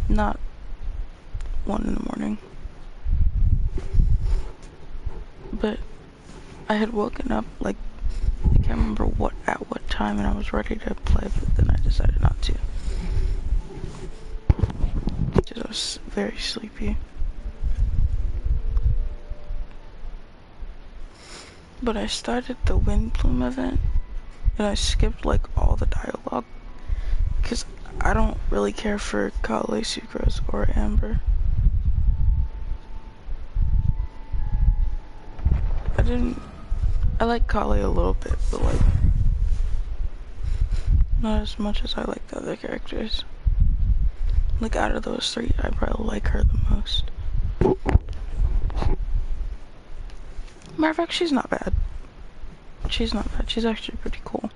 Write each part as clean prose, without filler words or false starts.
Not 1 in the morning. But I had woken up, like, I can't remember at what time, and I was ready to play, but then I decided not to. Because I was very sleepy. But I started the Wind Plume event, and I skipped, like, all the dialogue. Because I don't really care for Kale, Sucrose, or Amber. I like Kale a little bit, but like, not as much as I like the other characters. Like, out of those 3, I probably like her the most. Matter of fact, she's not bad. She's not bad, she's actually pretty cool.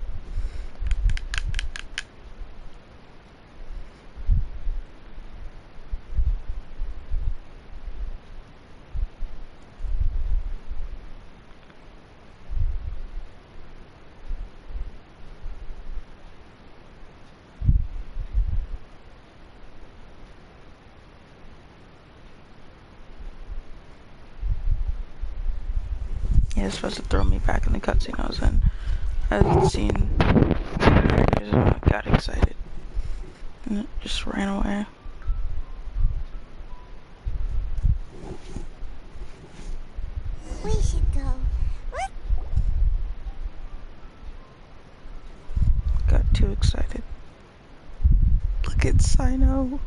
Yeah, it's supposed to throw me back in the cutscene I was in. I hadn't seen characters and I got excited. And it just ran away. We should go. What? Got too excited. Look at Sino.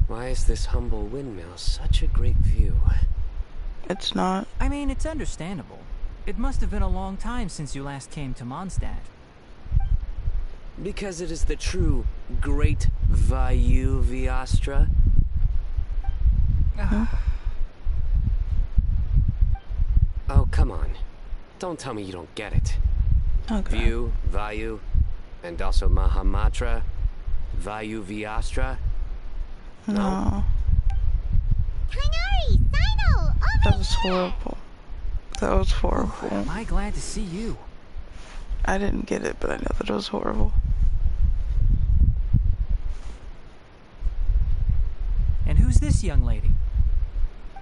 Why is this humble windmill such a great view? It's not. I mean, it's understandable. It must have been a long time since you last came to Mondstadt. Because it is the true Great Vayu Viastra. Oh, come on. Don't tell me you don't get it. Okay. View, Vayu, and also Mahamatra, Vayu Viastra. No. Kainari! Sino! Over That was here! horrible. That was horrible. Am I glad to see you? I didn't get it, but I know that it was horrible. And who's this young lady?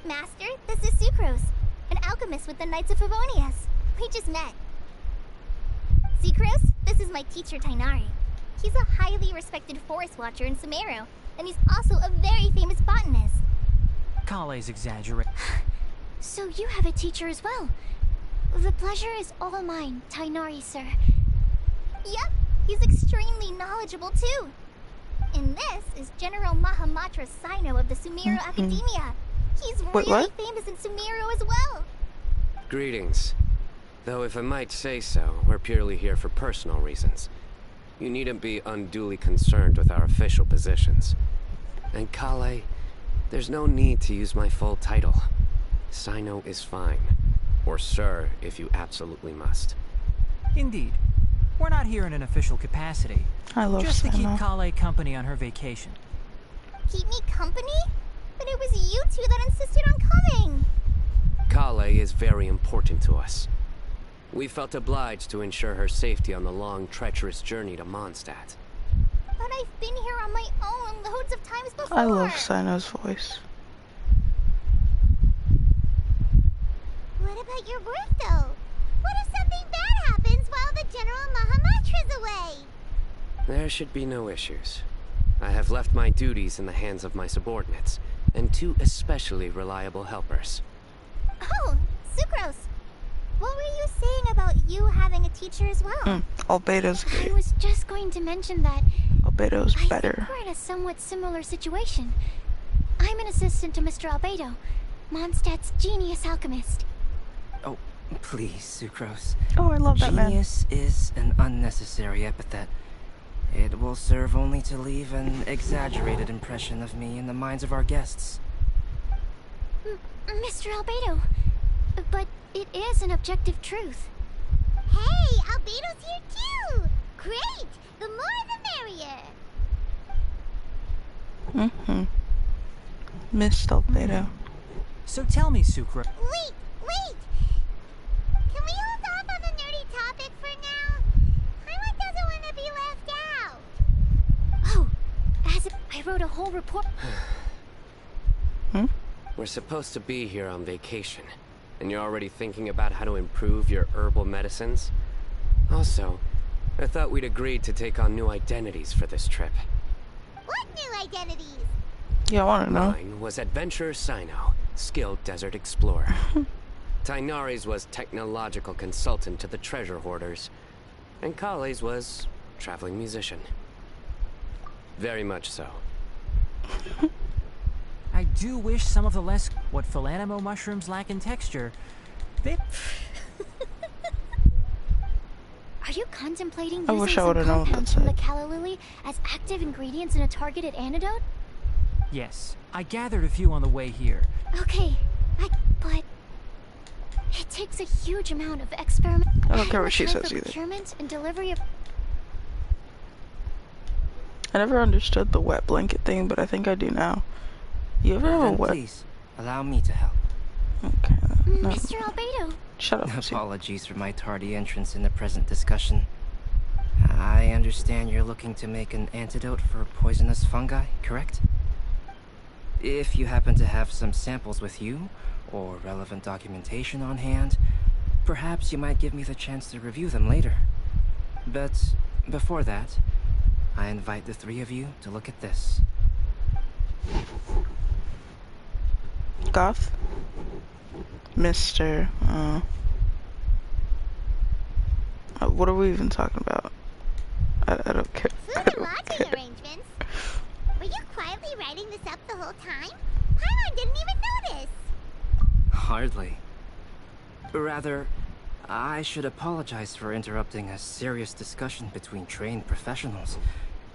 Master, this is Sucrose, an alchemist with the Knights of Favonius. We just met. Sucrose, this is my teacher Tainari. He's a highly respected forest watcher in Sumeru, and he's also a very famous botanist. Kale's exaggerate. So you have a teacher as well. The pleasure is all mine, Tainari, sir. Yep, he's extremely knowledgeable too. And this is General Mahamatra Sino of the Sumeru Academia. He's really famous in Sumeru as well. Greetings. Though if I might say so, we're purely here for personal reasons. You needn't be unduly concerned with our official positions. And Kale, there's no need to use my full title. Sino is fine. Or sir, if you absolutely must. Indeed. We're not here in an official capacity. I love just to keep Sino. Kale company on her vacation. Keep me company? But it was you two that insisted on coming. Kale is very important to us. We felt obliged to ensure her safety on the long, treacherous journey to Mondstadt. But I've been here on my own loads of times before. I love Sino's voice. What about your work, though? What if something bad happens while the General Mahamatra's away? There should be no issues. I have left my duties in the hands of my subordinates, and 2 especially reliable helpers. Oh, Sucrose. What were you saying about you having a teacher as well? Albedo's I great. was just going to mention that Albedo's I better. think we're in a somewhat similar situation. I'm an assistant to Mr. Albedo, Mondstadt's genius alchemist. Oh, please, Sucrose. Oh, I love that man. Genius is an unnecessary epithet. It will serve only to leave an exaggerated impression of me in the minds of our guests. Mr. Albedo, but it is an objective truth. Hey, Albedo's here too! Great! The more the merrier! Missed Albedo. So tell me, Sucrose. Wait! Can we hold off on the nerdy topic for now? Paimon doesn't want to be left out. Oh, I wrote a whole report. Hmm? We're supposed to be here on vacation, and you're already thinking about how to improve your herbal medicines? Also, I thought we'd agreed to take on new identities for this trip. What new identities? Yeah, I want to know. Mine was Adventurer Sino, skilled desert explorer. Tainari's was technological consultant to the treasure hoarders. And Kale's was traveling musician. Very much so. I do wish some of the less what Philanimo mushrooms lack in texture. They... Are you contemplating I using wish I some would've known what compounds that from the said. calla lily as active ingredients in a targeted antidote? Yes, I gathered a few on the way here. Okay, but it takes a huge amount of experiment. I don't care what she says either. Procurement and delivery of. I never understood the wet blanket thing, but I think I do now. You ever have a Then wet... please, allow me to help. Okay, no. Mr. Albedo. Shut up. See. Apologies for my tardy entrance in the present discussion. I understand you're looking to make an antidote for poisonous fungi, correct? If you happen to have some samples with you, or relevant documentation on hand, perhaps you might give me the chance to review them later. But before that, I invite the three of you to look at this. Goth? Mr. What are we even talking about? I don't care. Food I and don't lodging care. arrangements? Were you quietly writing this up the whole time? Paimon didn't even notice. Hardly. Rather, I should apologize for interrupting a serious discussion between trained professionals,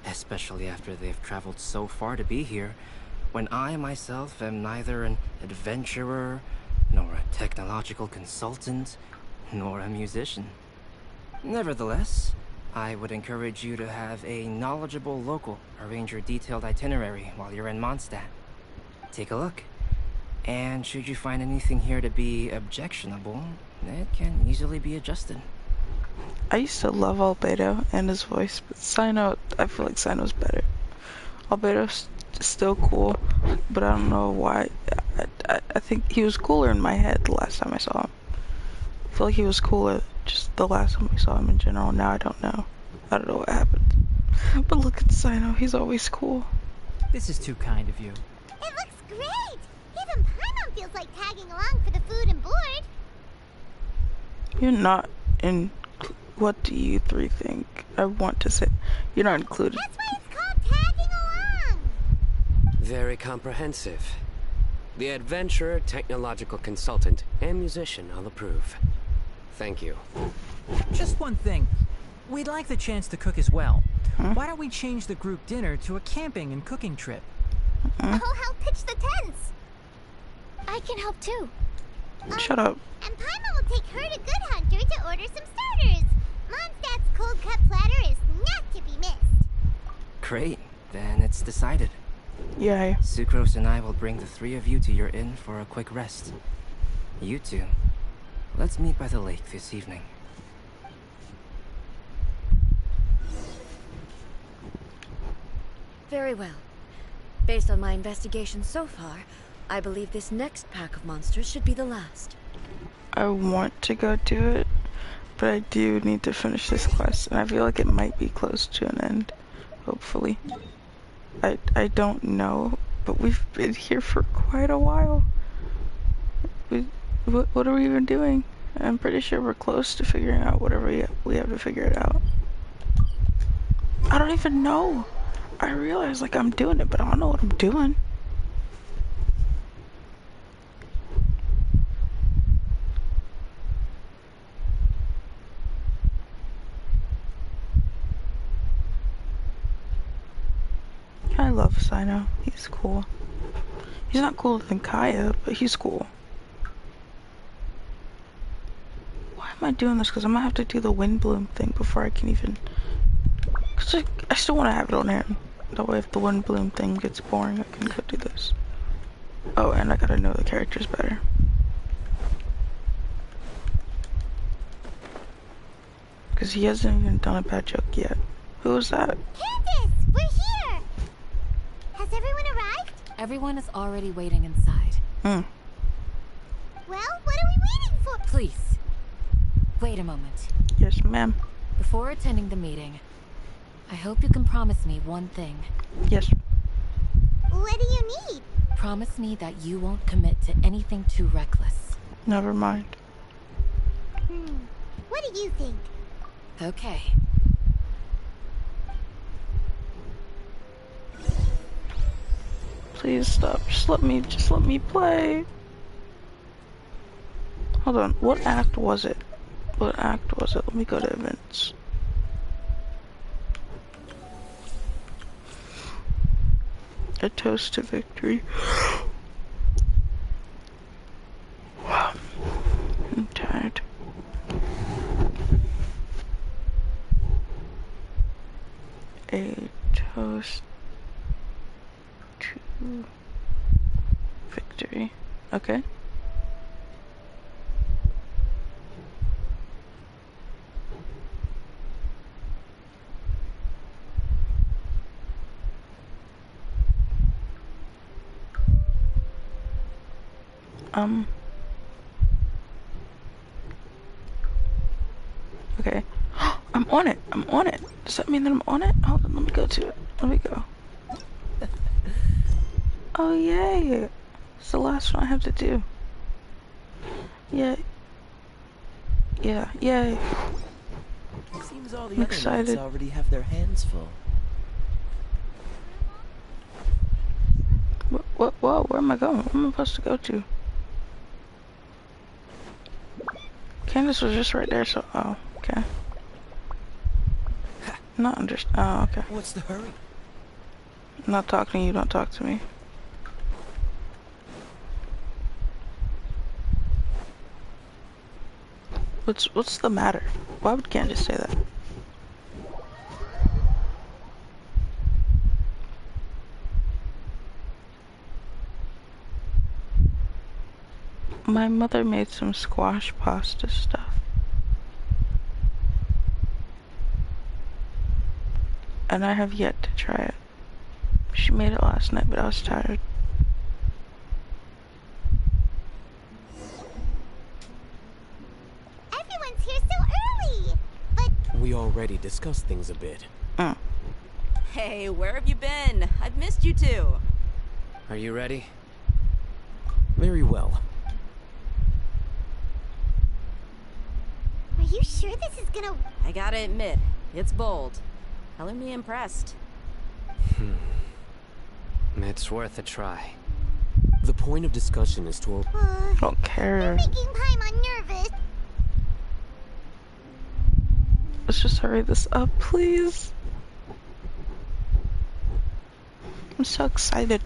especially after they've traveled so far to be here, when I myself am neither an adventurer, nor a technological consultant, nor a musician. Nevertheless, I would encourage you to have a knowledgeable local arrange your detailed itinerary while you're in Mondstadt. Take a look. And should you find anything here to be objectionable, it can easily be adjusted. I used to love Albedo and his voice, but Sino, I feel like Sino's better. Albedo's still cool, but I don't know why. I think he was cooler in my head the last time I saw him. I feel like he was cooler just the last time we saw him in general. Now I don't know. I don't know what happened. But look at Sino, he's always cool. This is too kind of you. It looks great. Even Paimon feels like tagging along for the food and board. You're not in. What do you three think? I want to say. You're not included. That's why it's called tagging along. Very comprehensive. The adventurer, technological consultant, and musician I'll approve. Thank you. Just one thing. We'd like the chance to cook as well. Huh? Why don't we change the group dinner to a camping and cooking trip? I'll help pitch the tents. I can help too. Shut up. And Paimon will take her to Good Hunter to order some starters. Mondstadt's cold cut platter is not to be missed. Great, then it's decided. Yay. Sucrose and I will bring the three of you to your inn for a quick rest. You two, let's meet by the lake this evening. Very well. Based on my investigation so far, I believe this next pack of monsters should be the last. I want to go do it, but I do need to finish this quest, and I feel like it might be close to an end, hopefully. I don't know, but we've been here for quite a while. What are we even doing? I'm pretty sure we're close to figuring out whatever we have to figure it out. I don't even know. I realize like I'm doing it, but I don't know what I'm doing. I love Sino. He's cool. He's not cooler than Kaya, but he's cool. Why am I doing this? Because I'm gonna have to do the wind bloom thing before I can even... Because I still want to have it on him. That way if the wind bloom thing gets boring, I can go do this. Oh, and I gotta know the characters better. Because he hasn't even done a bad joke yet. Who was that? Candace, we're here. Everyone is already waiting inside. Well, what are we waiting for? Please, wait a moment. Yes, ma'am. Before attending the meeting, I hope you can promise me one thing. Yes. What do you need? Promise me that you won't commit to anything too reckless. Never mind. What do you think? Okay. Please stop. Just let me play. Hold on. What act was it? What act was it? Let me go to events. A toast to victory. Wow. I'm tired. A toast to victory. Okay. Okay. I'm on it. I'm on it. Does that mean that I'm on it? Hold on, let me go to it. Let me go. Oh, yay. It's the last one I have to do. Yay. Yeah, yay. Seems all the I'm other knights excited. already have their hands full. Whoa, where am I going? Where am I supposed to go to? Candace was just right there, so, oh, okay. Not oh, okay. What's the hurry? I'm not talking to you, don't talk to me. What's the matter? Why would Candace say that? My mother made some squash pasta stuff. And I have yet to try it. She made it last night, but I was tired. Everyone's here so early! But We already discussed things a bit. Hey, where have you been? I've missed you too. Are you ready? Very well. are you sure this is gonna... I gotta admit, it's bold. Color me impressed. It's worth a try. The point of discussion is to... I don't You're care. making Paimon nervous. Let's just hurry this up, please. I'm so excited.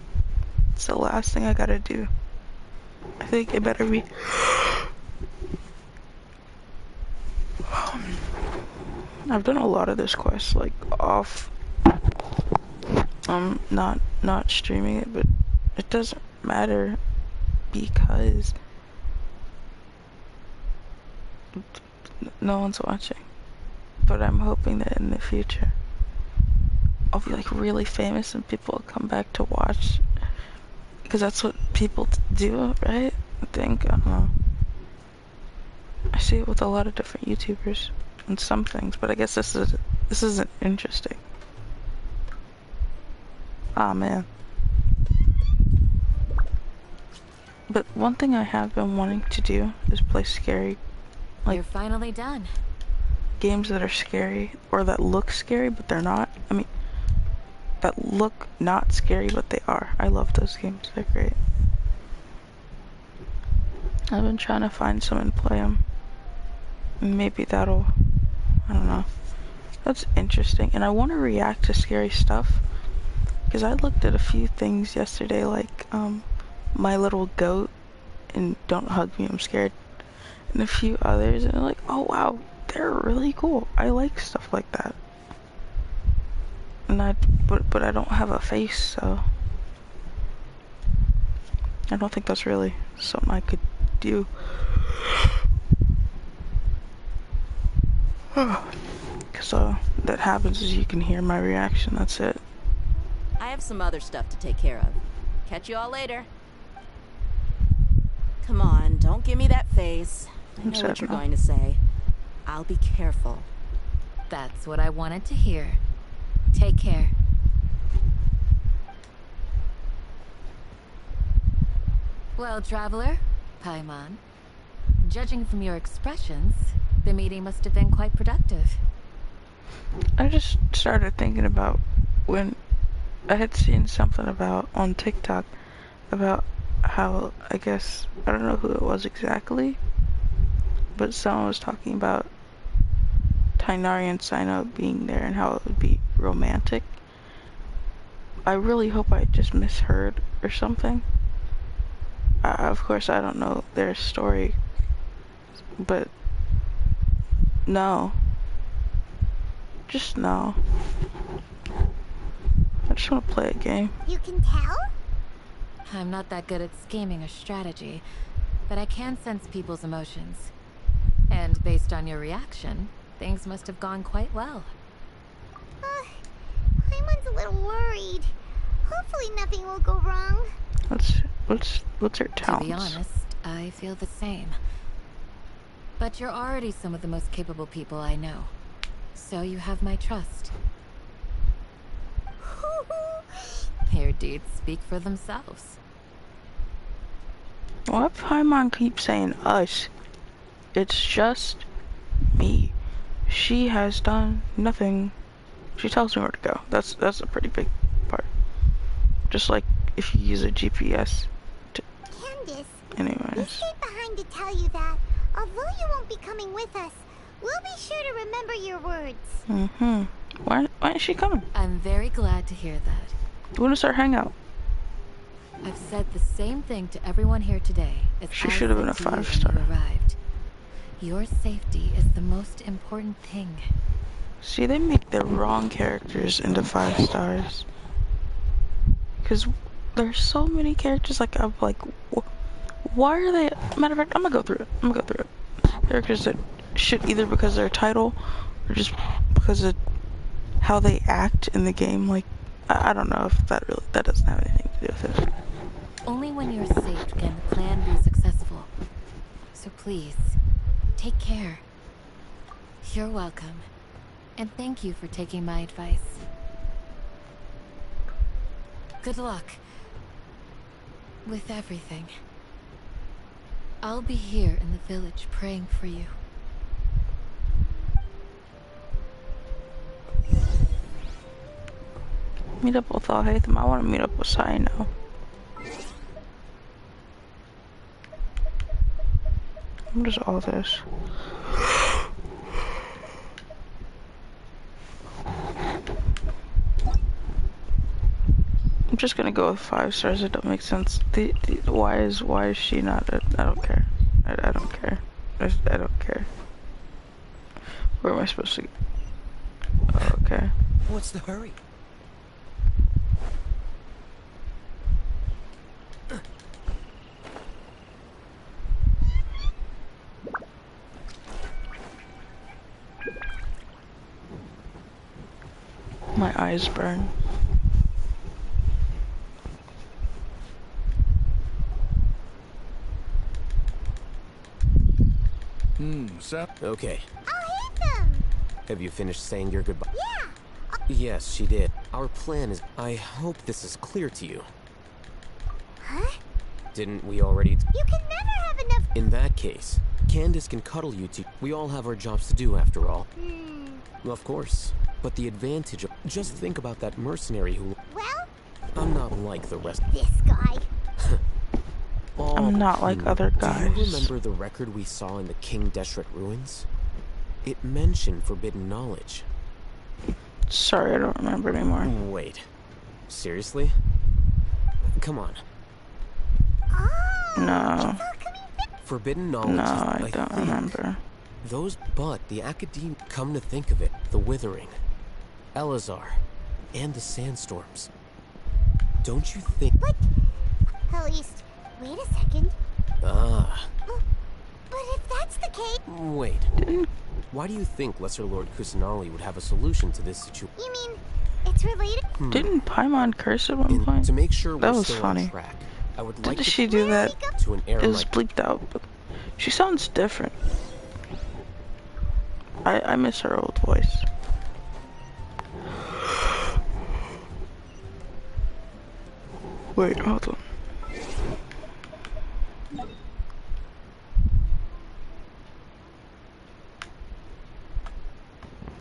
It's the last thing I gotta do. I think it better be... I've done a lot of this quest, like, off... not streaming it, but it doesn't matter because... no one's watching. But I'm hoping that in the future I'll be like really famous and people will come back to watch, because that's what people do, right? I think, I don't know. I see it with a lot of different YouTubers and some things, but I guess this isn't interesting. Ah, man. But one thing I have been wanting to do is play scary, like, You're finally done. games that are scary, or that look scary but they're not. I mean, that look not scary but they are. I love those games, they're great. I've been trying to find some and play them. Maybe that'll, I don't know. That's interesting, and I want to react to scary stuff, because I looked at a few things yesterday, like My Little Goat and Don't Hug Me, I'm Scared, and a few others, and I'm like, oh wow, they're really cool. I like stuff like that. And but I don't have a face, so I don't think that's really something I could do. Because that happens is you can hear my reaction, that's it. I have some other stuff to take care of. Catch you all later. Come on, don't give me that face. I know what you're going to say. I'll be careful. That's what I wanted to hear. Take care. Well, traveler, Paimon, judging from your expressions, the meeting must have been quite productive. I just started thinking about when I had seen something about on TikTok about how, I guess, I don't know who it was exactly, but someone was talking about Tighnari and Cyno being there and how it would be romantic. I really hope I just misheard or something. Of course, I don't know their story, but no. Just no. I just want to play a game. You can tell? I'm not that good at scheming or strategy, but I can sense people's emotions. And based on your reaction, things must have gone quite well. Paimon's a little worried. Hopefully nothing will go wrong. What's her talents? To be honest, I feel the same. But you're already some of the most capable people I know. So you have my trust. Your deeds speak for themselves. Why Paimon keeps saying us? It's just me. She has done nothing. She tells me where to go. That's a pretty big part. Just like if you use a GPS. Candace, we Anyways. stayed behind to tell you that, although you won't be coming with us, we'll be sure to remember your words. Why is she coming? I'm very glad to hear that. You want to start hanging out? I've said the same thing to everyone here today as She I should have said been a to you when 5-star. you arrived. Your safety is the most important thing. See, they make the wrong characters into 5 stars. Because there's so many characters, like, I'm like, why are they... Matter of fact, I'm gonna go through it. Characters that should either because of their title, or just because of how they act in the game. Like, I don't know if that doesn't have anything to do with it. Only when you're safe can the plan be successful. So please, take care. You're welcome. And thank you for taking my advice. Good luck. With everything. I'll be here in the village praying for you. Meet up with Al-Haytham. I want to meet up with Cyno. What is all this? I'm just gonna go with 5 stars. It don't make sense. Why is she not? I don't care. I don't care. I don't care. Where am I supposed to go? Oh, okay. What's the hurry? My eyes burn. Okay. I'll hate them! Have you finished saying your goodbye? Yeah! Yes, she did. Our plan is... I hope this is clear to you. Huh? Didn't we already... You can never have enough... In that case, Candace can cuddle you two. We all have our jobs to do after all. Of course. But the advantage of... Just think about that mercenary who... Well? I'm not like the rest... This guy. I'm not like other guys. Do you remember the record we saw in the King Deshret ruins? It mentioned forbidden knowledge. Sorry, I don't remember anymore. Wait. Seriously? Come on. Oh! No. It's all coming back. Forbidden knowledge No, is, I don't think, remember. Those... But the Academe... Come to think of it, the Withering, Elazar, and the Sandstorms. Don't you think... But... At least... Wait a second. Ah. But if that's the case... Wait. Why do you think Lesser Lord Kusanali would have a solution to this situation? You mean... It's related? Didn't Paimon curse at one And point? to make sure That we're was still funny. on track, I would like Didn't to she do that? to an air It was mic. bleeped out, but she sounds different. I miss her old voice. Wait, hold on.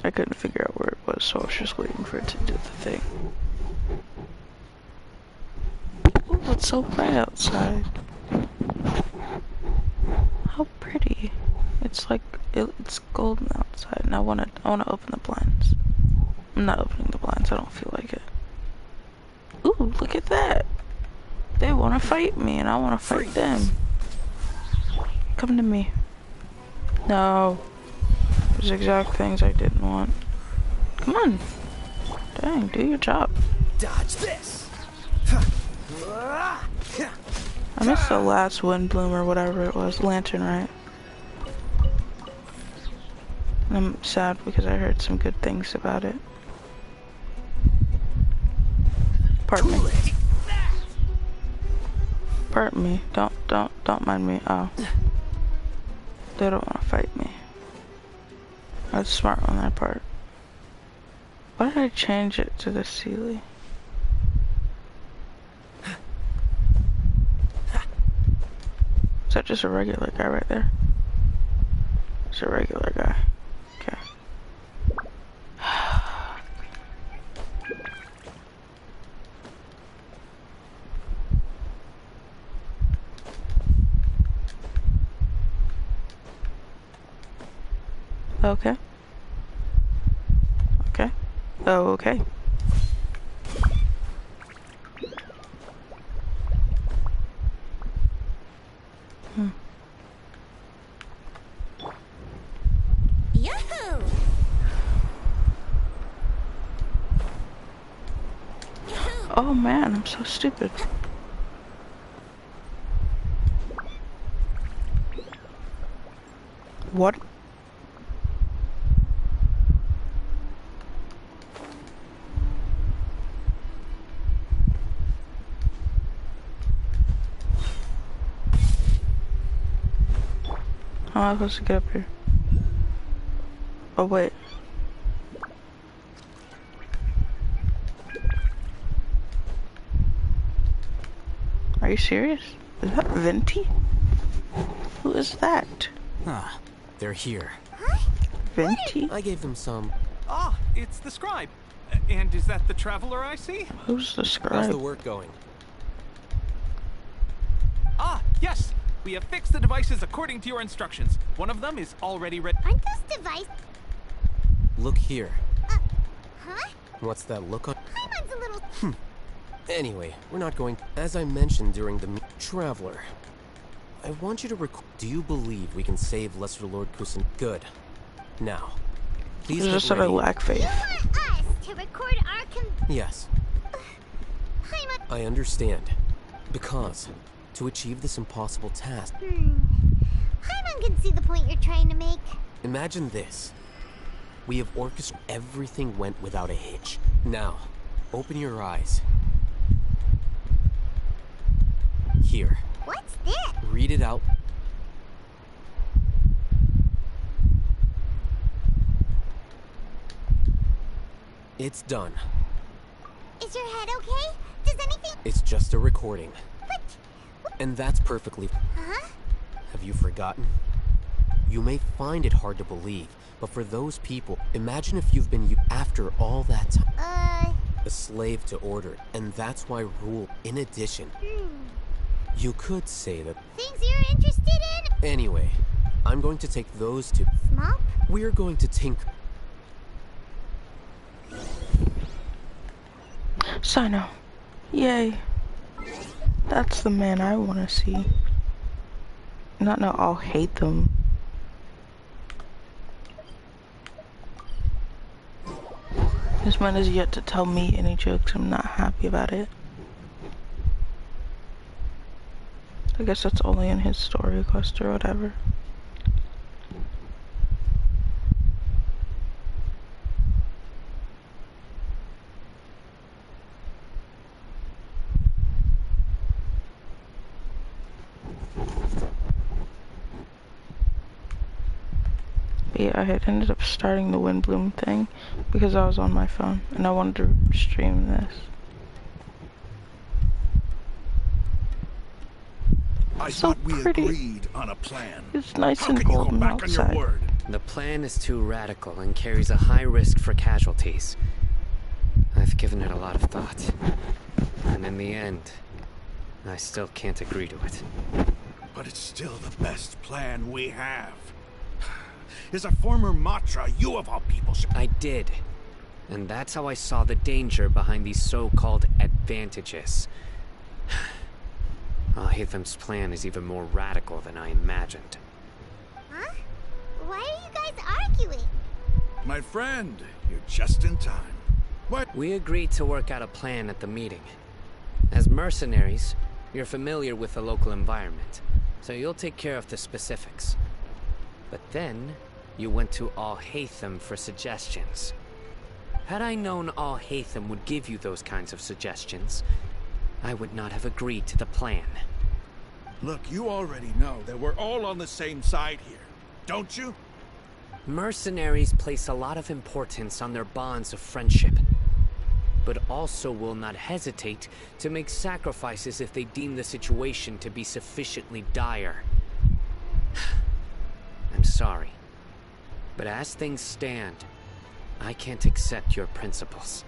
I couldn't figure out where it was, so I was just waiting for it to do the thing. Ooh, it's so bright outside. How pretty. It's like, it's golden outside, and I wanna open the blinds. I'm not opening the blinds, I don't feel like it. Ooh, look at that. They wanna fight me, and I wanna fight them. Come to me. No. Those exact things I didn't want. Come on. Dang, do your job. Dodge this. I missed the last wind bloom or whatever it was. Lantern, right? And I'm sad because I heard some good things about it. Pardon me. Pardon me. Don't mind me. Oh. They don't want to fight me. That's smart on that part. Why did I change it to the Sealy? Is that just a regular guy right there? It's a regular guy. Okay. Okay. Okay. Oh, okay. Yahoo! Oh man, I'm so stupid. What? How am I supposed to get up here? Oh wait. Are you serious? Is that Venti? Who is that? Ah, they're here. Venti? I gave them some. Ah, it's the scribe. And is that the traveler I see? Who's the How's scribe? the work going? Ah, yes. We have fixed the devices according to your instructions. One of them is already ready. Aren't those devices? Look here. Huh? What's that look on? Paimon's a little... Anyway, we're not going. As I mentioned during the Traveler, I want you to do you believe we can save Lesser Lord Kusin? Good. Now, please It's get just that I ready. lack faith. You want us to record our Yes, Paimon... I understand. Because to achieve this impossible task, Paimon can see the point you're trying to make. imagine this. We have orchestrated. Everything went without a hitch. Now, open your eyes. Here. What's this? Read it out. It's done. Is your head okay? Does anything... It's just a recording. But... And that's perfectly... Huh? Have you forgotten? You may find it hard to believe, but for those people, imagine if you've been after all that time. A slave to order, and that's why rule. In addition, you could say that... Things you're interested in? Anyway, I'm going to take those two. Smop? We're going to tinker. Sino. Yay. That's the man I want to see. Not no, I'll hate them. This man has yet to tell me any jokes. I'm not happy about it. I guess that's only in his story quest or whatever. yeah, I had ended up starting the Windbloom thing because I was on my phone and I wanted to stream this. I So thought we pretty. agreed on a plan. It's nice How and can you go golden back on your outside. word? The plan is too radical and carries a high risk for casualties. I've given it a lot of thought. And in the end, I still can't agree to it. But it's still the best plan we have. As a former Matra, you of all people should... I did. And that's how I saw the danger behind these so-called advantages. Alhaitham's plan is even more radical than I imagined. Huh? Why are you guys arguing? My friend, you're just in time. What? We agreed to work out a plan at the meeting. As mercenaries, you're familiar with the local environment, so you'll take care of the specifics. But then, you went to Alhaitham for suggestions. Had I known Alhaitham would give you those kinds of suggestions, I would not have agreed to the plan. Look, you already know that we're all on the same side here, don't you? Mercenaries place a lot of importance on their bonds of friendship, but also will not hesitate to make sacrifices if they deem the situation to be sufficiently dire. I'm sorry, but as things stand, I can't accept your principles.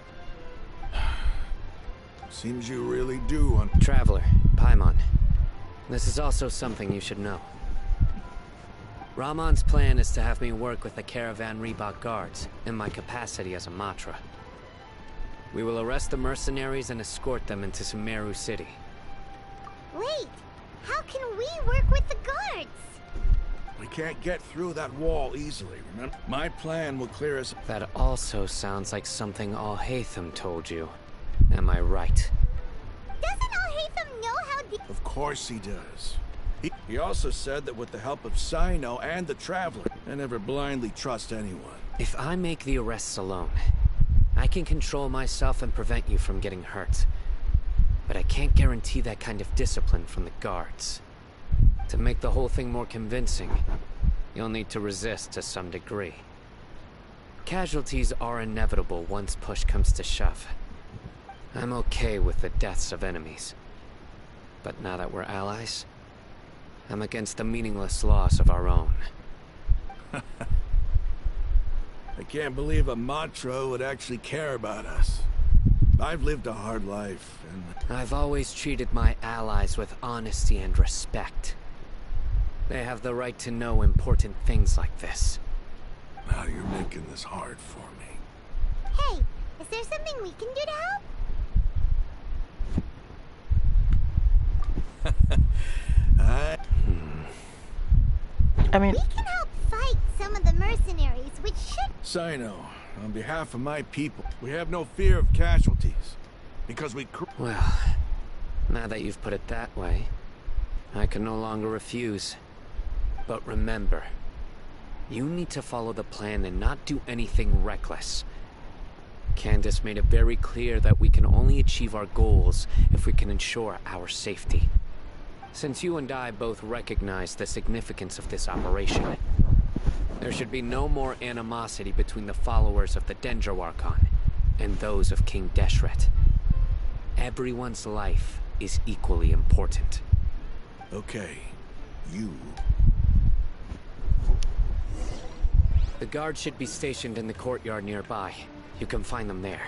Seems you really do. Traveler, Paimon, this is also something you should know. Ramon's plan is to have me work with the Caravan Reebok guards in my capacity as a Matra. We will arrest the mercenaries and escort them into Sumeru City. Wait, how can we work with the guards? We can't get through that wall easily, remember? My plan will clear us... That also sounds like something Alhaitham told you. Am I right? Doesn't Alhaitham know how deep... Of course he does. He also said that with the help of Sino and the Traveler, I never blindly trust anyone. If I make the arrests alone, I can control myself and prevent you from getting hurt. But I can't guarantee that kind of discipline from the guards. To make the whole thing more convincing, you'll need to resist to some degree. Casualties are inevitable once push comes to shove. I'm okay with the deaths of enemies. But now that we're allies, I'm against the meaningless loss of our own. I can't believe a Matra would actually care about us. I've lived a hard life, and... I've always treated my allies with honesty and respect. They have the right to know important things like this. Now you're making this hard for me. Hey, is there something we can do to help? I mean... We can help fight some of the mercenaries, which should... Sino, on behalf of my people, we have no fear of casualties. Because we... Well, now that you've put it that way, I can no longer refuse. But remember, you need to follow the plan and not do anything reckless. Candace made it very clear that we can only achieve our goals if we can ensure our safety. Since you and I both recognize the significance of this operation, there should be no more animosity between the followers of the Dendroarchon and those of King Deshret. Everyone's life is equally important. Okay, you... The guards should be stationed in the courtyard nearby. You can find them there.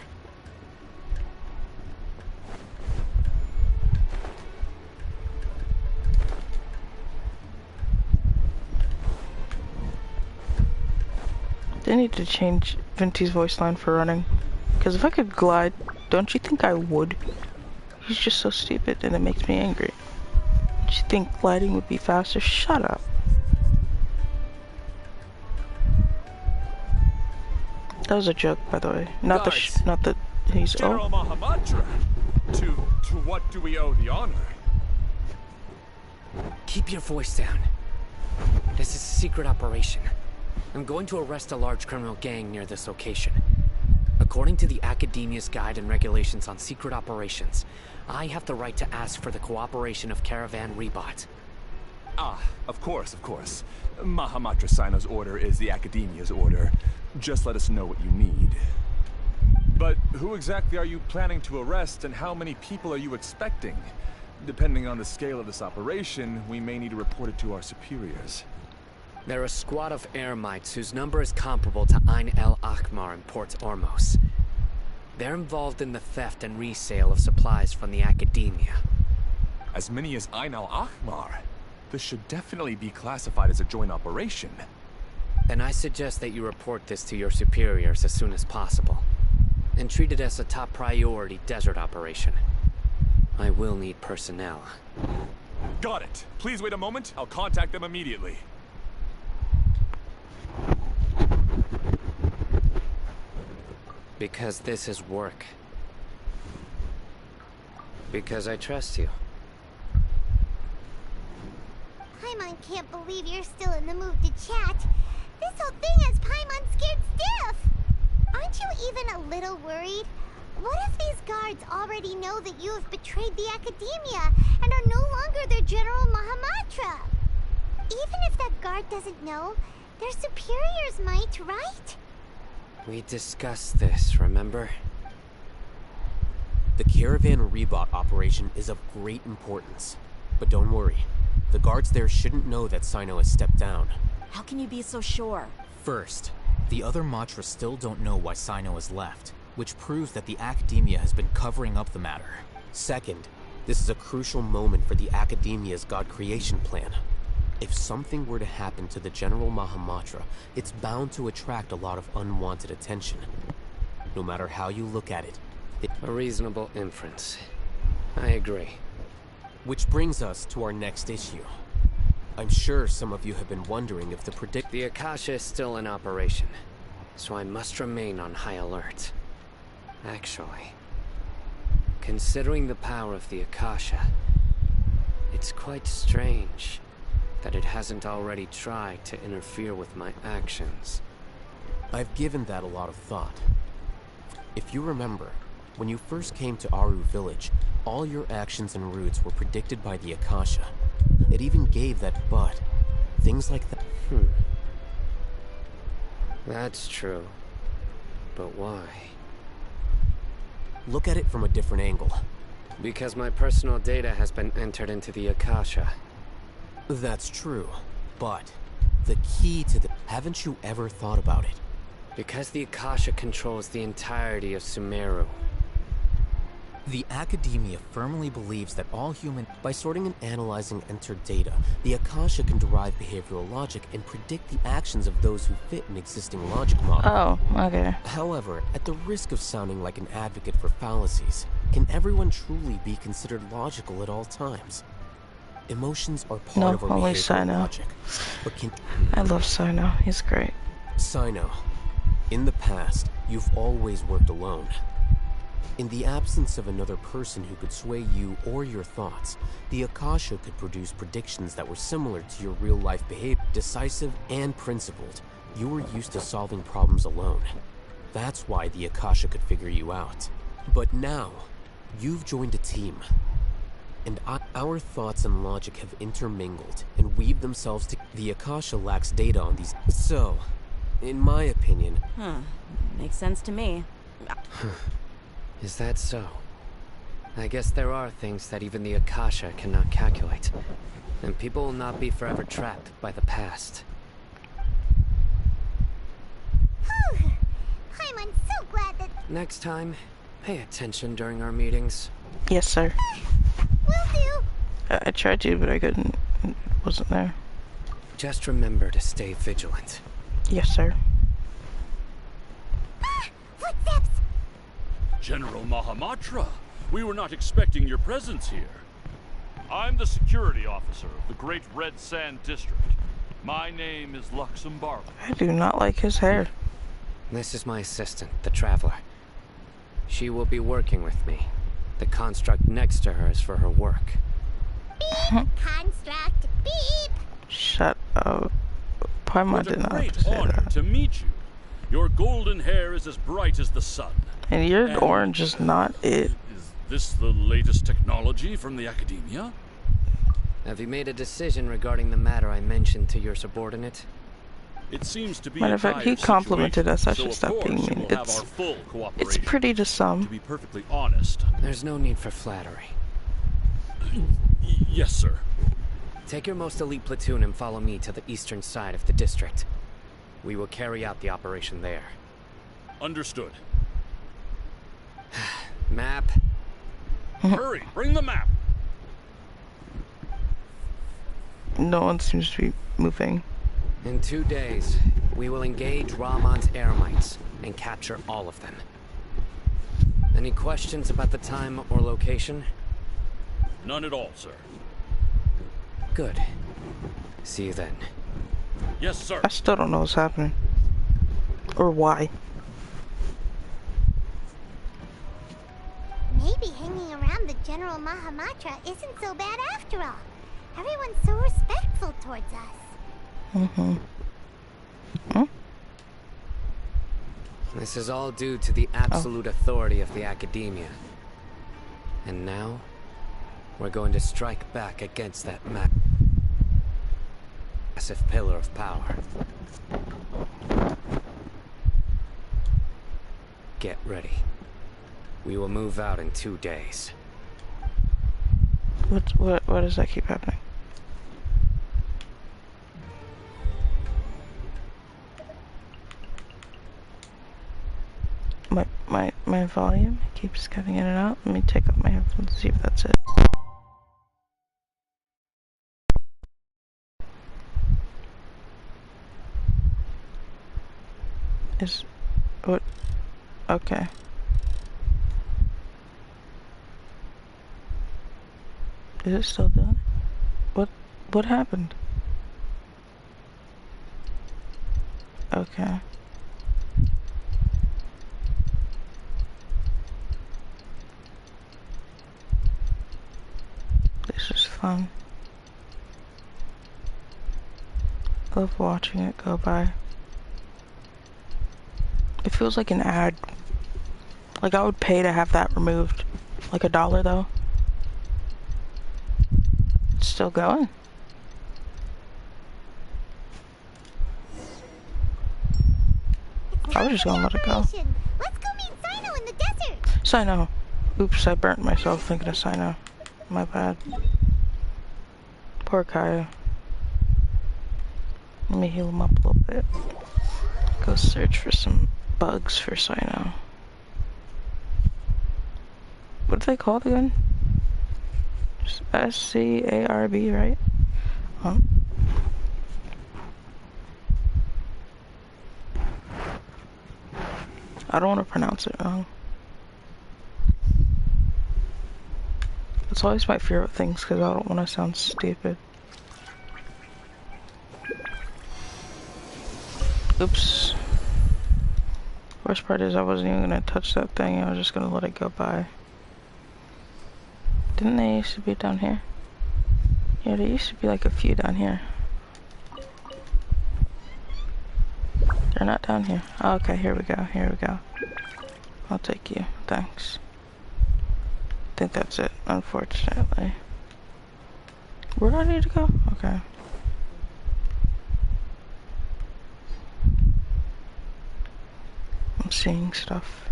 They need to change Venti's voice line for running. Because if I could glide, don't you think I would? He's just so stupid and it makes me angry. Don't you think gliding would be faster? Shut up. That was a joke, by the way. Not that he's... General Mahamatra! To what do we owe the honor? Keep your voice down. This is a secret operation. I'm going to arrest a large criminal gang near this location. According to the Academia's Guide and Regulations on Secret Operations, I have the right to ask for the cooperation of Caravan Reebok. Ah, of course, of course. Mahamatra Sino's order is the Academia's order. Just let us know what you need. But who exactly are you planning to arrest, and how many people are you expecting? Depending on the scale of this operation, we may need to report it to our superiors. They're a squad of Eremites whose number is comparable to Ain El Akhmar in Port Ormos. They're involved in the theft and resale of supplies from the Academia. As many as Ain El Akhmar? This should definitely be classified as a joint operation. Then I suggest that you report this to your superiors as soon as possible, and treat it as a top priority desert operation. I will need personnel. Got it. Please wait a moment. I'll contact them immediately. Because this is work. Because I trust you. Paimon can't believe you're still in the mood to chat. This whole thing has Paimon scared stiff. Aren't you even a little worried? What if these guards already know that you have betrayed the Academia and are no longer their General Mahamatra? Even if that guard doesn't know, their superiors might, right? We discussed this, remember? The Caravan Rebot operation is of great importance. But don't worry, the guards there shouldn't know that Sino has stepped down. How can you be so sure? First, the other Matra still don't know why Sino has left, which proves that the Academia has been covering up the matter. Second, this is a crucial moment for the Academia's God creation plan. If something were to happen to the General Mahamatra, it's bound to attract a lot of unwanted attention. No matter how you look at it. A reasonable inference. I agree. Which brings us to our next issue. I'm sure some of you have been wondering if The Akasha is still in operation, so I must remain on high alert. Actually, considering the power of the Akasha, it's quite strange that it hasn't already tried to interfere with my actions. I've given that a lot of thought. If you remember, when you first came to Aru Village, all your actions and routes were predicted by the Akasha. It even gave that but. Things like that. That's true. But why? Look at it from a different angle. Because my personal data has been entered into the Akasha. That's true, but the key to the... Haven't you ever thought about it? Because the Akasha controls the entirety of Sumeru. The Academia firmly believes that all human... By sorting and analyzing entered data, the Akasha can derive behavioral logic and predict the actions of those who fit an existing logic model. Oh, okay. However, at the risk of sounding like an advocate for fallacies, can everyone truly be considered logical at all times? Emotions are part of our behavioral logic, but can... I love Sino. He's great. Sino, in the past, you've always worked alone. In the absence of another person who could sway you or your thoughts, the Akasha could produce predictions that were similar to your real-life behavior. Decisive and principled, you were used to solving problems alone. That's why the Akasha could figure you out. But now, you've joined a team. And our thoughts and logic have intermingled and weaved themselves to... The Akasha lacks data on these... So, in my opinion... Makes sense to me. Is that so? I guess there are things that even the Akasha cannot calculate. And people will not be forever trapped by the past. I'm so glad that... Next time, pay attention during our meetings. Yes, sir. Will do. I tried to, but I couldn't. It wasn't there. Just remember to stay vigilant. Yes, sir. Footsteps! General Mahamatra, we were not expecting your presence here. I'm the security officer of the Great Red Sand District. My name is Luxembourg. I do not like his hair. This is my assistant, the Traveler. She will be working with me. The construct next to her is for her work. Beep! Construct, beep! Shut up. Paimon did not have to say What a great honor to meet you. Your golden hair is as bright as the sun. And your orange is not it. Is this the latest technology from the Academia? Have you made a decision regarding the matter I mentioned to your subordinate? It seems to be Matter of fact, he complimented us. I should stop being mean. It's pretty to some. To be perfectly honest. There's no need for flattery. Yes, sir. Take your most elite platoon and follow me to the eastern side of the district. We will carry out the operation there. Understood. Map. Hurry, bring the map. No one seems to be moving. In 2 days, we will engage Ramon's Eremites and capture all of them. Any questions about the time or location? None at all, sir. Good. See you then. Yes, sir. I still don't know what's happening. Or why. Maybe hanging around the General Mahamatra isn't so bad after all. Everyone's so respectful towards us. This is all due to the absolute authority of the academia. And now, we're going to strike back against that massive pillar of power. Get ready. We will move out in 2 days. What does that keep happening? My volume keeps cutting in and out. Let me take off my headphones and see if that's it. What? Okay. Is it still doing it? What happened? Okay. This is fun. Love watching it go by. It feels like an ad. Like I would pay to have that removed. Like $1 though. It's still going. I was just gonna let it go. Let's go meet Sino in the desert. Sino. Oops, I burnt myself thinking of Sino. My bad. Poor Kaya. Let me heal him up a little bit. Go search for some bugs for Sino. What are they called again? SCARB, right? I don't want to pronounce it wrong. It's always my fear of things because I don't want to sound stupid. Oops. Worst part is I wasn't even gonna touch that thing, I was just gonna let it go by. Didn't they used to be down here? Yeah, there used to be like a few down here. They're not down here. Oh, okay, here we go, here we go. I'll take you, thanks. I think that's it, unfortunately. Where do I need to go? Okay. I'm seeing stuff.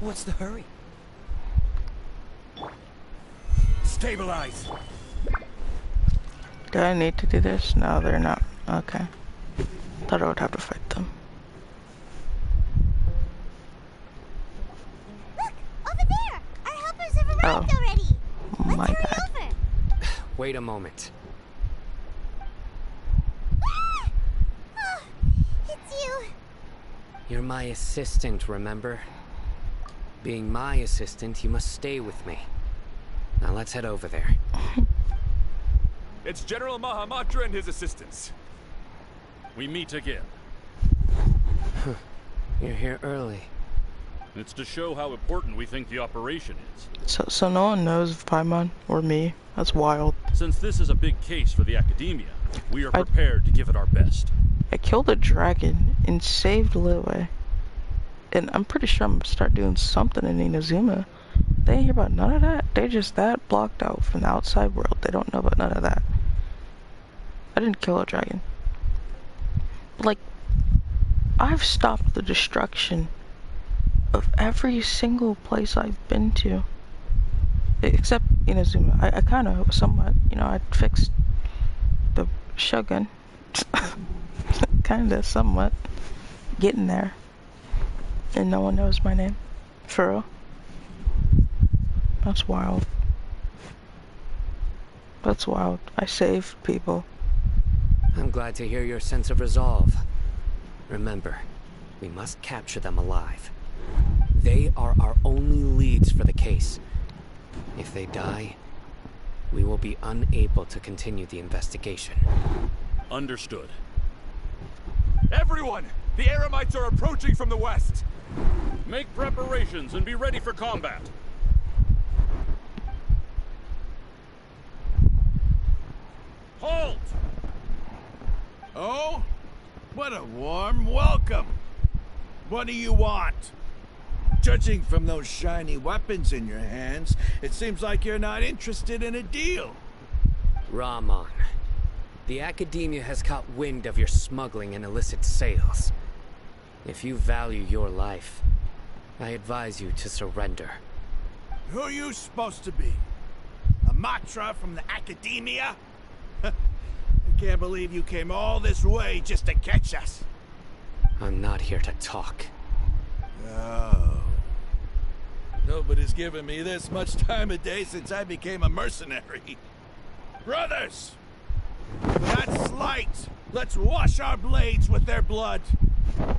What's the hurry? Stabilize. Do I need to do this? No, they're not. Okay. Thought I would have to fight them. Look! Over there! Our helpers have arrived already! Let's My hurry bad. over! Wait a moment. Ah! Oh, it's you! You're my assistant, remember? Being my assistant, you must stay with me. Now let's head over there. It's General Mahamatra and his assistants. We meet again. You're here early. It's to show how important we think the operation is. So no one knows of Paimon or me That's wild. Since this is a big case for the Academia, we are prepared to give it our best. I killed a dragon and saved Liyue. And I'm pretty sure I'm gonna start doing something in Inazuma. They ain't hear about none of that. They're just that blocked out from the outside world. They don't know about none of that. I didn't kill a dragon. But like, I've stopped the destruction of every single place I've been to. Except Inazuma. I kind of somewhat, you know, I fixed the Shogun. Kinda, somewhat. Getting there. And no one knows my name. For real. That's wild. That's wild. I saved people. I'm glad to hear your sense of resolve. Remember, we must capture them alive. They are our only leads for the case. If they die, we will be unable to continue the investigation. Understood. Everyone! The Eremites are approaching from the west! Make preparations and be ready for combat. Halt! Oh? What a warm welcome! What do you want? Judging from those shiny weapons in your hands, it seems like you're not interested in a deal. Rahman, the Academia has caught wind of your smuggling and illicit sales. If you value your life, I advise you to surrender. Who are you supposed to be? A Matra from the Academia? I can't believe you came all this way just to catch us. I'm not here to talk. Oh. Nobody's given me this much time of day since I became a mercenary. Brothers! That's slight! Let's wash our blades with their blood.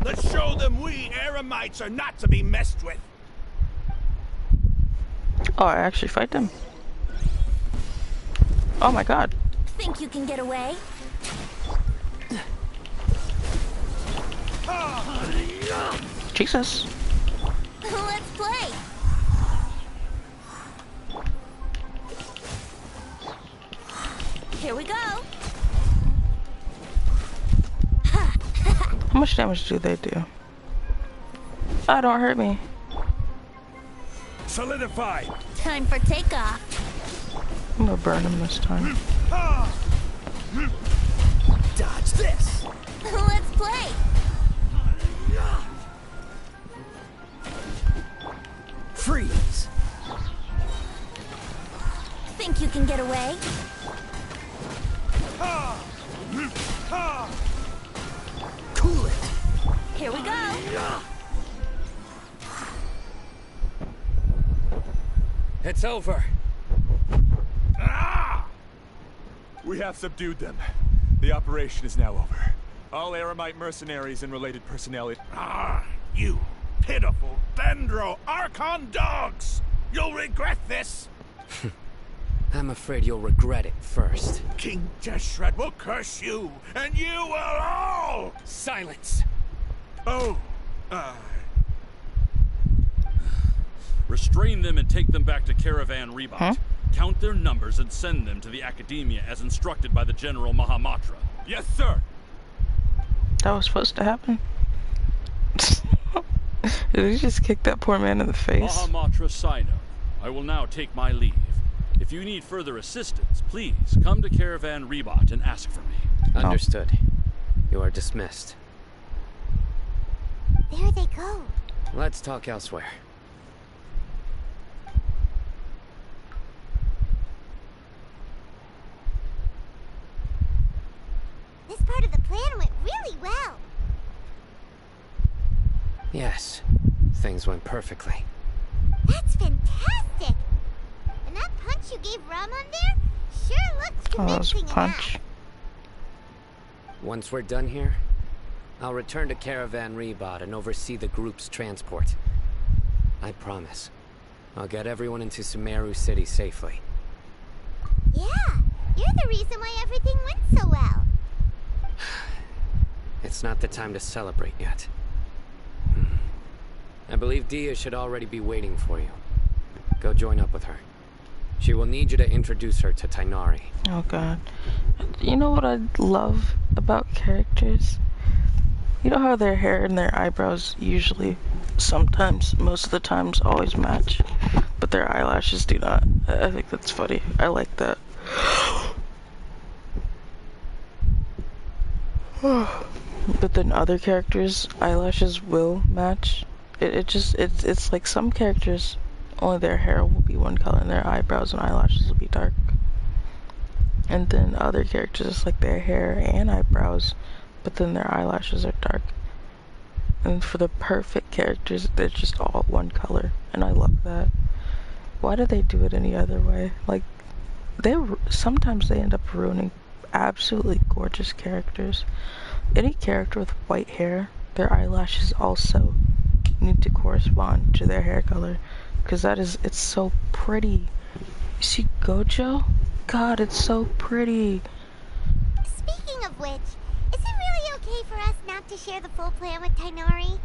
Let's show them we Eremites are not to be messed with. Oh, I actually fight them. Oh my god. Think you can get away? Jesus. Let's play. Here we go. How much damage do they do? Ah, don't hurt me. Solidify. Time for takeoff. I'm gonna burn him this time. Dodge this. Let's play. Freeze. Think you can get away? Cool it. Here we go. It's over. We have subdued them. The operation is now over. All Eremite mercenaries and related personnel... You pitiful Dendro Archon dogs! You'll regret this! I'm afraid you'll regret it first. King Deshret will curse you, and you will all! Silence! Oh, Restrain them and take them back to Caravan Rebot. Count their numbers and send them to the Academia as instructed by the General Mahamatra. Yes, sir! That was supposed to happen. Did he just kick that poor man in the face? Mahamatra Sino, I will now take my leave. If you need further assistance, please come to Caravan Rebot and ask for me. Understood. You are dismissed. There they go. Let's talk elsewhere. This part of the plan went really well. Yes, things went perfectly. That's fantastic! And that punch you gave Ramon there sure looks convincing enough. Once we're done here, I'll return to Caravan Rebot and oversee the group's transport. I promise. I'll get everyone into Sumeru City safely. Yeah, you're the reason why everything went so well. It's not the time to celebrate yet. I believe Dia should already be waiting for you. Go join up with her. She will need you to introduce her to Tainari. Oh god. You know what I love about characters? You know how their hair and their eyebrows usually, sometimes, most of the times, always match, but their eyelashes do not. I think that's funny. I like that. But then other characters' eyelashes will match. It's like some characters, only their hair will be one color and their eyebrows and eyelashes will be dark. And then other characters, it's like their hair and eyebrows, but then their eyelashes are dark. And for the perfect characters, they're just all one color, and I love that. Why do they do it any other way? Like, sometimes they end up ruining absolutely gorgeous characters. Any character with white hair, their eyelashes also need to correspond to their hair color, because it's so pretty. You see Gojo? God, it's so pretty. Speaking of which, is it really okay for us not to share the full plan with Tainari?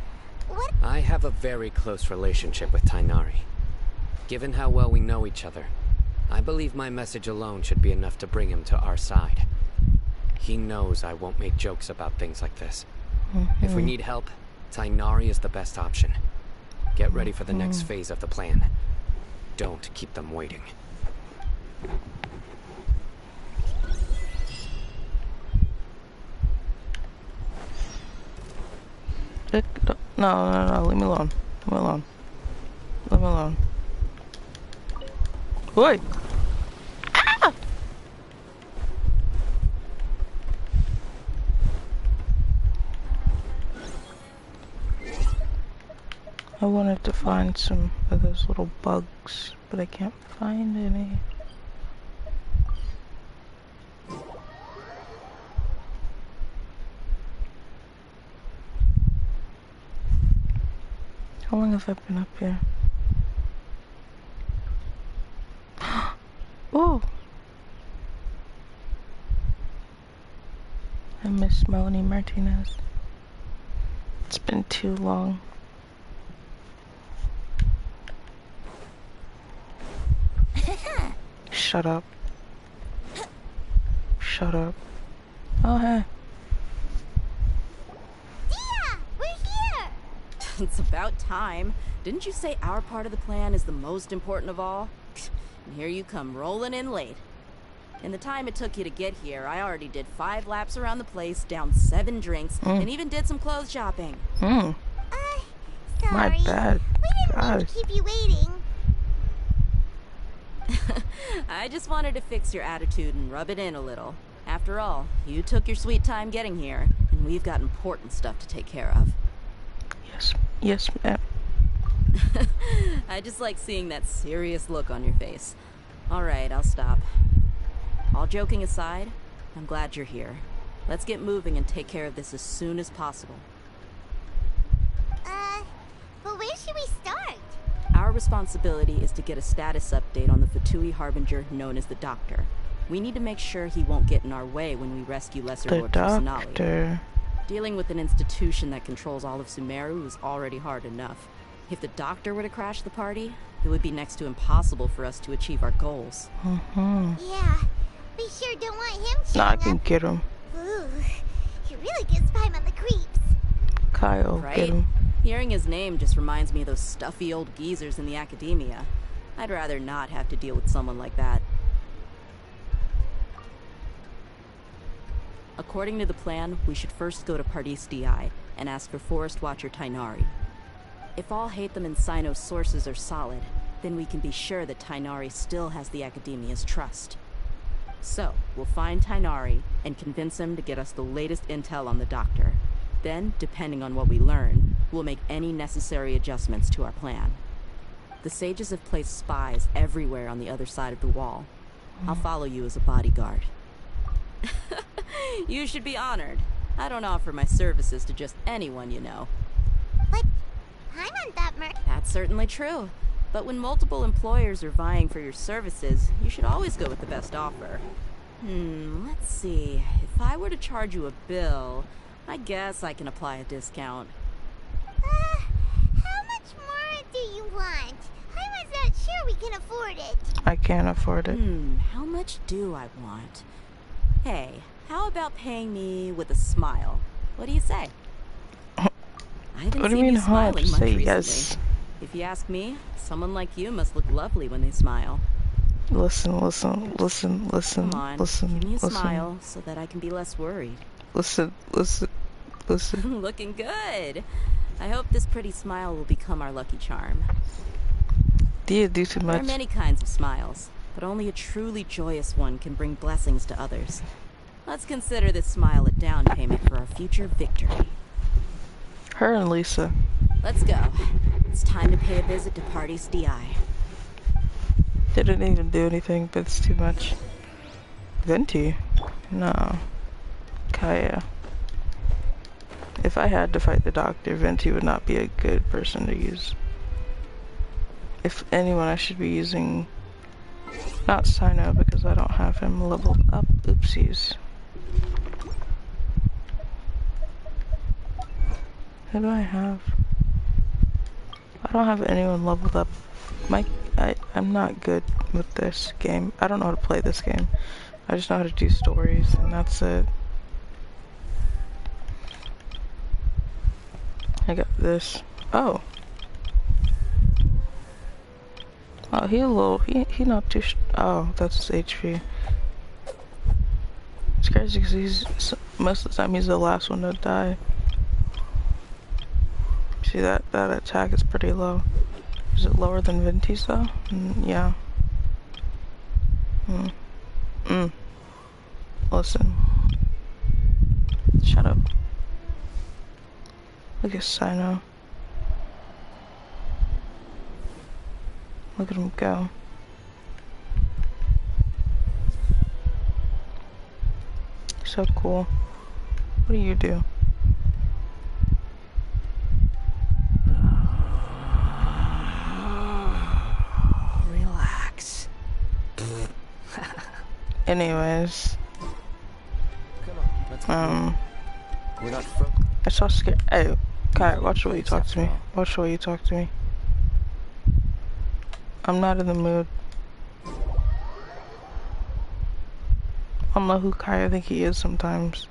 What? I have a very close relationship with Tainari. Given how well we know each other, I believe my message alone should be enough to bring him to our side. He knows I won't make jokes about things like this. If we need help, Tainari is the best option. Get ready for the next phase of the plan. Don't keep them waiting. No, leave me alone. Leave me alone. Leave me alone. Oi! Ah! I wanted to find some of those little bugs, but I can't find any. How long have I been up here? Oh! I miss Melanie Martinez. It's been too long. Shut up. Shut up. Oh, hey. We're here! It's about time. Didn't you say our part of the plan is the most important of all? And here you come rolling in late. In the time it took you to get here, I already did 5 laps around the place, downed 7 drinks, and even did some clothes shopping. Sorry. My bad. We didn't mean to keep you waiting. I just wanted to fix your attitude and rub it in a little. After all, you took your sweet time getting here, and we've got important stuff to take care of. Yes, ma'am. I just like seeing that serious look on your face. Alright, I'll stop. All joking aside, I'm glad you're here. Let's get moving and take care of this as soon as possible. But where should we start? Our responsibility is to get a status update on the Fatui Harbinger known as the Doctor. We need to make sure he won't get in our way when we rescue Lesser Lord Kusanali. Dealing with an institution that controls all of Sumeru is already hard enough. If the Doctor were to crash the party, it would be next to impossible for us to achieve our goals. Yeah, we sure don't want him showing Nah, I can get him. Ooh, he really gives Paimon on the creeps. Kyle, right? get him. Hearing his name just reminds me of those stuffy old geezers in the academia. I'd rather not have to deal with someone like that. According to the plan, we should first go to Pardis Di and ask for Forest Watcher Tainari. If all Hatham and Sino's sources are solid, then we can be sure that Tainari still has the Academia's trust. So, we'll find Tainari and convince him to get us the latest intel on the Doctor. Then, depending on what we learn, we'll make any necessary adjustments to our plan. The sages have placed spies everywhere on the other side of the wall. I'll follow you as a bodyguard. You should be honored. I don't offer my services to just anyone you know. But I'm not that That's certainly true. But when multiple employers are vying for your services, you should always go with the best offer. Let's see. If I were to charge you a bill, I guess I can apply a discount. How much more do you want? I was not sure we can afford it. I can't afford it. How much do I want? Hey, how about paying me with a smile? What do you say? I haven't What do you seen mean, you smiling huh? much Say recently. yes. If you ask me, someone like you must look lovely when they smile. Listen. Come on, give me a listen. smile so that I can be less worried. Listen. Looking good. I hope this pretty smile will become our lucky charm. Do you do too There are much? many kinds of smiles, but only a truly joyous one can bring blessings to others. Let's consider this smile a down payment for our future victory. Her and Lisa. Let's go. It's time to pay a visit to Party's DI. Didn't even do anything, but it's too much. Venti? No. Kaya. If I had to fight the doctor, Venti would not be a good person to use. If anyone, I should be using... Not Sino, because I don't have him leveled up. Oopsies. Who do I have? I don't have anyone leveled up. I'm not good with this game. I don't know how to play this game. I just know how to do stories, and that's it. I got this. Oh. Oh, he not too oh, that's his HP. It's crazy because most of the time he's the last one to die. See that attack is pretty low. Is it lower than Venti's though? Yeah. Listen. Shut up. Look at Sino. Look at him go. So cool. What do you do? Relax. Anyways. Come on, we're not from. I saw scared. Hey, Kai, watch the way you talk to me. Watch the way you talk to me. I'm not in the mood. I don't know who Kai I think he is sometimes.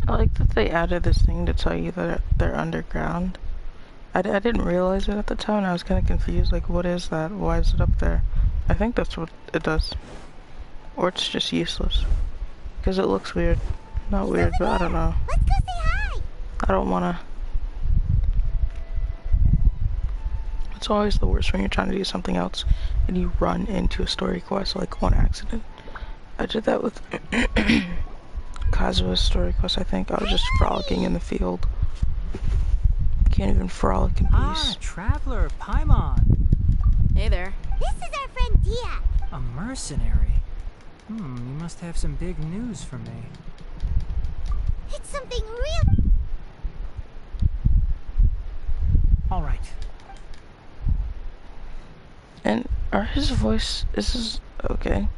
I like that they added this thing to tell you that they're underground. I didn't realize it at the time, and I was kind of confused, like, what is that? Why is it up there? I think that's what it does. Or it's just useless. Because it looks weird. Not weird, but I don't know. Let's go say hi! I don't wanna... It's always the worst when you're trying to do something else, and you run into a story quest, like, on accident. I did that with... Kazua's story quest, I think. I was just frolicking in the field. Can't even frolic in peace. Ah, Traveler, Paimon. Hey there. This is our friend Dia. A mercenary? You must have some big news for me. It's something real. All right. And are his voice... okay.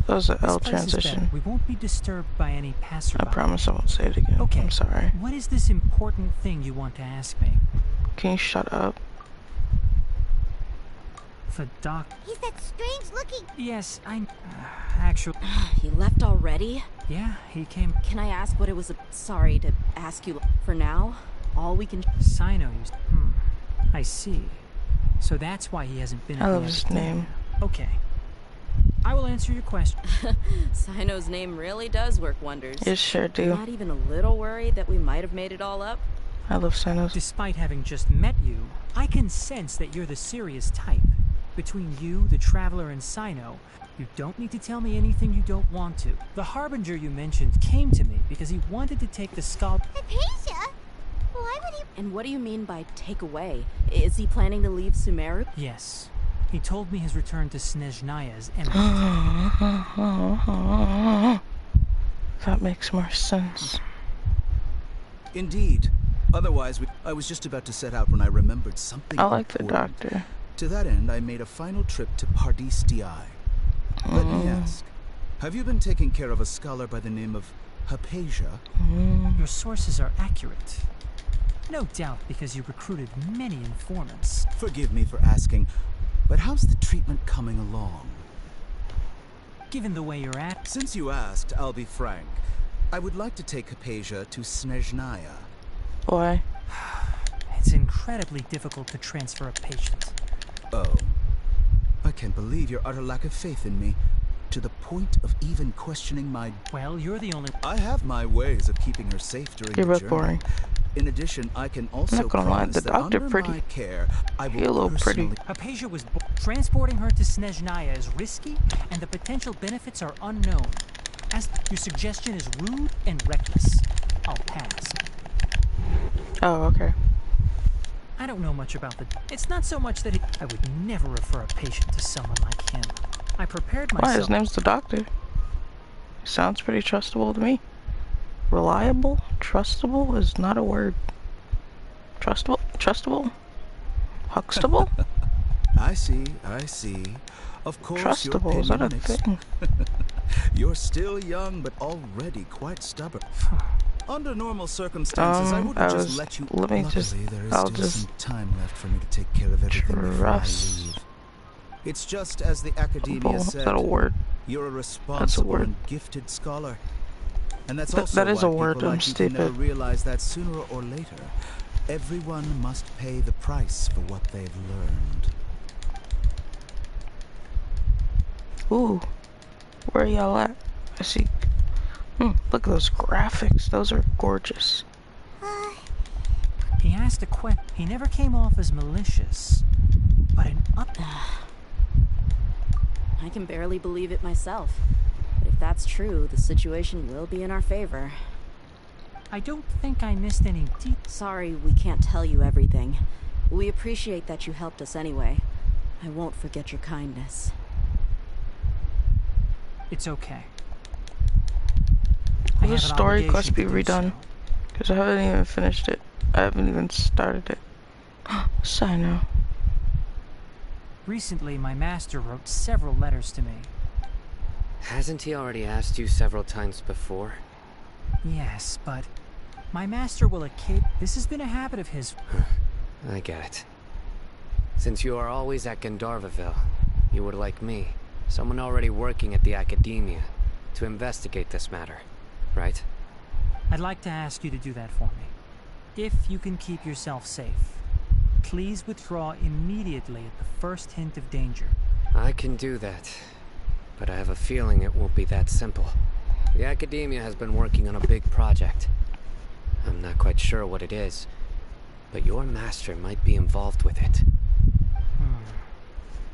That was an L This place is transition. better. We won't be disturbed by any passerby. I promise I won't say it again. Okay. I'm sorry. What is this important thing you want to ask me? Can you shut up? The doc... He's that strange looking... Yes, actually... He left already? Yeah, he came... Can I ask what it was? Sorry to ask you. For now, all we can... Sino used... I see. So that's why he hasn't been... I love his name. Okay. I will answer your question. Sino's name really does work wonders. It sure do. Not even a little worried that we might have made it all up? I love Sino's. Despite having just met you, I can sense that you're the serious type. Between you, the Traveler, and Sino, you don't need to tell me anything you don't want to. The Harbinger you mentioned came to me because he wanted to take the skull... Hypatia? Why would he... And what do you mean by take away? Is he planning to leave Sumeru? Yes. He told me his return to Snezhnaya is imminent. That makes more sense. Indeed. Otherwise, I was just about to set out when I remembered something I like the important. doctor. To that end, I made a final trip to Pardis DI. Let me ask, have you been taking care of a scholar by the name of Hypatia? Your sources are accurate. No doubt because you recruited many informants. Forgive me for asking, but how's the treatment coming along? Given the way you're at... Since you asked, I'll be frank. I would like to take Hypatia to Snezhnaya. Why? It's incredibly difficult to transfer a patient. Oh. I can't believe your utter lack of faith in me, to the point of even questioning my... Well, you're the only... I have my ways of keeping her safe during You're the both journey. boring. In addition, I can also I'm not gonna lie, promise the that doctor under pretty. my care, I will You're a little pretty. personally... Hypatia was... Transporting her to Snezhnaya is risky, and the potential benefits are unknown. As your suggestion is rude and reckless, I'll pass. Oh, okay. I don't know much about the... It's not so much that I would never refer a patient to someone like him. I prepared myself... Why, his name's the doctor. Sounds pretty trustable to me. Reliable? Trustable is not a word. Trustable? Trustable? Huxtable? I see, I see. Of course, Trustable, your is that a opinion thing? You're still young, but already quite stubborn. Under normal circumstances, I wouldn't just let you... Luckily, there is still some time left for me to take care of everything before I leave. It's just as the academia said. Is that a word? You're a responsible and gifted scholar. And that's also that is why a word, people I'm like you can never stupid. realize that sooner or later, everyone must pay the price for what they've learned. Ooh. Where are y'all at? I see. Look at those graphics. Those are gorgeous. He asked a question. He never came off as malicious, but an I can barely believe it myself. But if that's true, the situation will be in our favor. I don't think I missed any Sorry, we can't tell you everything. We appreciate that you helped us anyway. I won't forget your kindness. It's okay. The story must be redone. Because I haven't even finished it. I haven't even started it. Sino. Recently, my master wrote several letters to me. Hasn't he already asked you several times before? Yes, but my master will This has been a habit of his. I get it. Since you are always at Gandharvaville, you would like me, someone already working at the academia, to investigate this matter, right? I'd like to ask you to do that for me. If you can keep yourself safe, please withdraw immediately at the first hint of danger. I can do that, but I have a feeling it won't be that simple. The academia has been working on a big project. I'm not quite sure what it is, but your master might be involved with it.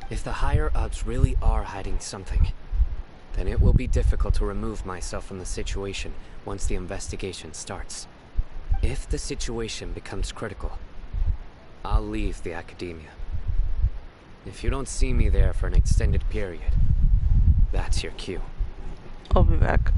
If the higher-ups really are hiding something, then it will be difficult to remove myself from the situation once the investigation starts. If the situation becomes critical, I'll leave the academia. If you don't see me there for an extended period, that's your cue. I'll be back.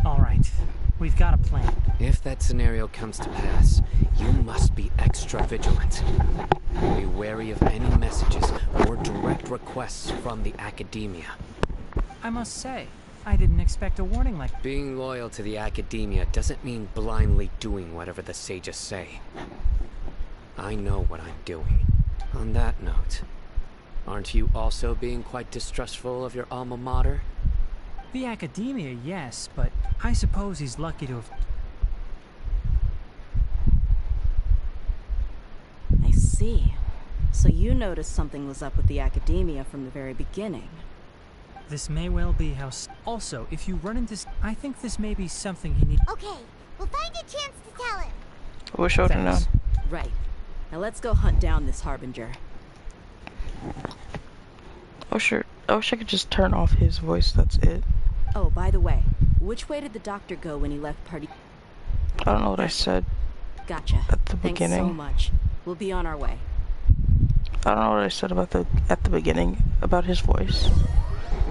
All right, we've got a plan. If that scenario comes to pass, you must be extra vigilant. Be wary of any messages or direct requests from the academia. I must say, I didn't expect a warning like... Being loyal to the academia doesn't mean blindly doing whatever the sages say. I know what I'm doing. On that note, aren't you also being quite distrustful of your alma mater? The academia, yes, but I suppose he's lucky to have... see. So you noticed something was up with the academia from the very beginning. This may well be how... Also, if you run into... I think this may be something he needs... Okay, we'll find a chance to tell him. I wish I would've known. Right. Now let's go hunt down this Harbinger. Oh, sure. I wish I could just turn off his voice, that's it. Oh, by the way, which way did the doctor go when he left party? I don't know what I said. Gotcha. At the Thanks beginning. so much. We'll be on our way. I don't know what I said about at the beginning about his voice.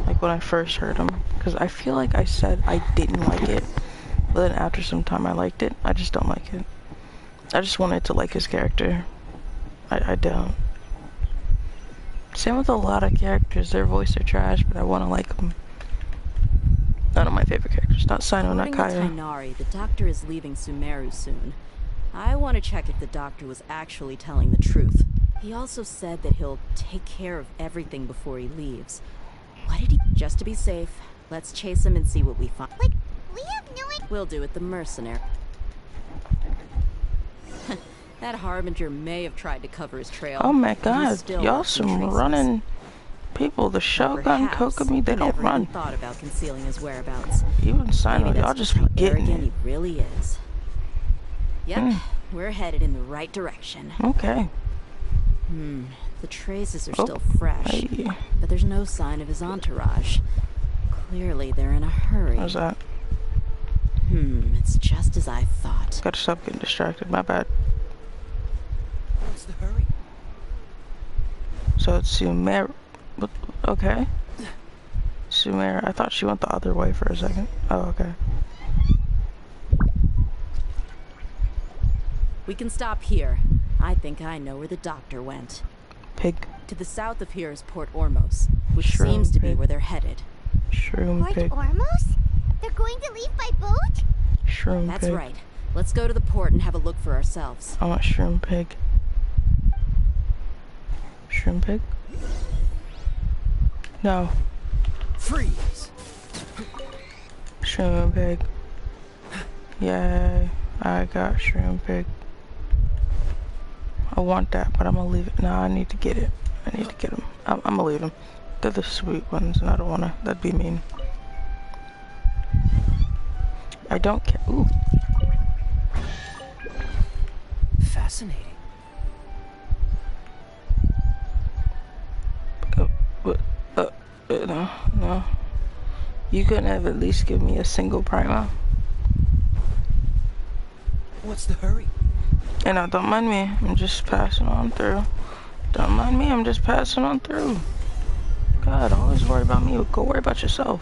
Like when I first heard him. Because I feel like I said I didn't like it. But then after some time I liked it. I just don't like it. I just wanted to like his character. I don't. Same with a lot of characters. Their voice are trash, but I want to like them. None of my favorite characters. Not Sino, not Kaya. According to Tighnari, the doctor is leaving Sumeru soon. I want to check if the doctor was actually telling the truth. He also said that he'll take care of everything before he leaves. Why did he... Just to be safe, let's chase him and see what we find. Like, we have no idea. We'll do it the mercenary. That Harbinger may have tried to cover his trail. Oh my god, y'all some running people. The Shogun, Kokomi, they don't run. Thought about concealing his whereabouts. Even Sino, y'all just be getting it. He really is. Yep, we're headed in the right direction. Okay. The traces are still fresh, but there's no sign of his entourage. Clearly, they're in a hurry. How's that? It's just as I thought. Gotta stop getting distracted, my bad. What's the hurry? So it's Sumeru. Okay. Sumeru. I thought she went the other way for a second. Oh, okay. We can stop here. I think I know where the doctor went. Pig. To the south of here is Port Ormos, which seems to be where they're headed. Shroom Port pig. Ormos? They're going to leave by boat? Shroom That's pig. right. Let's go to the port and have a look for ourselves. I want shroom pig. Shroom pig? No. Freeze! Shroom pig. Yay. I got shroom pig. I want that, but I'm gonna leave it. No, I need to get it. I need to get them. I'm gonna leave them. They're the sweet ones, and I don't wanna. That'd be mean. I don't care. Ooh. Fascinating. No. You couldn't have at least give me a single Primo. What's the hurry? And now, don't mind me. I'm just passing on through. Don't mind me. I'm just passing on through. God, always worry about me. Go worry about yourself.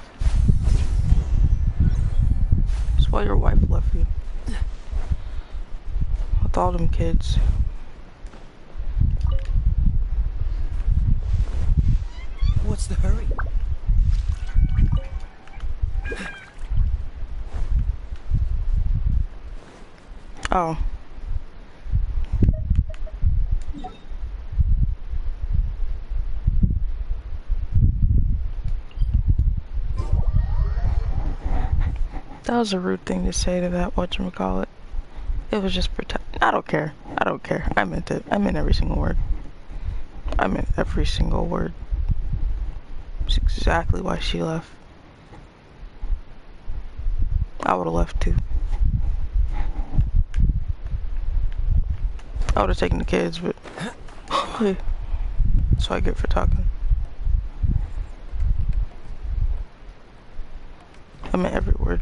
That's why your wife left you. With all them kids. What's the hurry? Oh. That was a rude thing to say to that whatchamacallit. It was just protect. I don't care. I don't care. I meant it. I meant every single word. I meant every single word. It's exactly why she left. I would have left too. I would have taken the kids, but that's what I get for talking. I meant every word.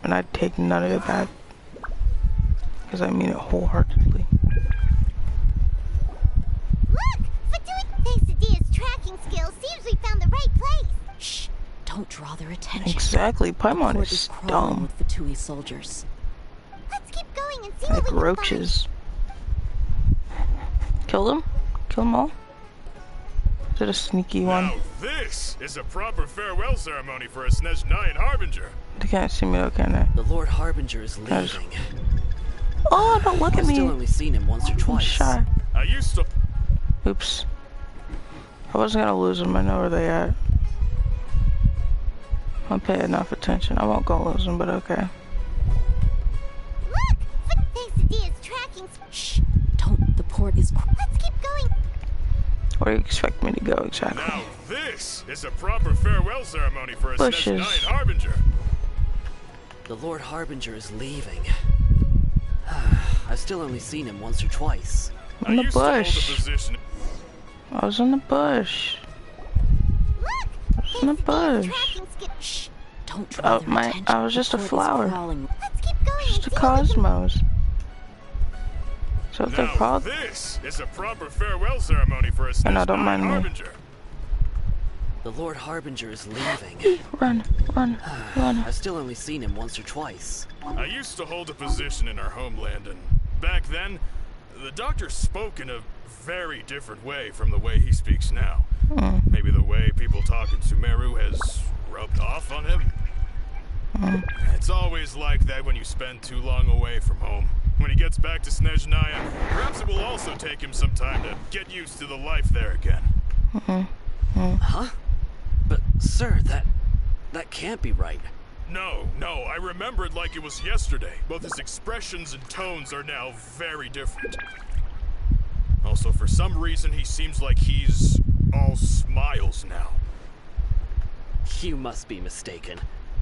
And I'd take none of it back. Because I mean it wholeheartedly. Look! Quesadillas tracking skills seems we found the right place. Shh! Don't draw their attention. Exactly. Paimon is dumb. With Fatui soldiers. Let's keep going and see Like what we roaches. Kill them? Kill them all? Is it a sneaky one? Now this is a proper farewell ceremony for a Snej 9 Harbinger. They can't see me though, can they? The Lord Harbinger is leaving. Oh, don't look at me. I've still only seen him once or twice. I'm shy. I used to... Oops. I wasn't gonna lose them. I know where they at. I'm paying enough attention. I won't go lose them, but okay. Look! Quesadillas tracking... Shh! Don't. The port is... Let's keep going. Where do you expect me to go exactly? Now this is a proper farewell ceremony for a Snezh 9 Harbinger. The Lord Harbinger is leaving. I've still only seen him once or twice. In the bush. I was in the bush. I was in the bush. Shh! Don't draw their attention. I was just a flower. Let's keep going. Just a cosmos. So if they're Now this is a proper farewell ceremony for a Snezh 9 Harbinger. The Lord Harbinger is leaving. Run. I've still only seen him once or twice. I used to hold a position in our homeland, and back then, the doctor spoke in a very different way from the way he speaks now. Maybe the way people talk in Sumeru has rubbed off on him. It's always like that when you spend too long away from home. When he gets back to Snezh 9, perhaps it will also take him some time to get used to the life there again. Huh? But, sir, that can't be right. No, I remember it like it was yesterday. Both his expressions and tones are now very different. Also, for some reason, he seems like he's all smiles now. You must be mistaken.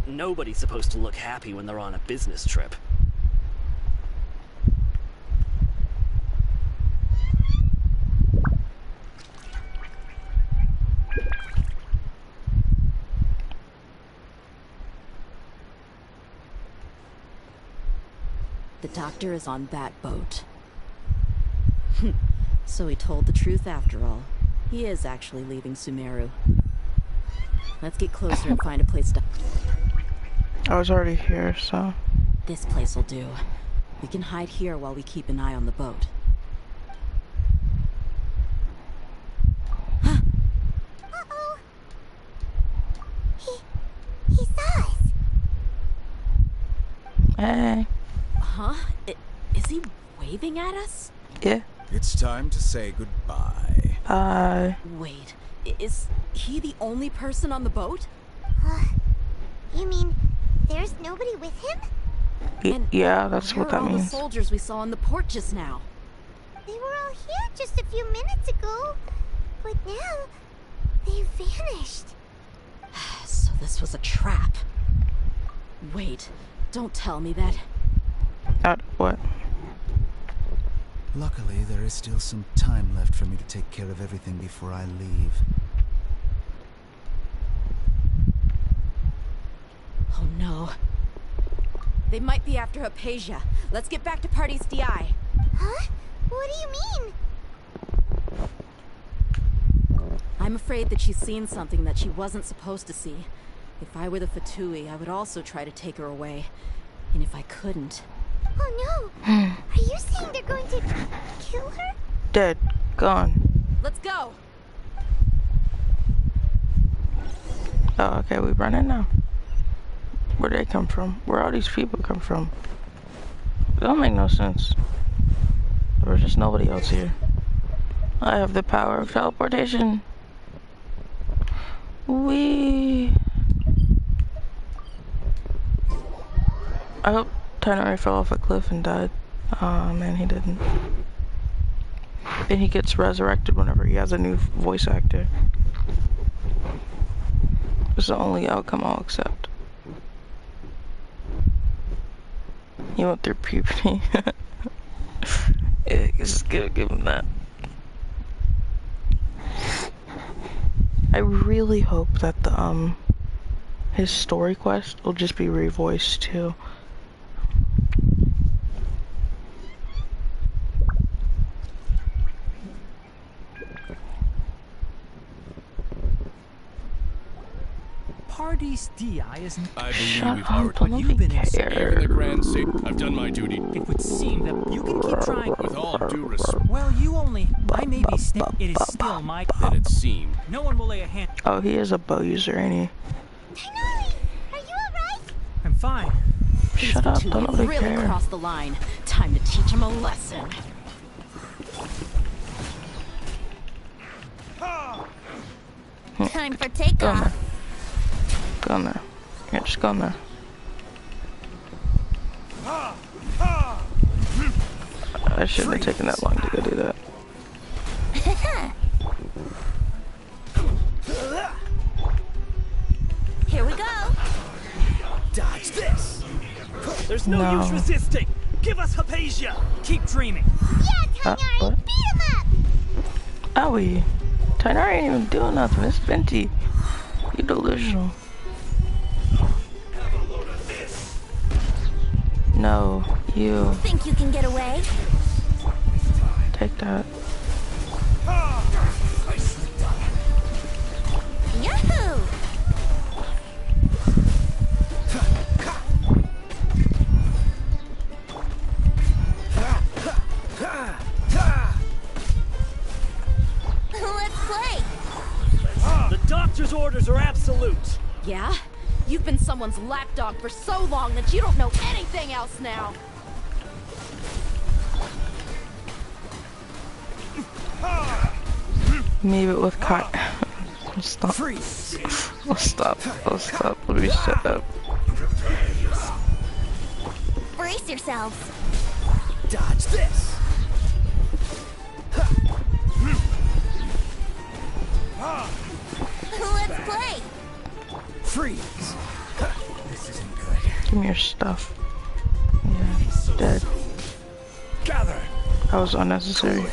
Nobody's supposed to look happy when they're on a business trip. The doctor is on that boat. So he told the truth after all. He is actually leaving Sumeru. Let's get closer and find a place to... I was already here, so... This place will do. We can hide here while we keep an eye on the boat. Uh-oh. He saw us. Hey. Huh? Is he waving at us? Yeah. It's time to say goodbye. Bye. Wait, is he the only person on the boat? You mean there's nobody with him? Yeah, that's what that means. Where are all the soldiers we saw on the port just now? They were all here just a few minutes ago, but now they've vanished. So this was a trap. Wait, don't tell me that... What? Luckily, there is still some time left for me to take care of everything before I leave. Oh no. They might be after Hypatia. Let's get back to Party's DI. Huh? What do you mean? I'm afraid that she's seen something that she wasn't supposed to see. If I were the Fatui, I would also try to take her away. And if I couldn't... Oh no! Are you saying they're going to kill her? Dead. Gone. Let's go! Oh, okay, we running now. Where'd they come from? Where all these people come from? It don't make no sense. There's just nobody else here. I have the power of teleportation. I hope Tighnari fell off a cliff and died. Aw, man, he didn't. Then he gets resurrected whenever he has a new voice actor. It's the only outcome I'll accept. He went through puberty. Yeah, just give him that. I really hope that the his story quest will just be revoiced too. Party's DI isn't... I believe we've already... You've been in Here in the Grand State. I've done my duty. It would seem that you can keep trying. With all due respect. Well, you only... I may be it is still my... Then it seemed. No one will lay a hand... Oh, he is a bow user, ain't he? Tighnari, are you alright? I'm fine. Shut up, don't nobody really care. Crossed the line. Time to teach him a lesson. Time for takeoff. Go in there. Yeah, just go in there. I I shouldn't have taken that long to go do that. Here we go. Dodge this. There's no use resisting. Give us Hypatia. Keep dreaming. Yeah, Tighnari, beat him up. Owie. Tighnari ain't even doing nothing. It's Venti. You delusional. No, you. Think you can get away? Take that. Yahoo! Let's play. The doctor's orders are absolute. Yeah? You've been someone's lapdog for so long that you don't know anything else now. Maybe with Kai. Stop. Oh, stop. Oh, stop. Let me shut up. Brace yourselves. Dodge this. Let's play. Freeze. This isn't good. Give me your stuff. Yeah, dead. Gather. That was unnecessary.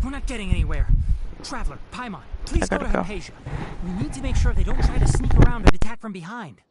We're not getting anywhere. Traveler, Paimon, please go to go. Hypatia. We need to make sure they don't try to sneak around and attack from behind.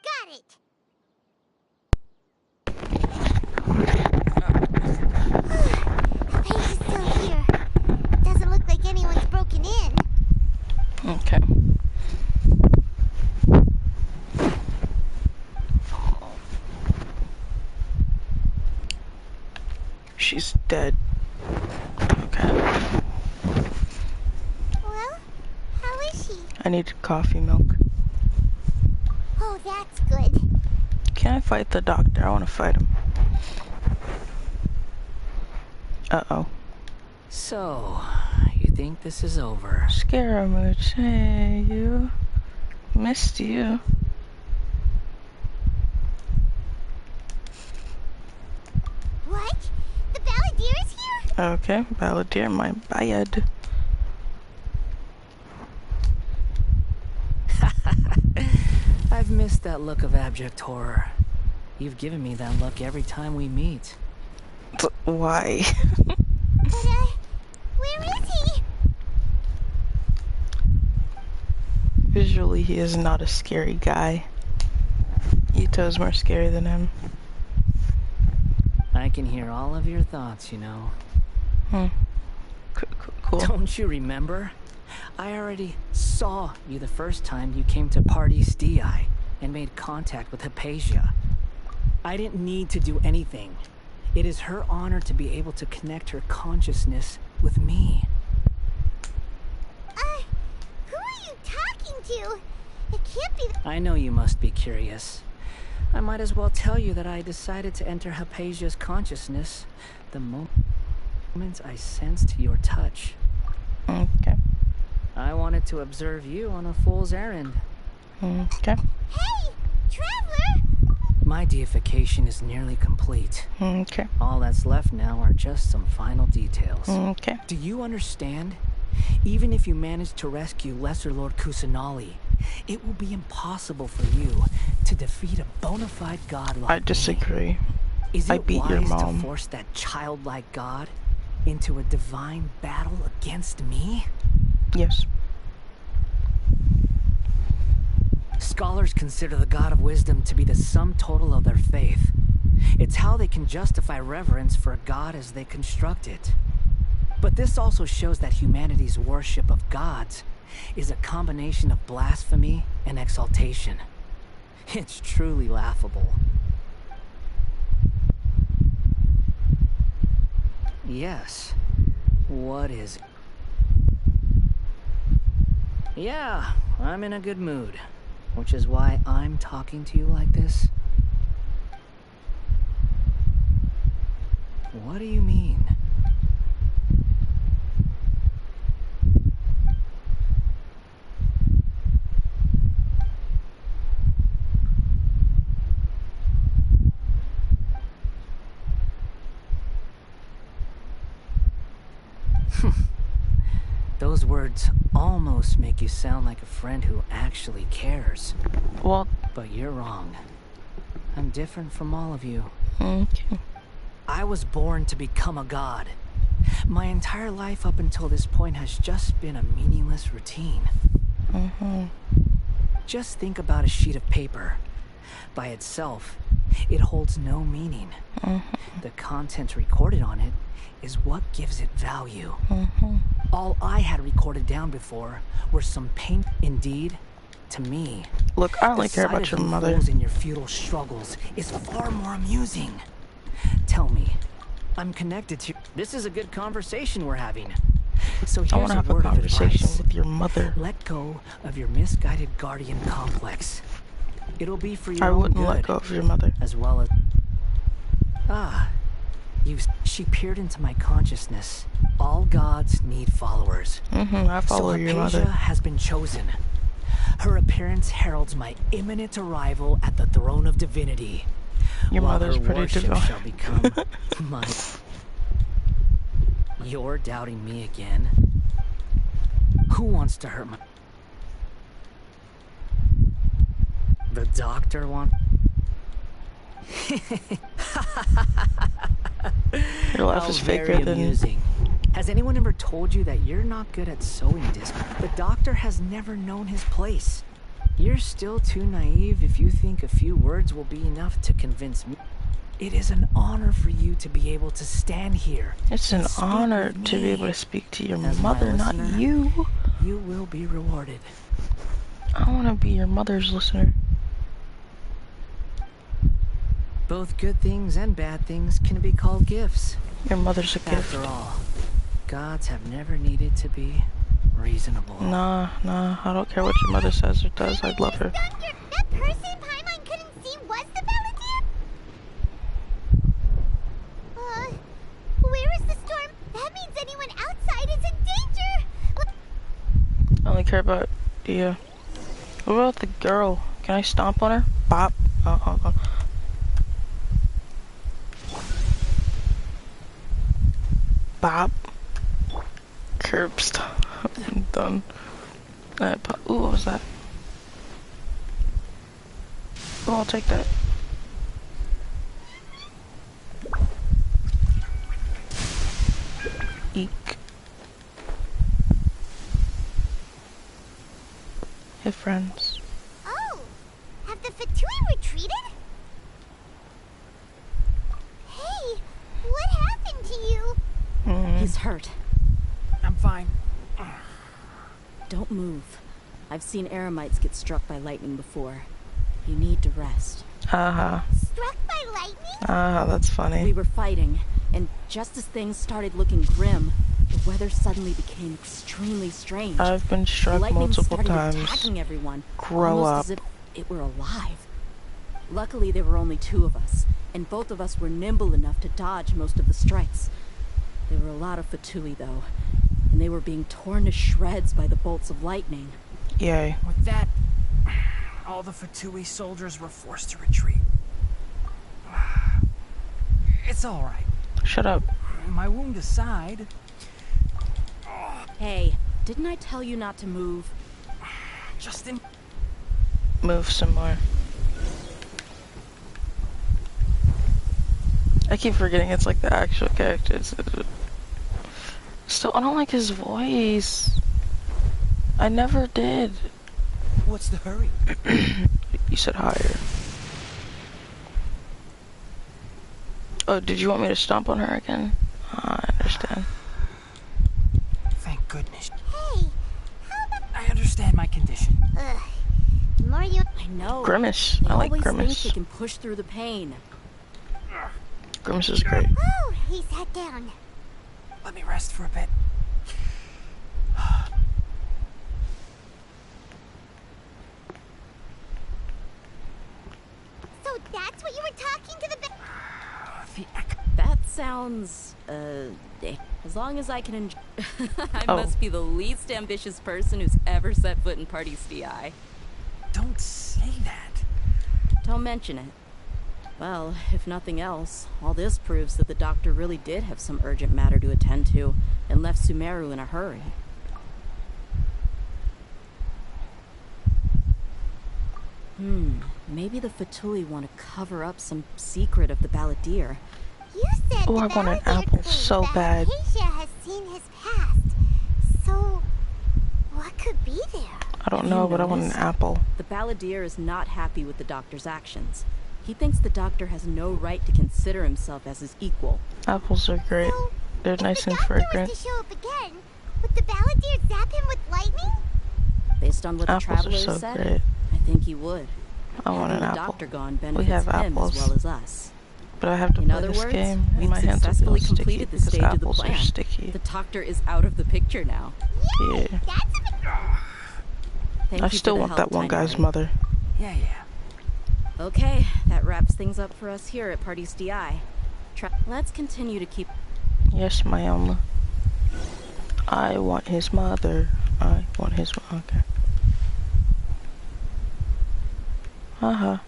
Got it! The page is still here. Doesn't look like anyone's broken in. Okay. She's dead. Okay. Well, how is she? I need coffee milk. Oh, that's good. Can I fight the doctor? I want to fight him. Uh-oh. So, you think this is over? Scaramouche, hey, you. Missed you. What? The balladeer is here? Okay, balladeer, my bad. I've missed that look of abject horror. You've given me that look every time we meet. Why? But, where is he? Visually, he is not a scary guy. Ito's more scary than him. I can hear all of your thoughts, you know. Cool. Don't you remember? I already saw you the first time you came to Party Sti and made contact with Hypatia. I didn't need to do anything. It is her honor to be able to connect her consciousness with me. Who are you talking to? It can't be. I know you must be curious. I might as well tell you that I decided to enter Hypatia's consciousness the moment I sensed your touch. Okay. I wanted to observe you on a fool's errand. Okay. Hey, traveler! My deification is nearly complete. Okay. All that's left now are just some final details. Okay. Do you understand? Even if you manage to rescue Lesser Lord Kusanali, it will be impossible for you to defeat a bona fide god like I disagree. me. Is I it beat your wise mom. to force that childlike god into a divine battle against me? Yes. Scholars consider the God of Wisdom to be the sum total of their faith. It's how they can justify reverence for a god as they construct it. But this also shows that humanity's worship of gods is a combination of blasphemy and exaltation. It's truly laughable. Yes. What is it? Yeah, I'm in a good mood. Which is why I'm talking to you like this. What do you mean? Those words almost make you sound like a friend who actually cares. Well, but you're wrong. I'm different from all of you. Okay. I was born to become a god. My entire life up until this point has just been a meaningless routine. Just think about a sheet of paper. By itself, it holds no meaning. The content recorded on it is what gives it value. All I had recorded down before were some pain. Indeed, to me, look, I only care about your mother. In your futile struggles is far more amusing. Tell me, I'm connected to. This is a good conversation we're having. So here's I want to have a conversation with your mother. Let go of your misguided guardian complex. It'll be for your I own wouldn't good, let go of your mother. as well as. She peered into my consciousness. All gods need followers. I follow your Hypatia mother. has been chosen. Her appearance heralds my imminent arrival at the throne of divinity. Your while mother's her pretty worship divine. shall become mine. You're doubting me again? Who wants to hurt my... The doctor wants... Your laugh is faker very than... amusing. Has anyone ever told you that you're not good at sewing discs? The doctor has never known his place. You're still too naive if you think a few words will be enough to convince me. It is an honor for you to be able to stand here. It's an honor to be able to speak to your mother, not you. You will be rewarded. I want to be your mother's listener. Both good things and bad things can be called gifts. Your mother's a gift. After all, gods have never needed to be reasonable. Nah, I don't care what your mother says or does. I love her. That person Paimon couldn't see was the Palantir? Where is the storm? That means anyone outside is in danger! I only care about the, What about the girl? Can I stomp on her? Bop. Bop. Curb stop. I'm done. Ooh, what was that? Oh, I'll take that. Eek. Hey, friends. Oh, have the Fatui retreated? Hey, what happened to you? He's hurt. I'm fine. Don't move. I've seen eremites get struck by lightning before. You need to rest. Struck by lightning? That's funny. We were fighting, and just as things started looking grim, the weather suddenly became extremely strange. I've been struck multiple times. Attacking everyone, Grow almost up. as if it were alive. Luckily, there were only 2 of us, and both of us were nimble enough to dodge most of the strikes. There were a lot of Fatui, though, and they were being torn to shreds by the bolts of lightning. Yay. With that, all the Fatui soldiers were forced to retreat. It's all right. Shut up. My wound aside. Hey, didn't I tell you not to move? Justin. Move some more. I keep forgetting it's like the actual characters. Still, I don't like his voice. I never did. What's the hurry? You said higher. Oh, did you want me to stomp on her again? I understand. Thank goodness. Hey, I understand my condition. The more you... I know. Grimace. They I like always Grimace. think they can push through the pain. Grimace is great. Oh, he sat down. Let me rest for a bit. So that's what you were talking to the... That sounds, as long as I can enjoy... I must be the least ambitious person who's ever set foot in Party SDI. Don't say that. Don't mention it. Well, if nothing else, all this proves that the doctor really did have some urgent matter to attend to, and left Sumeru in a hurry. Maybe the Fatui want to cover up some secret of the Balladeer. You said Oh, I want an apple so bad. Acacia has seen his past. So, what could be there? I don't know, but I want an apple. The Balladeer is not happy with the doctor's actions. He thinks the doctor has no right to consider himself as his equal. Apples are great. They're nice and fragrant. To show up again, would the Balladeer zap him with lightning? Based on what the Apples are travelers so said, great. I think he would. I want an Having the apple. doctor gone We benefits have him apples. as well as us. But I have to In play other this words, game, and we've my hands will successfully feel sticky completed the because stage of the apples are plan. sticky. The doctor is out of the picture now. Yeah. That's I still want that one guy's mother. Yeah. Okay, that wraps things up for us here at Party's DI. Let's continue to keep... Yes, ma'am. I want his mother. I want his... Okay. Haha.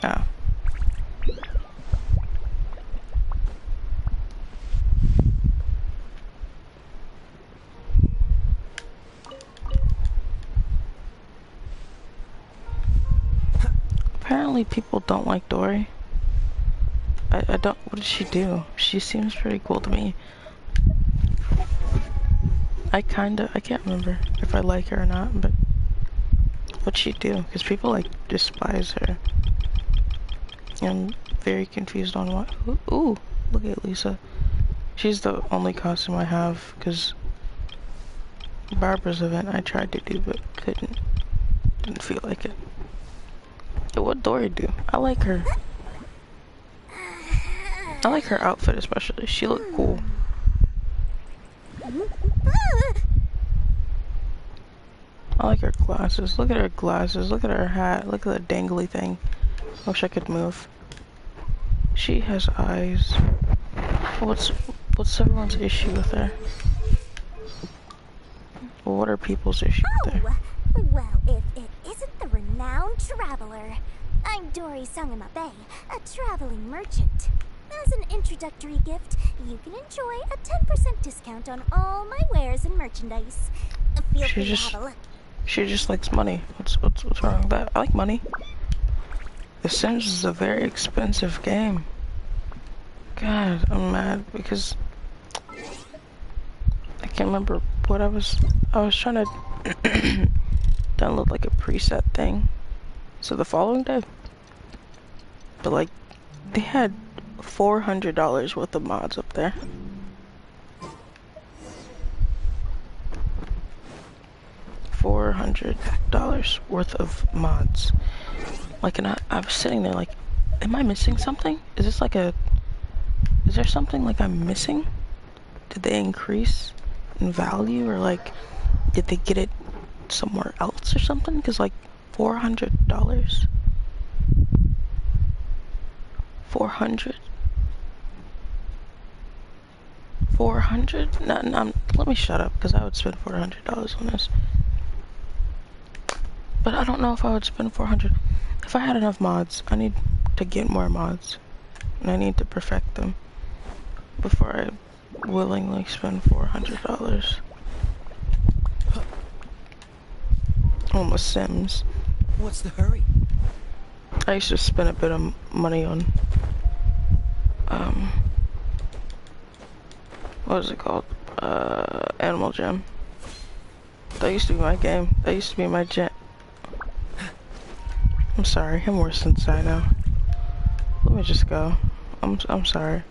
Oh. apparently people don't like Dory. I don't, what did she do? She seems pretty cool to me. I can't remember if I like her or not, but what'd she do? Because people like despise her. I'm very confused on what. Ooh, look at Lisa. She's the only costume I have, because Barbara's event I tried to do but couldn't. Didn't feel like it. But what'd Dory do? I like her. I like her outfit especially. She looked cool. I like her glasses. Look at her glasses. Look at her hat. Look at the dangly thing. Wish I could move. She has eyes. What's everyone's issue with her? What are people's issues with her? Well, if it isn't the renowned traveler. I'm Dory Sangamabe, a traveling merchant. As an introductory gift, you can enjoy a 10% discount on all my wares and merchandise. Feel free to have a look. She just likes money. What's wrong with that? I like money. The Sims is a very expensive game. God, I'm mad because I can't remember what I was trying to download like a preset thing. So the following day. But like they had $400 worth of mods up there. $400 worth of mods. Like, and I was sitting there like, am I missing something? Is there something like I'm missing? Did they increase in value, or like, did they get it somewhere else or something? Because like, $400? 400? No, let me shut up, because I would spend $400 on this. But I don't know if I would spend 400. If I had enough mods, I need to get more mods. And I need to perfect them before I willingly spend $400 on The Sims. What's the hurry? I used to spend a bit of money on, what was it called? Animal Jam. That used to be my game. That used to be my jam. I'm sorry, I'm worse than Sino. Let me just go. I'm sorry.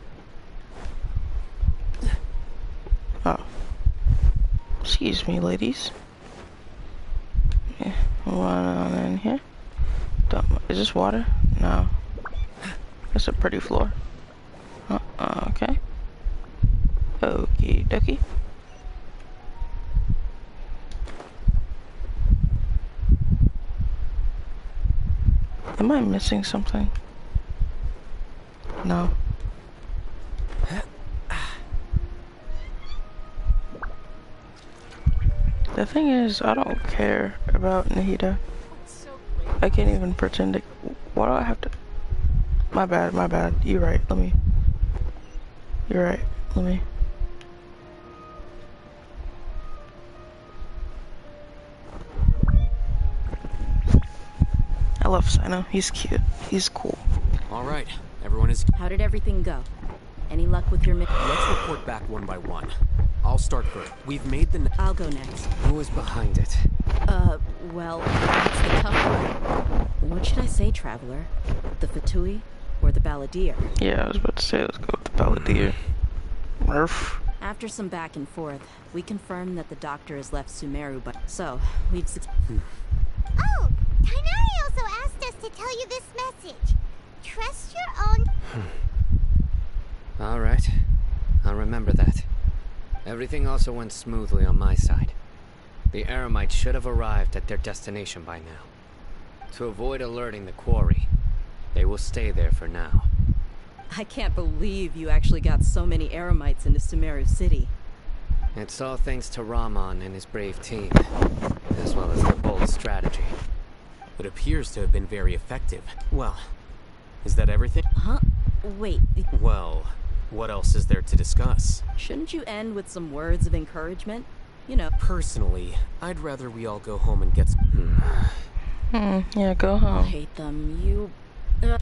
Oh. Excuse me, ladies. Yeah, run on in here. Is this water? No. That's a pretty floor. Okay. Okie dokie. Am I missing something? No. The thing is, I don't care about Nahida. I can't even pretend to. Why do I have to? My bad. You're right. You're right. Let me. I love Sino. He's cute. He's cool. All right. Everyone is... How did everything go? Any luck with your... Let's report back one by one. I'll start first. We've made the... I'll go next. Who is behind it? Well, that's the tough part. What should I say, Traveler? The Fatui or the Balladeer? Yeah, I was about to say, let's go with the Balladeer. Murph. After some back and forth, we confirmed that the doctor has left Sumeru, but... So, we've... Oh! Tighnari also asked us to tell you this message. Trust your own... All right. I'll remember that. Everything also went smoothly on my side. The Eremites should have arrived at their destination by now. To avoid alerting the quarry, they will stay there for now. I can't believe you actually got so many Eremites into Sumeru City. It's all thanks to Rahman and his brave team, as well as their bold strategy. It appears to have been very effective. Well, is that everything? Huh? Wait. Well, what else is there to discuss? Shouldn't you end with some words of encouragement? You know. Personally, I'd rather we all go home and get some... Yeah, go home. I hate them. You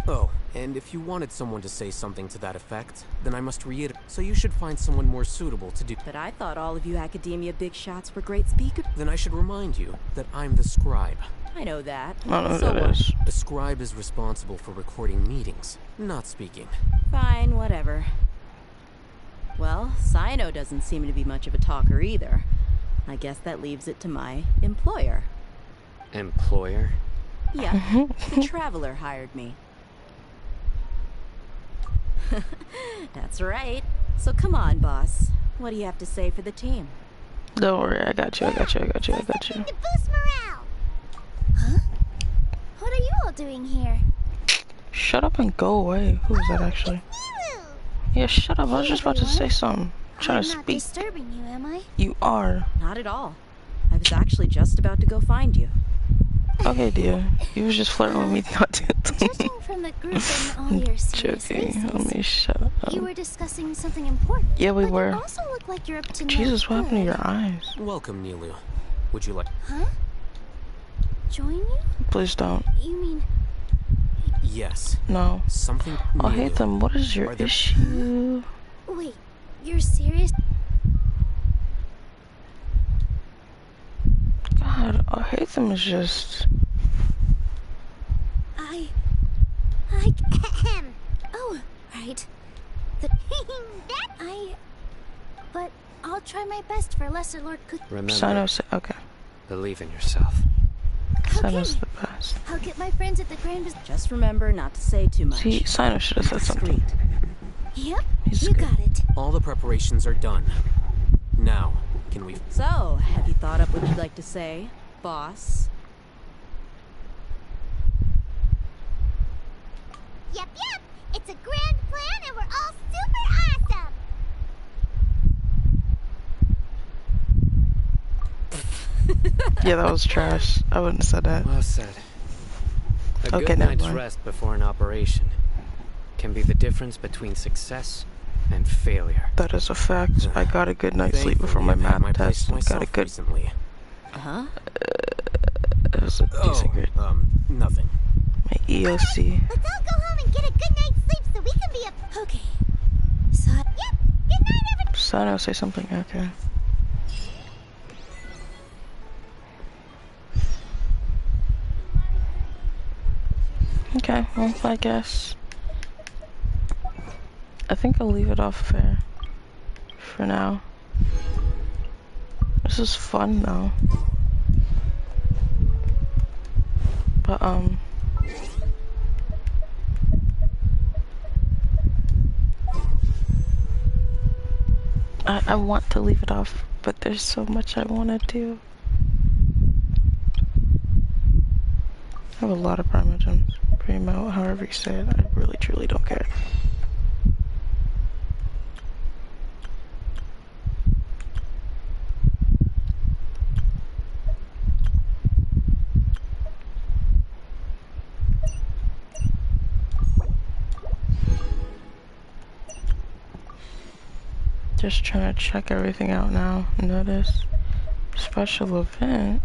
Oh, and if you wanted someone to say something to that effect, then I must reiterate. So you should find someone more suitable to do. But I thought all of you academia big shots were great speakers. Then I should remind you that I'm the scribe. I know that. I don't know So who that is. The scribe is responsible for recording meetings, not speaking. Fine, whatever. Well, Sino doesn't seem to be much of a talker either. I guess that leaves it to my employer. Employer? Yeah, the Traveler hired me. That's right. So come on, boss. What do you have to say for the team? Don't worry, I got you. To boost morale. Huh? What are you all doing here? Shut up and go away. Who was that actually? Yeah, shut up. I was just about to say something. Trying to I'm not speak. disturbing you, am I? You are. Not at all. I was actually just about to go find you. Okay, dear. You was just flirting with me, not Judging from the group and all your serious joking. faces, Let me shut up. you were discussing something important. Yeah, we but were. You also look like you're up to Jesus, no what happened to good. your eyes? Welcome, Nilu. Would you like? Huh? Join you? Please don't. You mean Yes. No. Something. I hate them. What is your issue? wait? You're serious? God, I hate them is just. Oh, right. But I'll try my best for Lesser Lord Cookie. Remember, Okay. believe in yourself. Sino's the best. I'll get my friends at the Grand Bazaar. Just remember not to say too much. See, Sino should have said something. Yep, you got it. All the preparations are done. Now, can we? So, have you thought up what you'd like to say, boss? Yep. It's a grand plan and we're all super awesome. Yeah, that was trash. I wouldn't have said that. Well said. A Okay, good never night's mind. rest before an operation can be the difference between success and failure. That is a fact. I got a good night's sleep before my Thankfully, I've had math my place test. I got a myself good. recently. Uh-huh. It was a decent grade. Nothing. My EOC. Let's all go home and get a good night's sleep so we can be a... Okay. So, Yep. Good night, everyone. Sino, say something. Okay. Okay, well, I guess. I think I'll leave it off there for now. This is fun though. But I want to leave it off, but there's so much I want to do. I have a lot of primogems. Primo, however you say it, I really truly don't care. Just trying to check everything out now. Notice special event.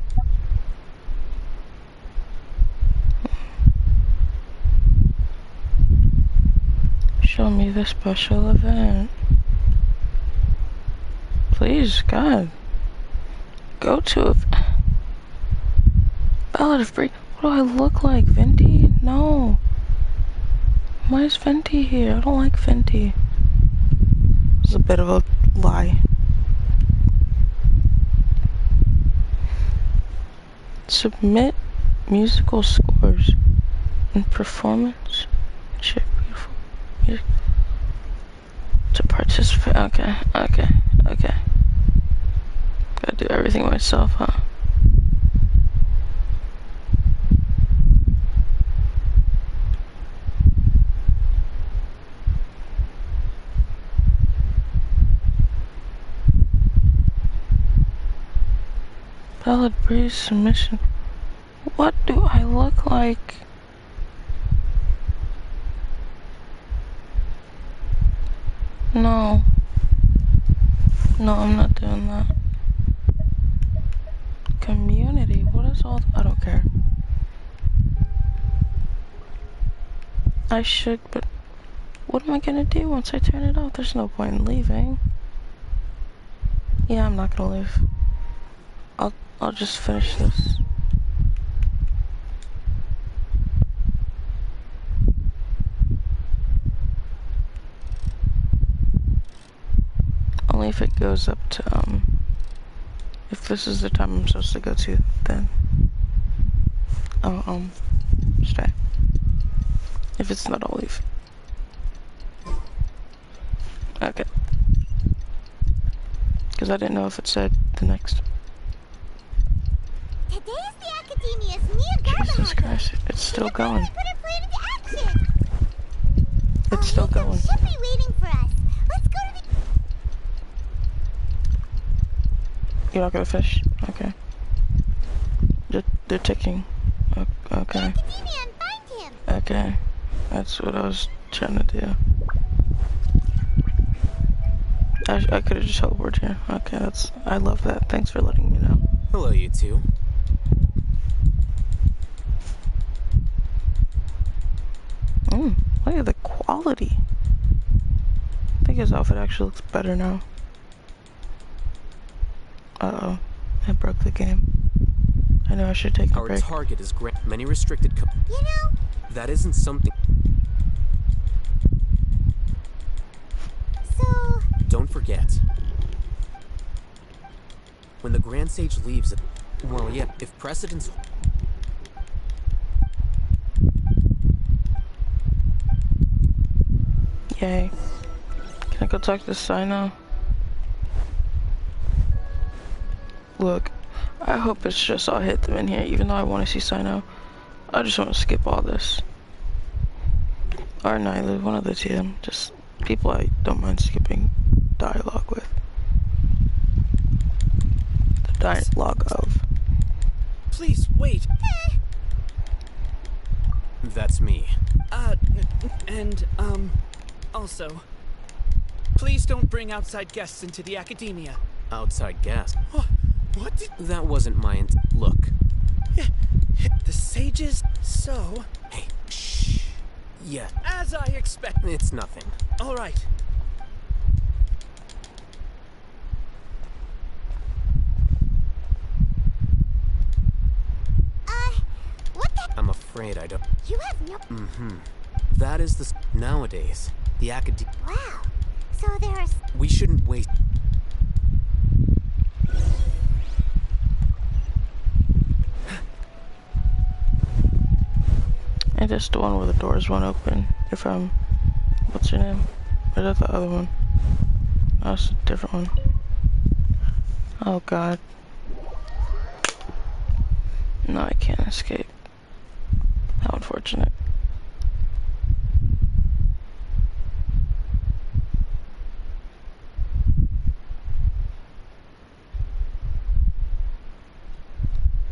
Show me the special event. Please, God. Go to Ballad of Bree. What do I look like? Venti? No. Why is Venti here? I don't like Venti. It's a bit of a lie. Submit musical scores and performance. Share beautiful music to participate. Okay. Gotta do everything myself, huh? Ballad Breeze submission. What do I look like? No. No, I'm not doing that. Community, what is all I don't care. I should, but what am I gonna do once I turn it off? There's no point in leaving. Yeah, I'm not gonna leave. I'll just finish this. Only if it goes up to, if this is the time I'm supposed to go to, then I'll, stay. If it's not, I'll leave. Okay. Because I didn't know if it said the next. Today is the Academia's new Jesus Christ, it's still going. It's still going. Should be waiting for us. Let's go to the... You're not gonna fish? Okay. They're ticking. Okay. Okay. That's what I was trying to do. I could have just teleported here. Okay, I love that. Thanks for letting me know. Hello, you two. Look at the quality. I think his outfit actually looks better now. Uh-oh. I broke the game. I know I should take a break. Our target is many restricted You know... That isn't something... So... Don't forget. When the Grand Sage leaves... Well, yeah, if precedence... Yay. Can I go talk to Sino? Look, I hope it's just I'll hit them in here, even though I want to see Sino. I just want to skip all this. Or Nylu, one of the two. Just people I don't mind skipping dialogue with. The dialogue of. Please, wait. That's me. Also, please don't bring outside guests into the Academia. Outside guest? What did... That wasn't my Look. The sages... So... Hey, shh. Yeah. As I expect. It's nothing. All right. What the... I'm afraid I don't... You have no... That is the... Nowadays, the Academia... Wow. So there's... We shouldn't waste... And just the one where the doors won't open. If I'm... What's your name? Or is that the other one? Oh, it's a different one. Oh god. No, I can't escape. How unfortunate.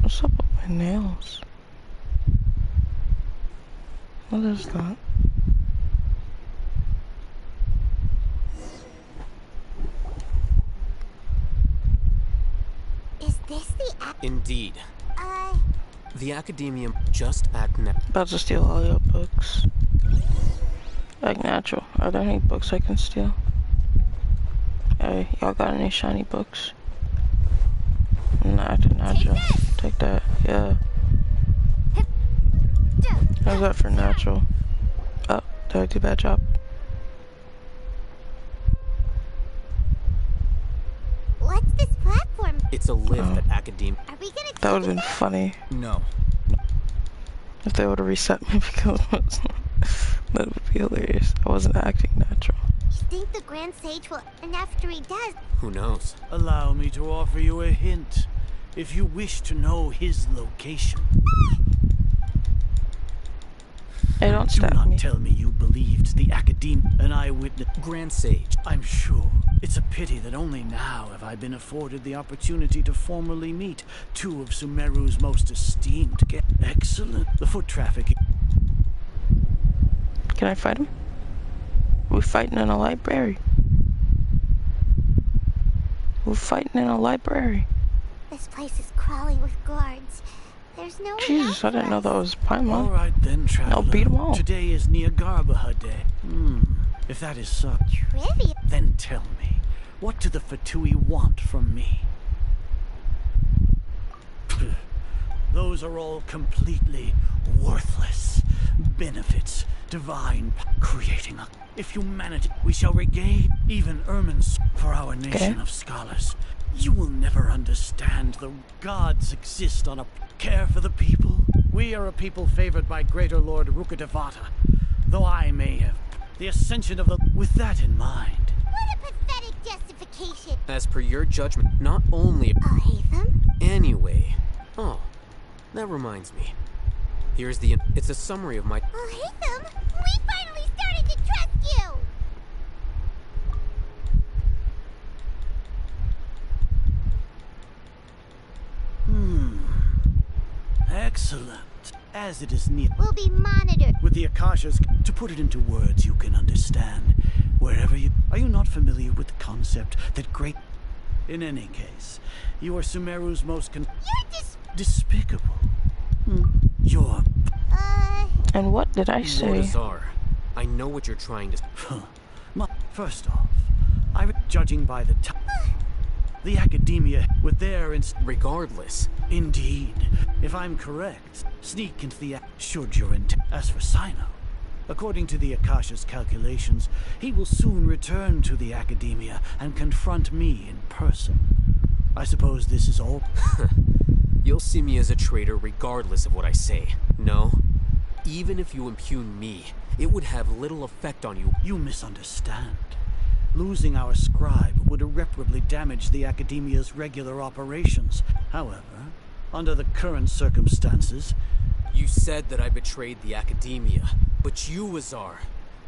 What's up with my nails? What is that? Is this the... Indeed. The Academia just act now. About to steal all your books. Act natural. Are there any books I can steal? Hey, y'all got any shiny books? Nah, acting natural. Take that. Yeah. How's that for natural? Oh, did I do a bad job? What's this platform? It's a lift at Academia. Are we gonna... That would've been funny. No. If they would've reset me because that would be hilarious. I wasn't acting natural. You think the Grand Sage will... And after he does... Who knows? Allow me to offer you a hint. If you wish to know his location... Hey, don't stab me. Do not tell me you believed the Academia, an eyewitness... Grand Sage. I'm sure. It's a pity that only now have I been afforded the opportunity to formally meet two of Sumeru's most esteemed guests. Excellent. The foot traffic... Can I fight him? We're fighting in a library. We're fighting in a library. This place is crawling with guards. There's no Jesus, I didn't know that was Paimon. All right then, traveler. I'll beat them all. Today is Niagarbaha Day. If that is so, trivia. Then tell me, what do the Fatui want from me? Those are all completely worthless benefits. Divine creating a. If humanity, we shall regain even Ermin's for our nation of scholars. You will never understand the gods exist on a care for the people. We are a people favored by Greater Lord Rukadevata, though I may have the ascension of the. With that in mind. What a pathetic justification. As per your judgment, not only. I'll hate them. Anyway. Oh, that reminds me. Here's the. It's a summary of my. I'll hate them. We finally started to trust you. Excellent. As it is needed. We'll be monitored. With the Akashas, to put it into words you can understand. Wherever you. Are you not familiar with the concept that great. In any case, you are Sumeru's most You're despicable. You're. And what did I say? Lord Azar, I know what you're trying to. First off, judging by the time. The academia, with their regardless. Indeed. If I'm correct, sneak into the should your intent. As for Sino, according to the Akasha's calculations, he will soon return to the academia and confront me in person. I suppose this is all. You'll see me as a traitor regardless of what I say. No? Even if you impugn me, it would have little effect on you. You misunderstand. Losing our scribe would irreparably damage the Academia's regular operations. However, under the current circumstances... You said that I betrayed the Academia, but you, Azar,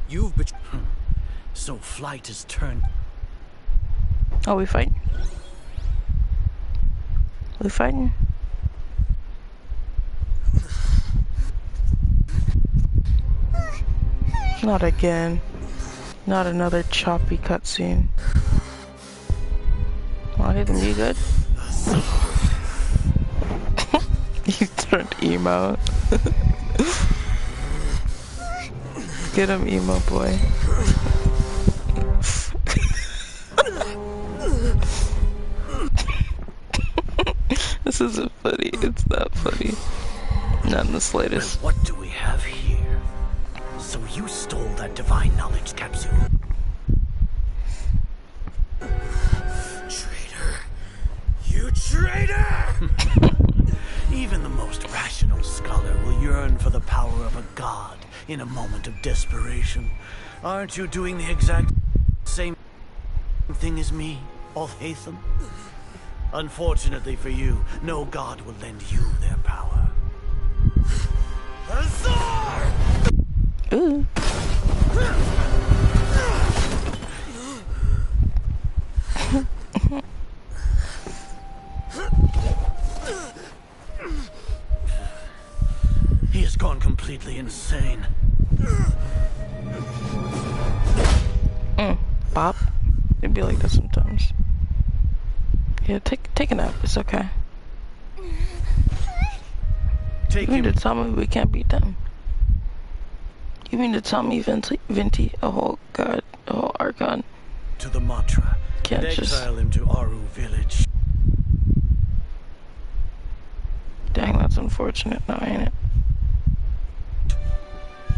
you've betrayed... So flight is turned... Oh, we fighting? We fighting? Not again. Not another choppy cutscene. Oh, hey, then you good? You turned emo. Get him, emo boy. This isn't funny. It's not funny. Not in the slightest. Well, what do we have here? So you stole that divine knowledge capsule. Traitor! You traitor! Even the most rational scholar will yearn for the power of a god in a moment of desperation. Aren't you doing the exact same thing as me, Alhaitham? Unfortunately for you, no god will lend you their power. Azar! Ooh. He has gone completely insane. Bob, it'd be like that sometimes. Yeah, take a nap. It's okay. You mean to tell me we can't beat them? You mean to tell me Venti, a whole Archon, to the Matra, can't and just exile him to Aru village? Dang, that's unfortunate now, ain't it?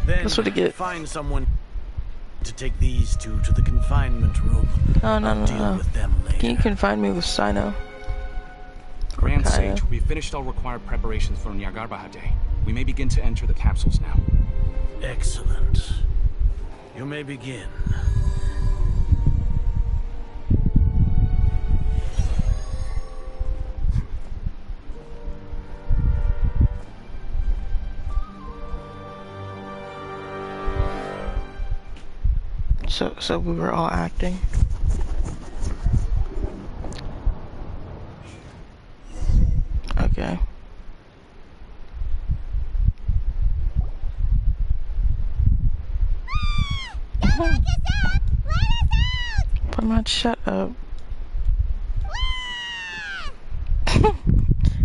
Then That's what I get. Find someone to take these two to the confinement room. No. Deal with them later. Can you confine me with Sino? Grand Kaya. Sage, we've finished all required preparations for Niagarbaha Day. We may begin to enter the capsules now. Excellent. You may begin. So we were all acting. Okay. But not shut up.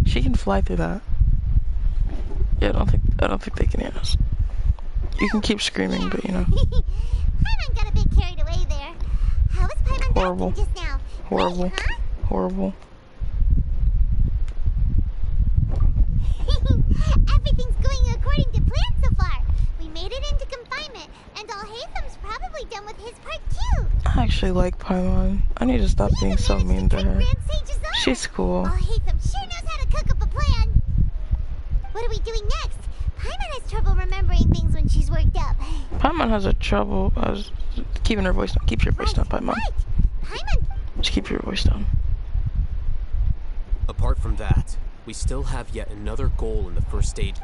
She can fly through that. Yeah, I don't think they can hear us. You can keep screaming, but you know. Paimon got a bit carried away there. How was Paimon Horrible. acting just now? Horrible. Wait, huh? Horrible. Everything's going according to plan so far. We made it into confinement, and Alhaitham's probably done with his part too. I actually like Paimon. I need to stop being so mean to her. She's cool. Alhaitham sure knows how to cook up a plan. What are we doing next? Paimon has trouble remembering things when she's worked up. Paimon has a trouble keeping her voice down. Keep your voice down, Paimon. Paimon! Just keep your voice down. Apart from that, we still have yet another goal in the first stage.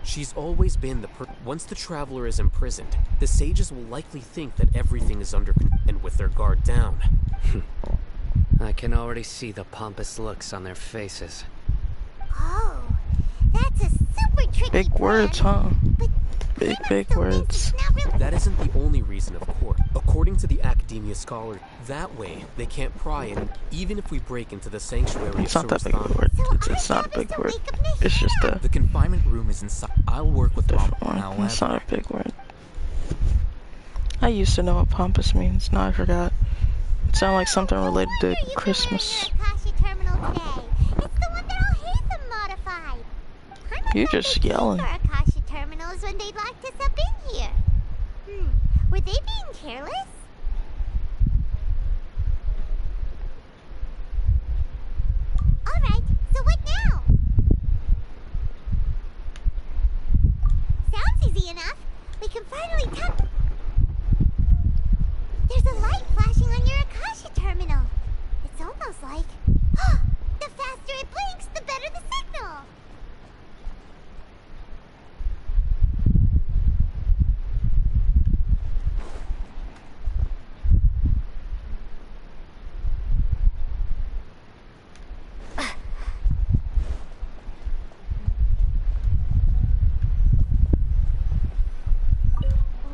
She's always been once the traveler is imprisoned, the sages will likely think that everything is under control and with their guard down. I can already see the pompous looks on their faces. Oh, that's a super tricky Big words, huh? Big words. That isn't the only reason, of course. According to the academia scholar, that way they can't pry in, even if we break into the sanctuary. It's not that big of a word. It's not a big word. It's just a... The confinement room is inside. I'll work with different one. It's not a big word. I used to know what pompous means. Now I forgot. It sounded like something related to Christmas. You're just yelling. Akasha terminals when they locked us up in here. Were they being careless? Alright, so what now? Sounds easy enough. We can finally come. There's a light flashing on your Akasha terminal. It's almost like... the faster it blinks, the better the signal.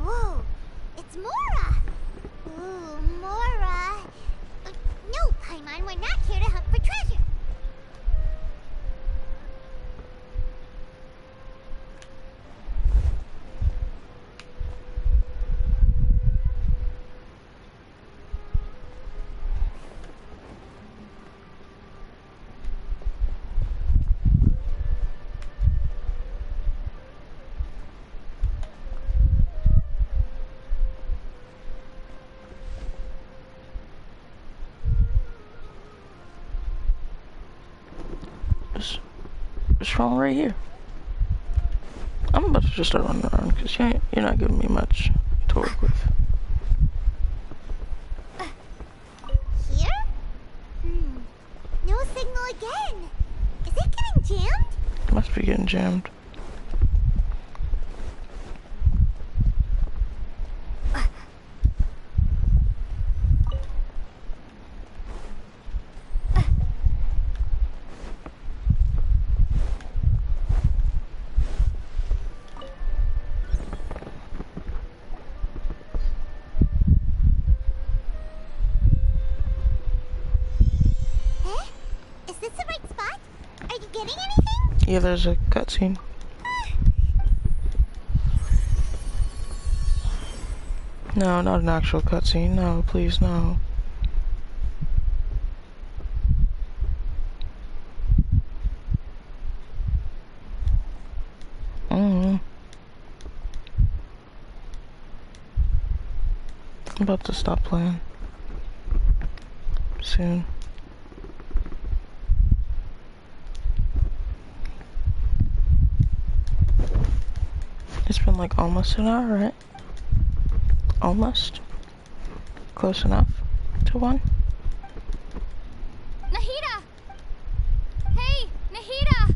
Whoa, it's Mora! Ooh, Mora. No, Paimon, we're not here to hunt for treasure. What's wrong right here? I'm about to just start running around because you're not giving me much to work with. Here? No signal again. Is it getting jammed? Must be getting jammed. Yeah, there's a cutscene. No, not an actual cutscene. No, please, no. I'm about to stop playing soon. It's been like almost an hour, right? Almost. Close enough to one. Nahida! Hey, Nahida!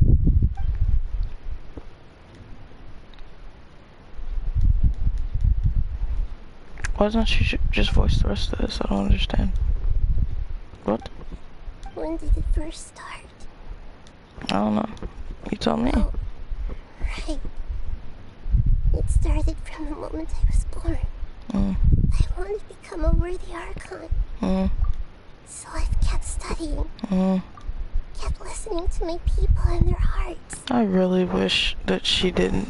Why doesn't she just voice the rest of this? I don't understand. What? When did it first start? I don't know. You tell me. Oh, right. It started from the moment I was born. I wanted to become a worthy Archon. So I've kept studying. Kept listening. listening to my people and their hearts. I really wish that she didn't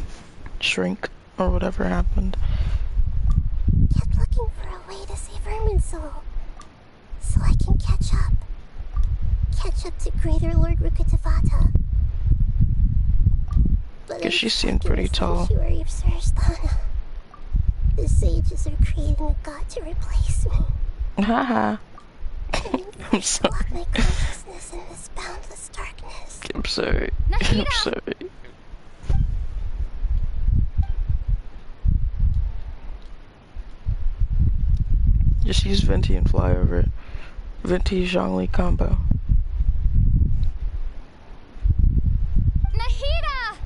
shrink or whatever happened. Kept looking for a way to save Irminsul, so I can catch up. Catch up to Greater Lord Rukkhadevata. Because she seemed pretty tall. Sanctuary of Sarasthana. The sages are creating a god to replace me. Haha. I'm sorry. Block my consciousness in this boundless darkness. I'm sorry. I'm sorry. Just use Venti and fly over it. Venti Zhongli combo. Nahida!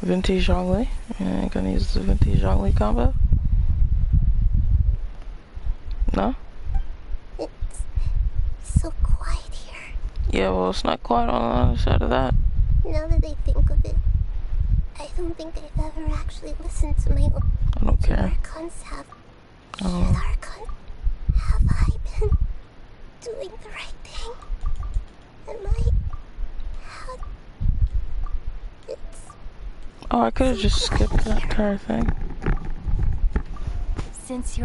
Venti Zhongli. I'm gonna use the Venti Zhongli combo. No? It's so quiet here. Yeah, well, it's not quiet on the other side of that. Now that I think of it, I don't think I've ever actually listened to my own. I don't care. Archons have. Archon, have I been doing the right thing? Am I? How? It's. Oh, I could have just skipped that entire thing. Since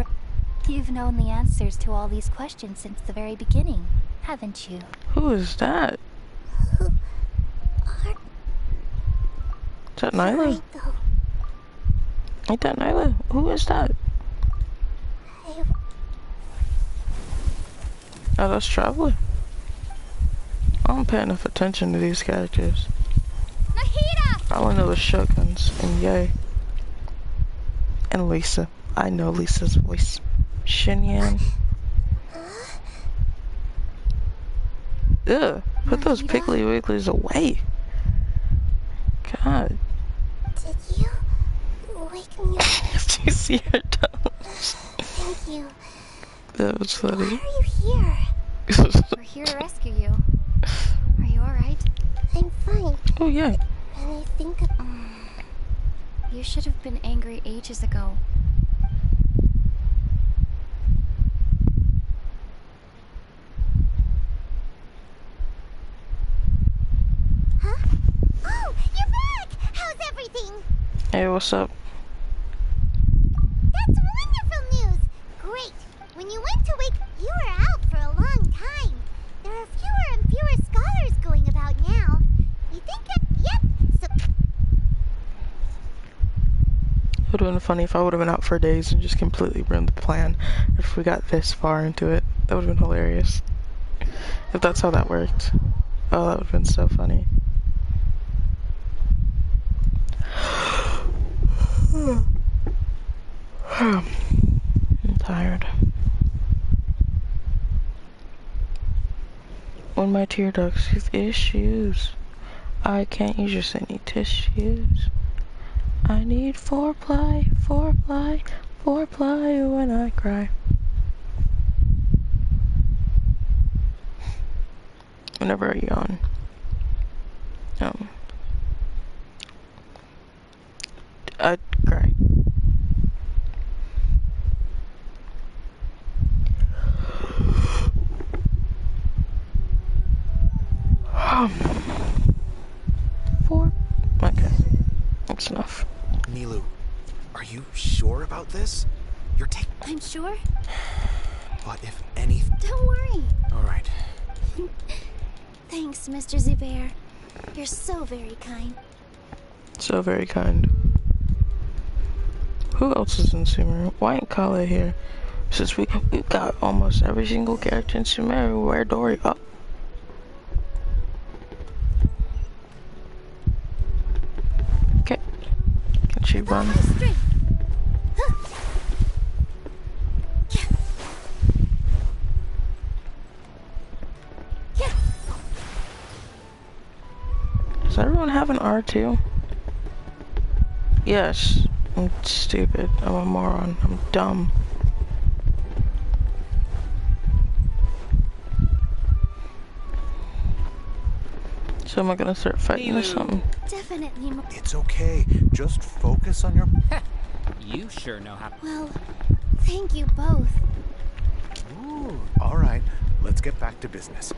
you've known the answers to all these questions since the very beginning, haven't you? Who is that? Who are? Is that Nyla? Right, though. Ain't that Nyla? Who is that? Oh, that's Traveler. I don't pay enough attention to these characters. Nahida! I only know the Shoguns and Yay. And Lisa. I know Lisa's voice. Shinyan. Ugh. Put those Piggly Wigglies away. God. Did you wake me up? Did you see her toes? Thank you. That was funny. Why are you here? We're here to rescue you. Are you alright? I'm fine. Oh, yeah. And I think of... You should have been angry ages ago. Huh? Oh, you're back! How's everything? Hey, what's up? That's wonderful news! Great! When you went to wake, you were out for a long time. There are fewer and fewer scholars going about now. You think yep, so... It would have been funny if I would have been out for days and just completely ruined the plan. If we got this far into it, that would have been hilarious. If that's how that worked. Oh, that would have been so funny. I'm tired. When my tear ducts have issues, I can't use just any tissues. I need four-ply, four-ply, four-ply when I cry. Whenever I yawn. I'd cry. Four. Okay. That's enough. Nilu, are you sure about this? You're taking... I'm sure. But if anything... Don't worry. Alright. Thanks, Mr. Zubair. You're so very kind. So very kind. Who else is in Sumeru? Why ain't Kale here? Since we've got almost every single character in Sumeru. Where Dory? Oh. Okay. Can she run? Does everyone have an R2? Yes. I'm stupid. I'm a moron. I'm dumb. So am I gonna start fighting or something? Definitely. It's okay. Just focus on your... You sure know how... Well, thank you both. Ooh, alright. Let's get back to business.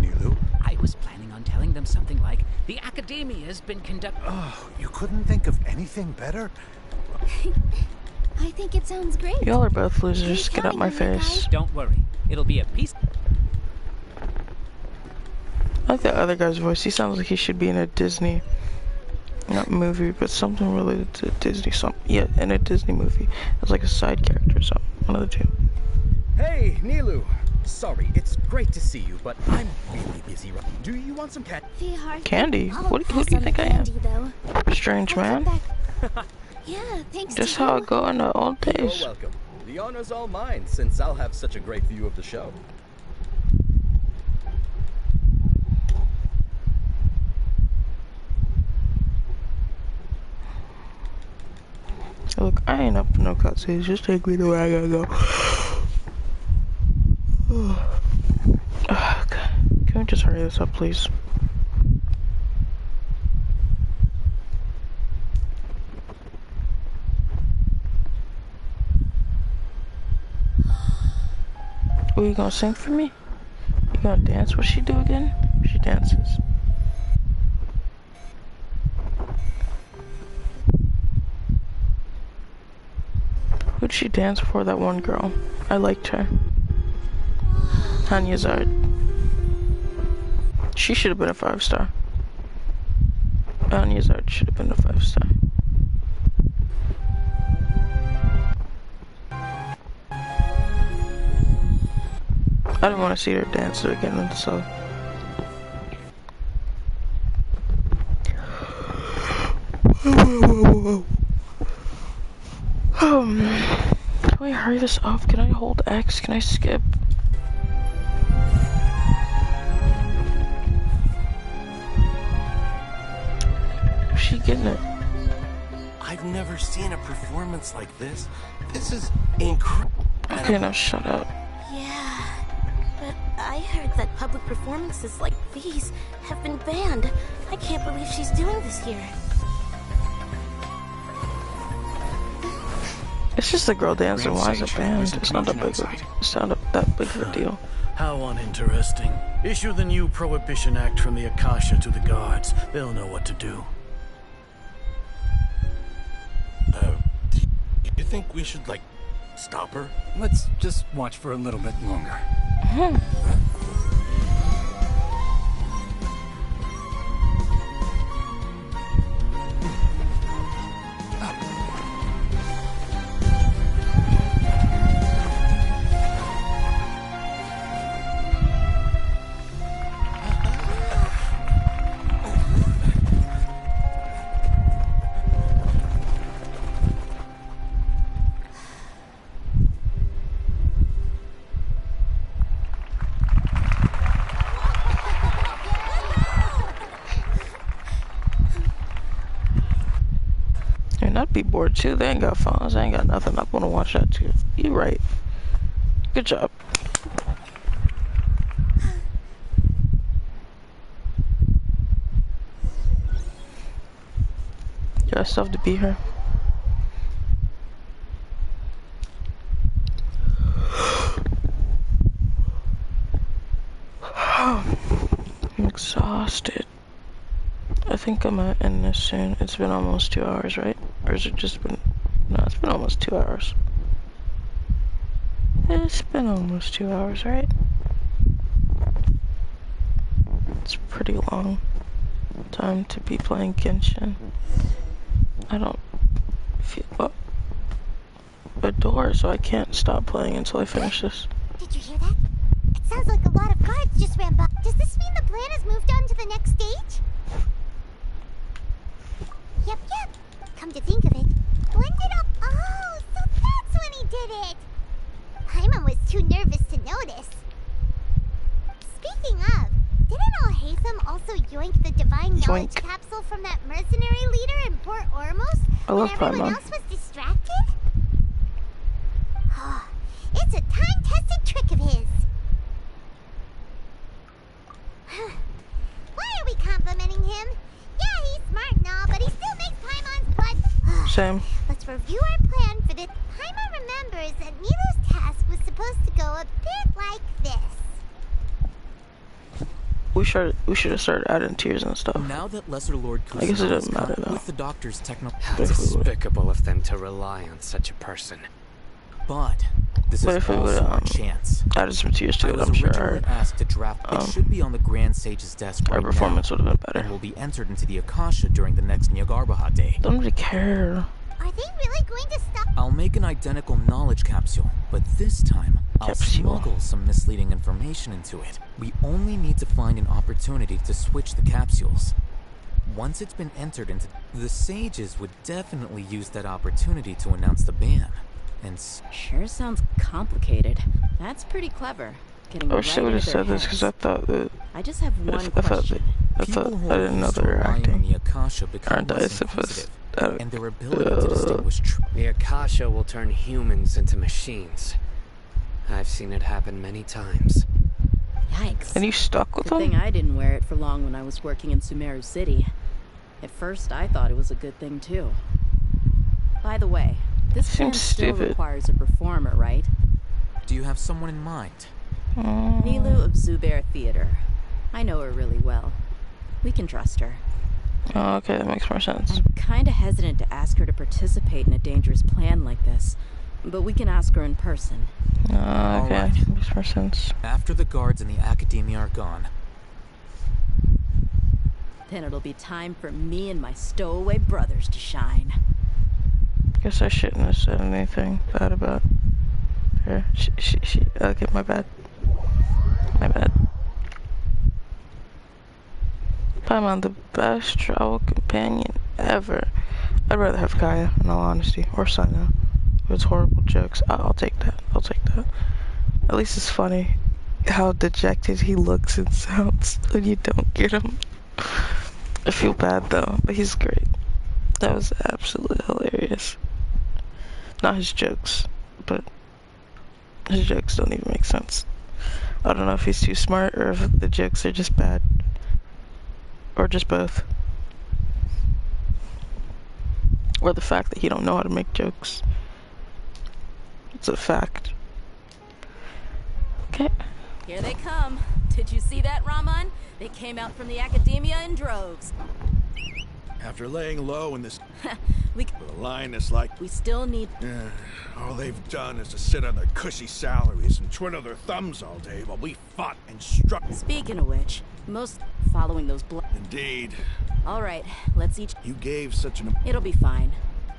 Nilu, was planning on telling them something like, the Academia has been conducting... Oh, you couldn't think of anything better? I think it sounds great. Y'all are both losers. Get out my face. Don't worry. It'll be a piece... I like that other guy's voice. He sounds like he should be in a Disney, not movie, but something related to Disney. Yeah, in a Disney movie. It's like a side character or something. One of the two. Hey, Nilu. Sorry, it's great to see you, but I'm really busy. Do you want some candy? Who do you think I am? Strange man? Yeah, thanks. Just how I go in the old days. You're welcome. The honor's all mine, since I'll have such a great view of the show. Look, I ain't up to no cutscenes. Just take me to where I gotta go. Okay. Can we just hurry this up, please? Oh, you gonna sing for me? You gonna dance? What's she do again? She dances. Who'd she dance for? That one girl. I liked her. Tanya Zard. She should have been a 5-star. Tanya Zard should have been a 5-star. I don't want to see her dance again, so. Can we hurry this up? Can I hold X? Can I skip? Is she getting it? I've never seen a performance like this. This is incredible. Okay, now shut up. Yeah, but I heard that public performances like these have been banned. I can't believe she's doing this here. It's just a girl dancing. Why is it banned? It's not that big. It's not that big of a deal. How uninteresting. Issue the new Prohibition Act from the Akasha to the guards. They'll know what to do. Do you think we should, like, stop her? Let's just watch for a little bit longer. I'd be bored too. They ain't got phones. They ain't got nothing. I wanna watch that too. You right. Good job. Yeah, I still have to be here. I'm exhausted. I think I'm gonna end this soon. It's been almost 2 hours, right? Or has it just been... No, it's been almost 2 hours. It's been almost 2 hours, right? It's pretty long time to be playing Genshin. I don't feel... Oh. A door, so I can't stop playing until I finish this. Did you hear that? It sounds like a lot of guards just ran by. Does this mean the plan has moved on to the next stage? Yep. Come to think of it, when did Oh, so that's when he did it! Paimon was too nervous to notice. Speaking of, didn't Alhaitham also yoink the Divine Knowledge capsule from that mercenary leader in Port Ormos when everyone else was distracted? Oh, it's a time-tested trick of his. Why are we complimenting him? Yeah, he's smart and all, but he still makes Paimon's blood... Same. Let's review our plan for this. Paimon remembers that Milo's task was supposed to go a bit like this. we should have started adding tears and stuff. Now that Lesser Lord I guess it doesn't matter though. With the doctor's How despicable of them to rely on such a person. But this is if it also would our chance. added some tears to I it, was I'm sure originally asked to draft. It should be on the Grand Sage's desk right our performance now, would have been better. and will be entered into the Akasha during the next Nyagarbha Day. Don't really care. Are they really going to stop? I'll make an identical knowledge capsule, but this time I'll smuggle some misleading information into it. We only need to find an opportunity to switch the capsules. Once it's been entered into, the sages would definitely use that opportunity to announce the ban. And sure sounds complicated. That's pretty clever. Getting I wish they would have said this because I thought that. I just have one I question. I didn't know they were acting. The Akasha Aren't I supposed? And their ability to distinguish The Akasha will turn humans into machines. I've seen it happen many times. Yikes. And you stuck with them? Good thing I didn't wear it for long when I was working in Sumeru City. At first, I thought it was a good thing too. By the way, this plan still requires a performer, right? Do you have someone in mind? Nilu of Zubair Theater. I know her really well. We can trust her. Oh, okay, that makes more sense. I'm kinda hesitant to ask her to participate in a dangerous plan like this, but we can ask her in person. Okay, right. makes more sense. After the guards and the academia are gone, then it'll be time for me and my stowaway brothers to shine. Guess I shouldn't have said anything bad about her. Okay, my bad. My bad. Paimon, the best travel companion ever. I'd rather have Kaya, in all honesty, or Sino. If it's horrible jokes, I'll take that. I'll take that. At least it's funny how dejected he looks and sounds when you don't get him. I feel bad though, but he's great. That was absolutely hilarious. Not his jokes, but his jokes don't even make sense. I don't know if he's too smart or if the jokes are just bad. Or just both. Or the fact that he don't know how to make jokes. It's a fact. Okay. Here they come. Did you see that, Raman? They came out from the academia in droves. After laying low in this the line is like we still need all they've done is to sit on their cushy salaries and twiddle their thumbs all day while we fought and struck. Speaking of which, most following those Indeed. All right, let's each. You gave such an. It'll be fine.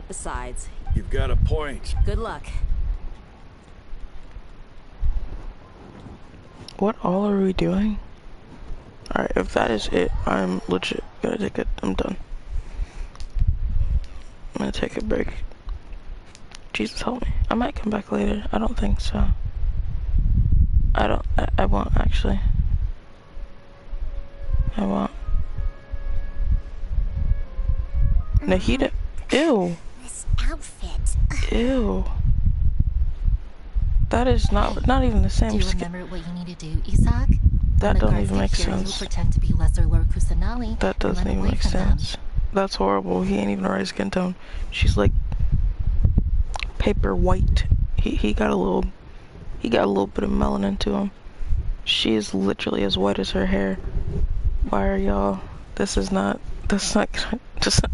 Besides, you've got a point. Good luck. What all are we doing? Alright, if that is it, I'm legit gonna take it. I'm done. I'm gonna take a break. Jesus help me. I might come back later. I don't think so. I won't actually. I won't. Nahida. Ew. This outfit. Ew. That is not even the same. Do you remember what you need to do, Isak? That doesn't even make sense. Pretend to be Lesser Lord Kusanali. That doesn't even make sense. That's horrible. He ain't even the right skin tone. She's like paper white. He got a little bit of melanin to him. She is literally as white as her hair. Why are y'all? That's not gonna just.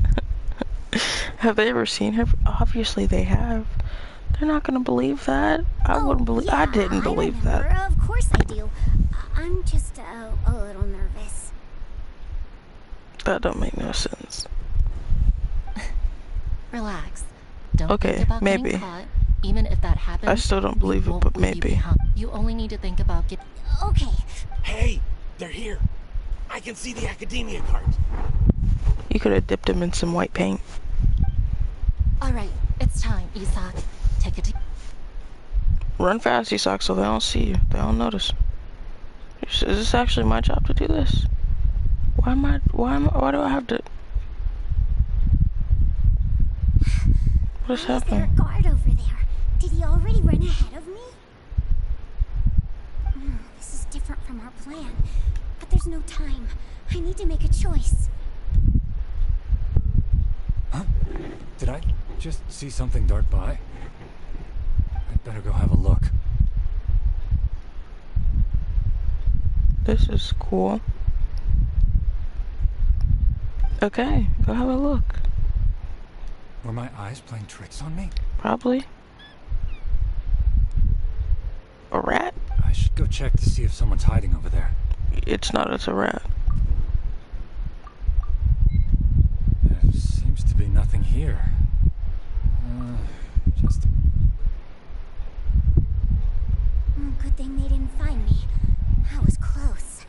Have they ever seen her? Obviously they have. They're not gonna believe that. I wouldn't believe. Yeah, I didn't believe that. Of course I do. I'm just a little nervous. That don't make no sense. Relax. Don't think about maybe. Getting caught. Even if that happens, I still don't believe it, but maybe. You only need to think about getting. Okay. Hey, they're here. I can see the academia cards. You could have dipped him in some white paint. All right, it's time, Isak. Take it. Run fast, Isak, so they don't see you. They don't notice. Is this actually my job to do this? Why do I have to? What is happening? Is there a guard over there? Did he already run ahead of me? This is different from our plan. But there's no time. I need to make a choice. Huh? Did I just see something dart by? I'd better go have a look. This is cool. Okay, go have a look. Were my eyes playing tricks on me? Probably. A rat? I should go check to see if someone's hiding over there. It's not, it's a rat. There seems to be nothing here. Just... Good thing they didn't find me. I was close.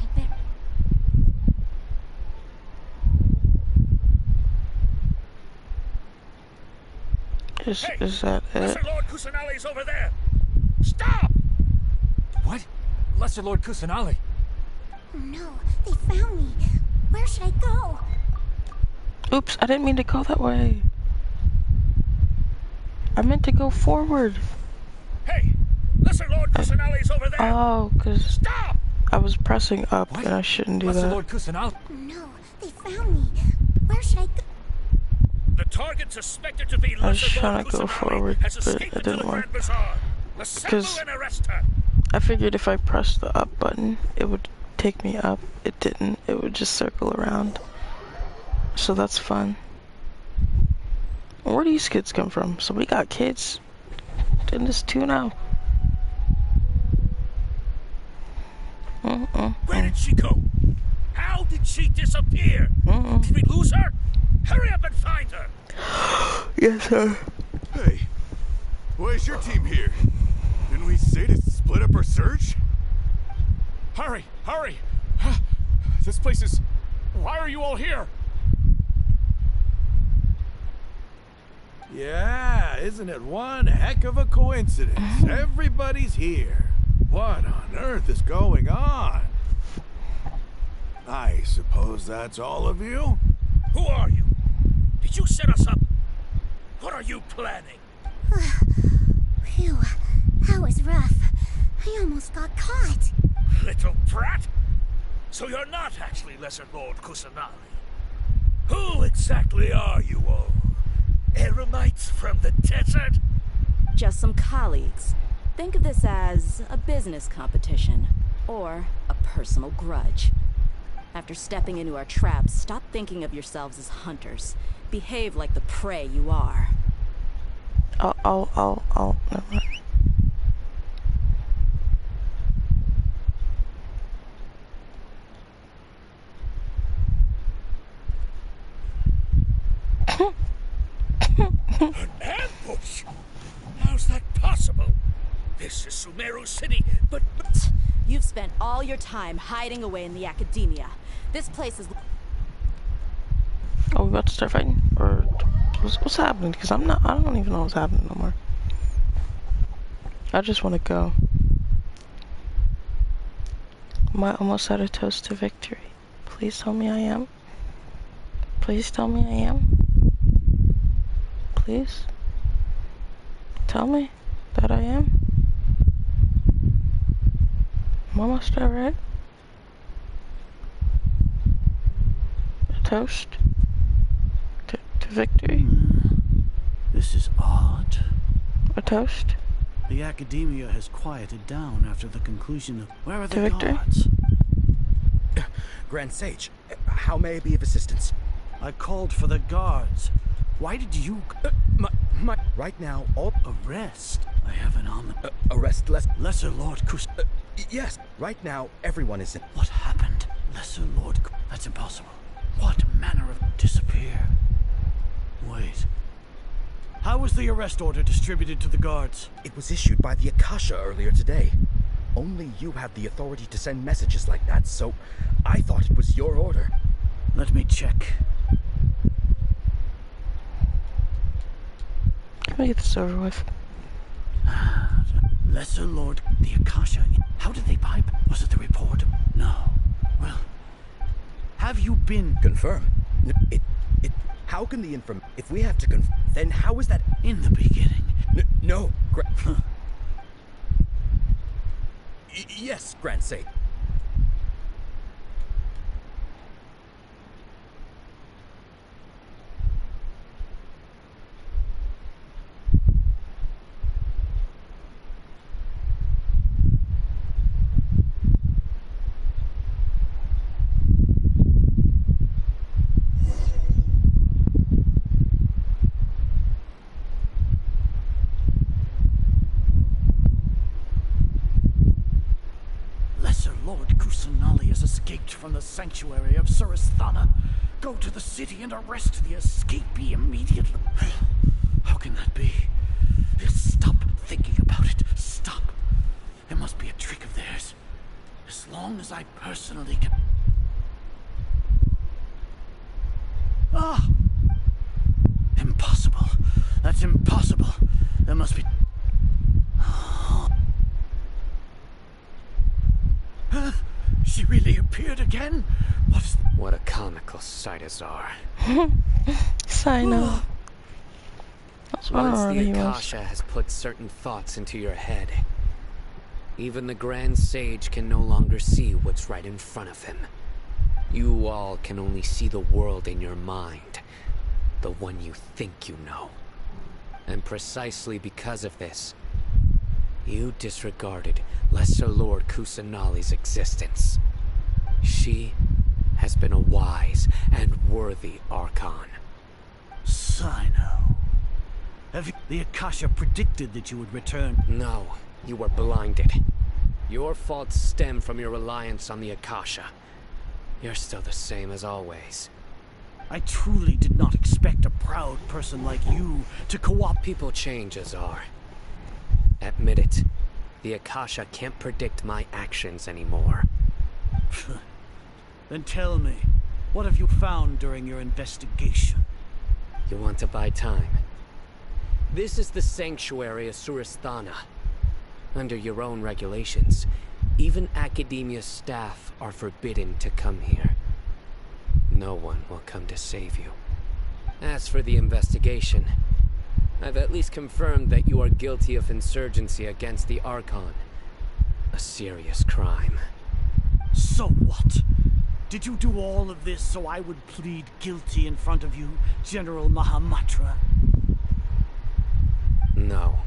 I bet... Is that it? Lesser Lord Kusanali's over there! Stop! What? Lesser Lord Kusanali? Oh no, they found me. Where should I go? Oops, I didn't mean to go that way. I meant to go forward. Hey! Lesser Lord Kusanali's over there! Oh, because Stop! I was pressing up and I shouldn't do Lesser that. Lord Kusanali? Oh no, they found me. Where should I go? The target suspected to be I was Lesser trying Lord to go Kusanali forward, has but escaped it into the didn't work. Grand Bazaar. Assemble and arrest her! I figured if I pressed the up button, it would take me up. It didn't. It would just circle around. So that's fun. Where do these kids come from? So we got kids in this too now. Where did she go? How did she disappear? Did we lose her? Hurry up and find her! Yes, sir. Hey, where's your team here? Didn't we say to split up our search? Hurry! Hurry! This place is... Why are you all here? Yeah, isn't it one heck of a coincidence? Everybody's here. What on earth is going on? I suppose that's all of you? Who are you? Did you set us up? What are you planning? Phew, that was rough. I almost got caught. Little brat! So you're not actually Lesser Lord Kusanali. Who exactly are you all? Eremites from the desert? Just some colleagues. Think of this as a business competition, or a personal grudge. After stepping into our traps, stop thinking of yourselves as hunters. Behave like the prey you are. Never mind. An ambush? How's that possible? This is Sumeru City, but... You've spent all your time hiding away in the academia. This place is... Are we about to start fighting? Or what's happening? Because I don't even know what's happening no more. I just want to go. Am I almost at a toast to victory? Please tell me I am. Please tell me I am. Please. Tell me that I am. I'm almost there, right? A toast to victory. This is odd. A toast The academia has quieted down after the conclusion of... Where are to the victory. guards? Grand Sage, how may I be of assistance? I called for the guards. Why did you... Right now, all... Arrest? I have an omen. Arrest Lesser Lord Kus... yes, right now, everyone is in... What happened? Lesser Lord... That's impossible. What manner of... Disappear? Wait. How was the arrest order distributed to the guards? It was issued by the Akasha earlier today. Only you have the authority to send messages like that, so I thought it was your order. Let me check. Can we get this over with? Lesser Lord, the Akasha. How did they pipe? Was it the report? No. Well, have you been... Confirm. How can the if we have to confirm, then how is that... In the beginning. No, yes, Grand Sage. Lord Kusanali has escaped from the sanctuary of Surasthana. Go to the city and arrest the escapee immediately. How can that be? Stop thinking about it. Stop. It must be a trick of theirs. As long as I personally can... Ah! Impossible. That's impossible. There must be... She really appeared again? What a comical sight, Azar. Sino. Once the Akasha has put certain thoughts into your head, even the Grand Sage can no longer see what's right in front of him. You all can only see the world in your mind, the one you think you know. And precisely because of this, you disregarded Lesser Lord Kusanali's existence. She has been a wise and worthy Archon. Sino. The Akasha predicted that you would return. No, you were blinded. Your faults stem from your reliance on the Akasha. You're still the same as always. I truly did not expect a proud person like you to co-op. People change, Azar. Admit it. The Akasha can't predict my actions anymore. Then tell me, what have you found during your investigation? You want to buy time? This is the sanctuary of Surasthana. Under your own regulations, even Academia staff are forbidden to come here. No one will come to save you. As for the investigation, I've at least confirmed that you are guilty of insurgency against the Archon. A serious crime. So what? Did you do all of this so I would plead guilty in front of you, General Mahamatra? No.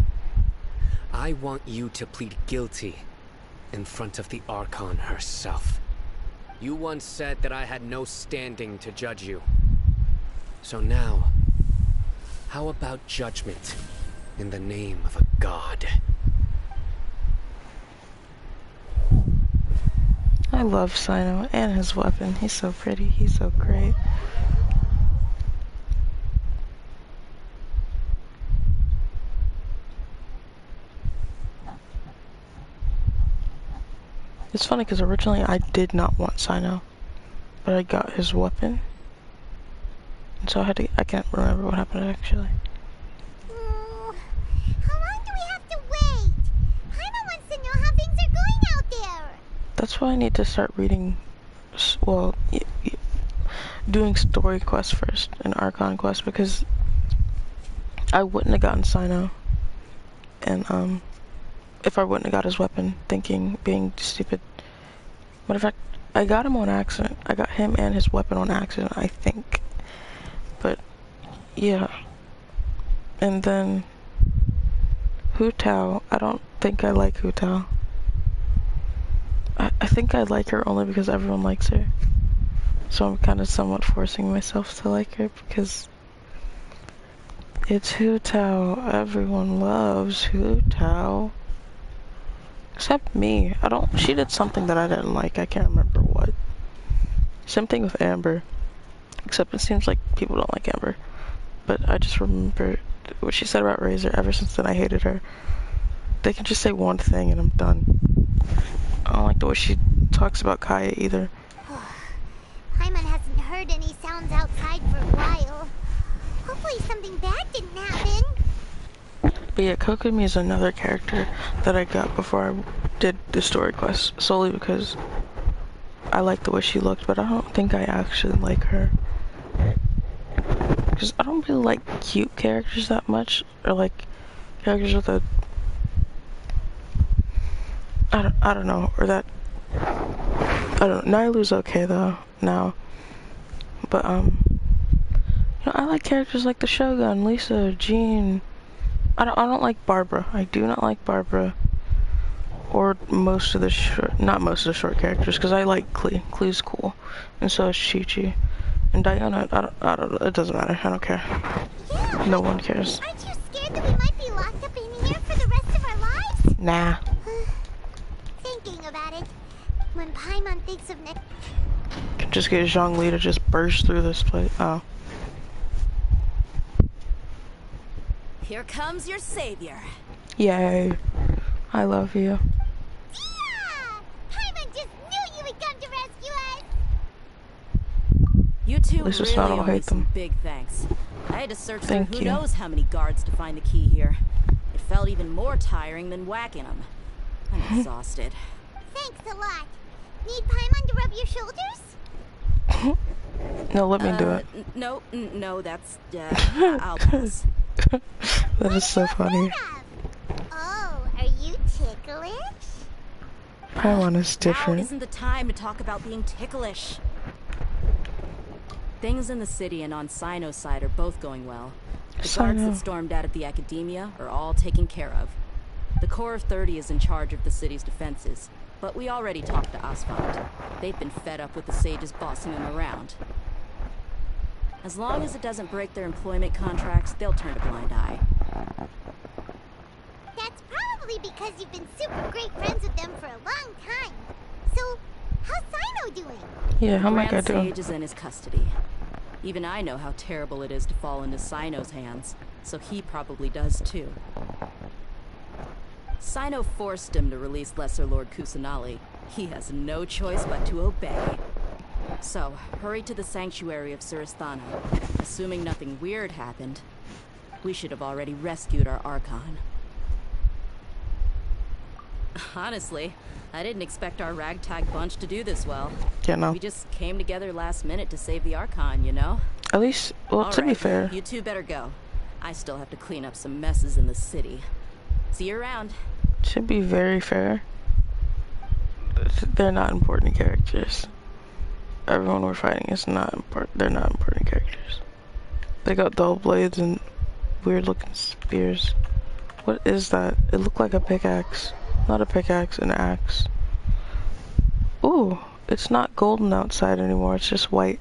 I want you to plead guilty in front of the Archon herself. You once said that I had no standing to judge you. So now, how about judgment in the name of a god? I love Sino and his weapon. He's so pretty. He's so great. It's funny because originally I did not want Sino, but I got his weapon. And so I can't remember what happened actually. How long do we have to wait? Paimon wants to know how things are going out there. That's why I need to start reading, well, doing story quests first and Archon quests, because I wouldn't have gotten Sino. And, if I wouldn't have got his weapon, being stupid. Matter of fact, I got him on accident. I got him and his weapon on accident, I think. But, yeah. And then, Hu Tao. I don't think I like Hu Tao. I think I like her only because everyone likes her. So I'm kind of somewhat forcing myself to like her because it's Hu Tao. Everyone loves Hu Tao. Except me. She did something that I didn't like. I can't remember what. Same thing with Amber. Except it seems like people don't like Amber. But I just remember what she said about Razor. Ever since then I hated her. They can just say one thing and I'm done. I don't like the way she talks about Kaya either. Paimon hasn't heard any sounds outside for a while. Hopefully something bad didn't happen. But yeah, Kokumi is another character that I got before I did the story quest, solely because I liked the way she looked, but I don't think I actually like her. Because I don't really like cute characters that much, or like characters with a... I don't know, or that... I don't know, Nailu's okay though, now. But, you know, I like characters like the Shogun, Lisa, Jean... I don't like Barbara. I do not like Barbara. Or most of the not most of the short characters, because I like Klee. Klee's cool. And so is Chi-Chi. And Diana, I don't know, it doesn't matter. I don't care. Yeah, no one cares. Aren't you scared that we might be locked up in here for the rest of our lives? Nah. Thinking about it, When Paimon thinks of next... Can just get Zhongli to just burst through this place. Oh. Here comes your savior. Yay. I love you. Yeah! Paimon just knew you would come to rescue us! You two At least it's really not all owe me hate some them. big thanks. I had to search Thank through who you. knows how many guards to find the key here. It felt even more tiring than whacking them. I'm exhausted. Thanks a lot. Need Paimon to rub your shoulders? No, let me do it. No, that's, I'll pass. That is so funny. Oh, are you ticklish? Paimon is Now different. isn't the time to talk about being ticklish. Things in the city and on Sino's side are both going well. The guards Sino. that stormed out at the Academia are all taken care of. The Corps of 30 is in charge of the city's defenses, but we already talked to Asphalt. They've been fed up with the sages bossing them around. As long as it doesn't break their employment contracts, they'll turn a blind eye. That's probably because you've been super great friends with them for a long time. So, how's Sino doing? Yeah, how am I Grand gonna do? Sage is in his custody. Even I know how terrible it is to fall into Sino's hands, so he probably does too. Sino forced him to release Lesser Lord Kusanali. He has no choice but to obey. So, hurry to the sanctuary of Suristhana. Assuming nothing weird happened, we should have already rescued our Archon. Honestly, I didn't expect our ragtag bunch to do this well. Yeah, no. We just came together last minute to save the Archon, you know? At least, well, to be Alright, fair. you two better go. I still have to clean up some messes in the city. See you around. To be very fair, they're not important characters. Everyone we're fighting is not important. They're not important characters. They got dull blades and weird looking spears. What is that? It looked like a pickaxe. Not a pickaxe, an axe. Ooh, it's not golden outside anymore. It's just white.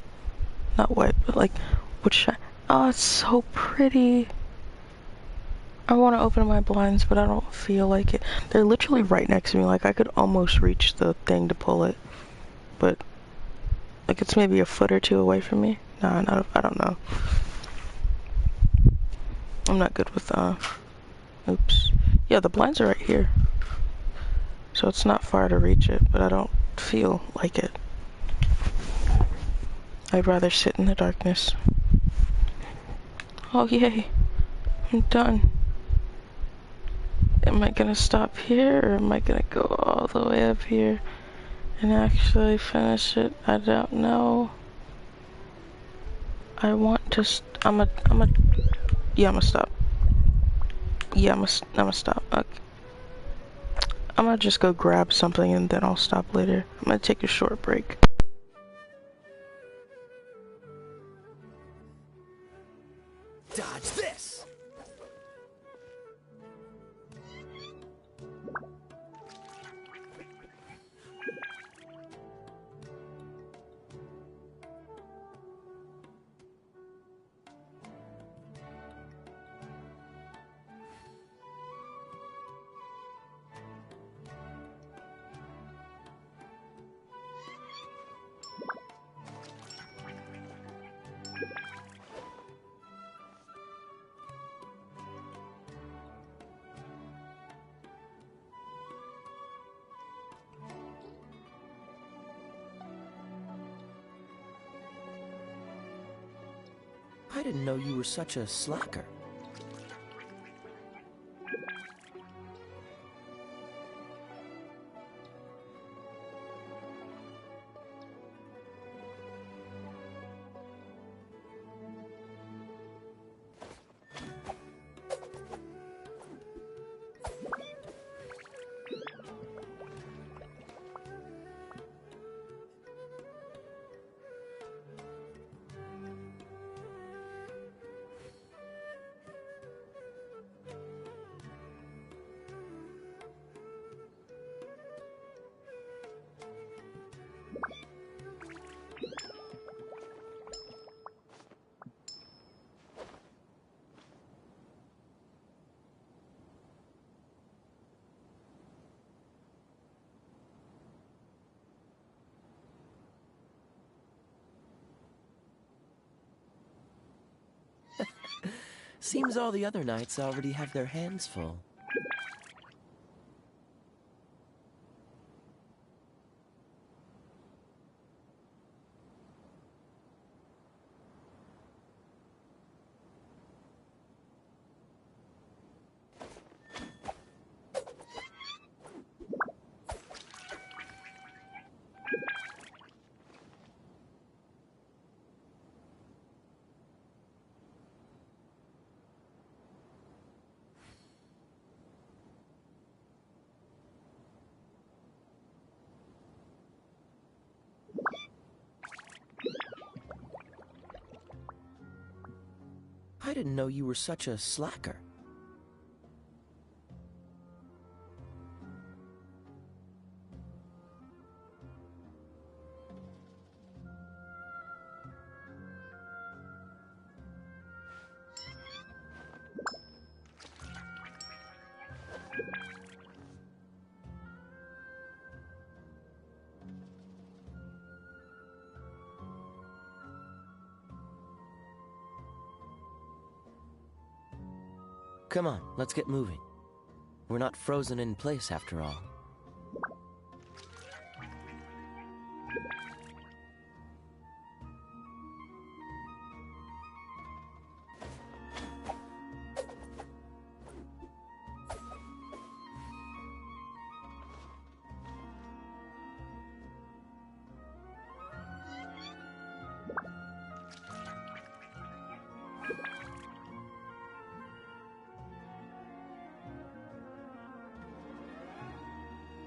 Not white, but like, which? Oh, it's so pretty. I want to open my blinds, but I don't feel like it. They're literally right next to me. Like, I could almost reach the thing to pull it. But, like, it's maybe a foot or two away from me. Nah, I don't know. I'm not good with, oops. Yeah, the blinds are right here. So it's not far to reach it, but I don't feel like it. I'd rather sit in the darkness. Oh, yay. I'm done. Am I gonna stop here, or am I gonna go all the way up here and actually finish it? I don't know. I want to, yeah, I'm gonna stop. Yeah, I'm gonna stop. Okay. I'm gonna just go grab something and then I'll stop later. I'm gonna take a short break. Dodge this! I didn't know you were such a slacker. Seems all the other knights already have their hands full. I didn't know you were such a slacker. Come on, let's get moving. We're not frozen in place after all.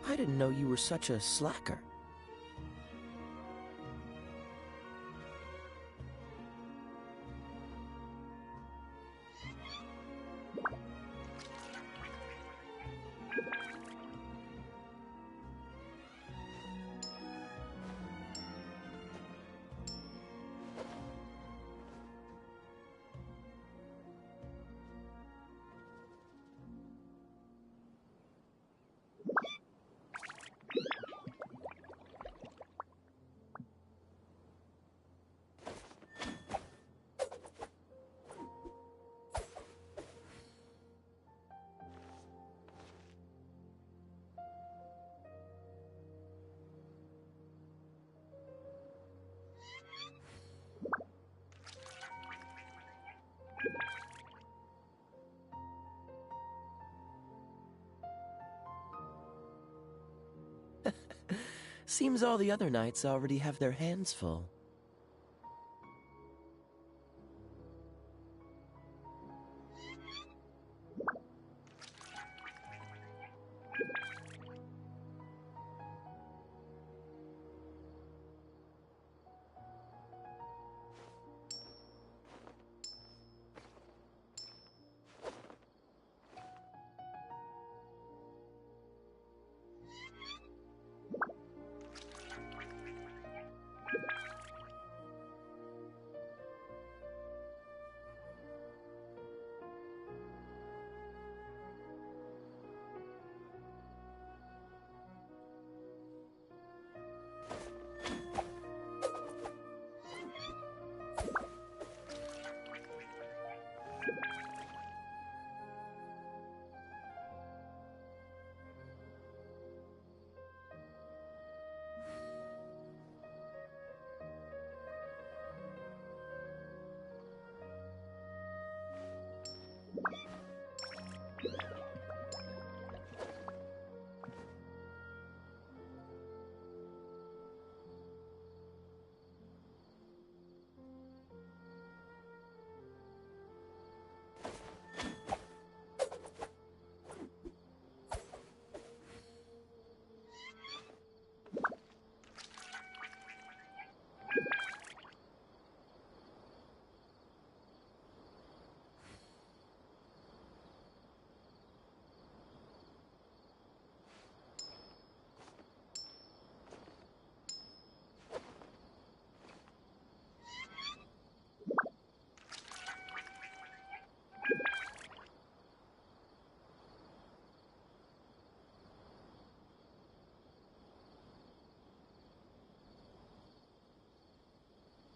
I didn't know you were such a slacker. Seems all the other knights already have their hands full.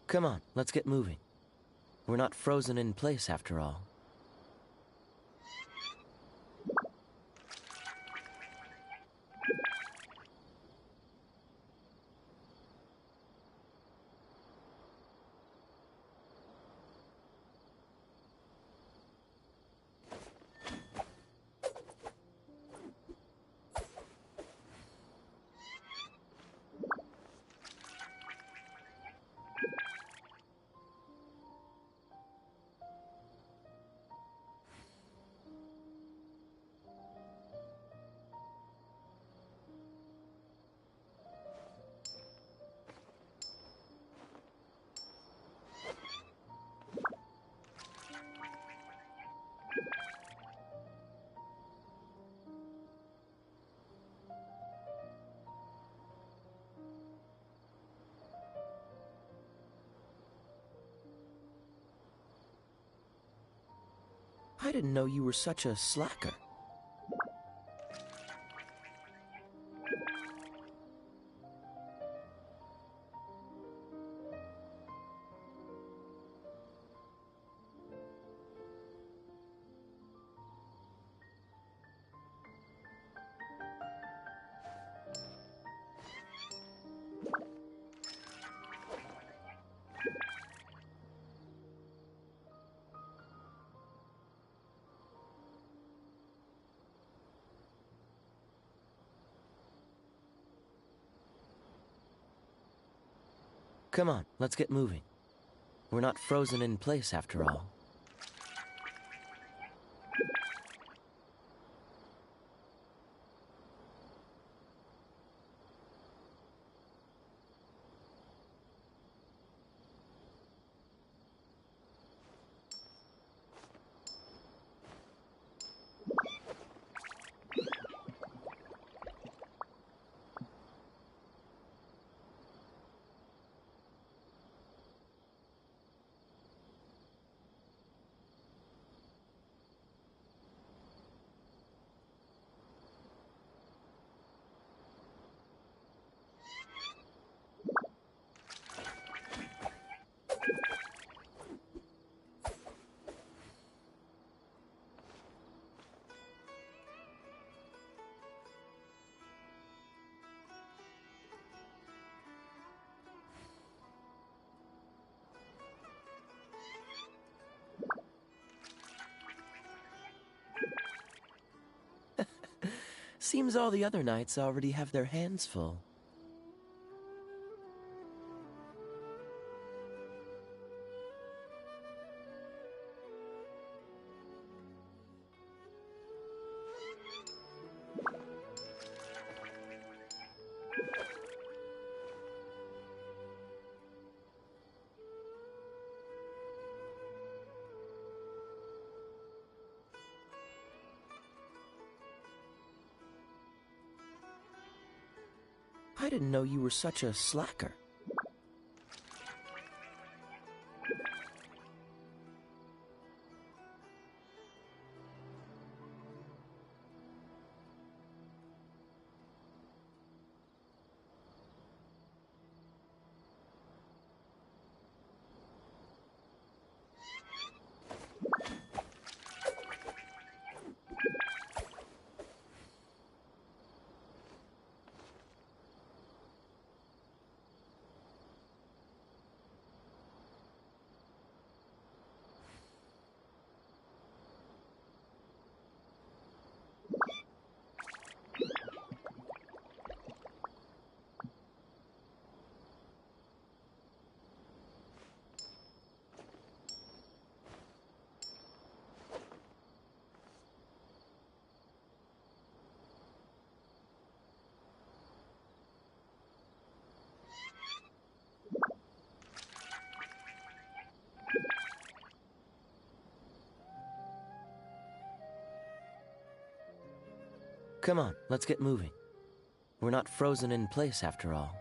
Come on, let's get moving. We're not frozen in place after all. I didn't know you were such a slacker. Come on, let's get moving. We're not frozen in place after all. Seems all the other knights already have their hands full. I didn't know you were such a slacker. Come on, let's get moving. We're not frozen in place after all.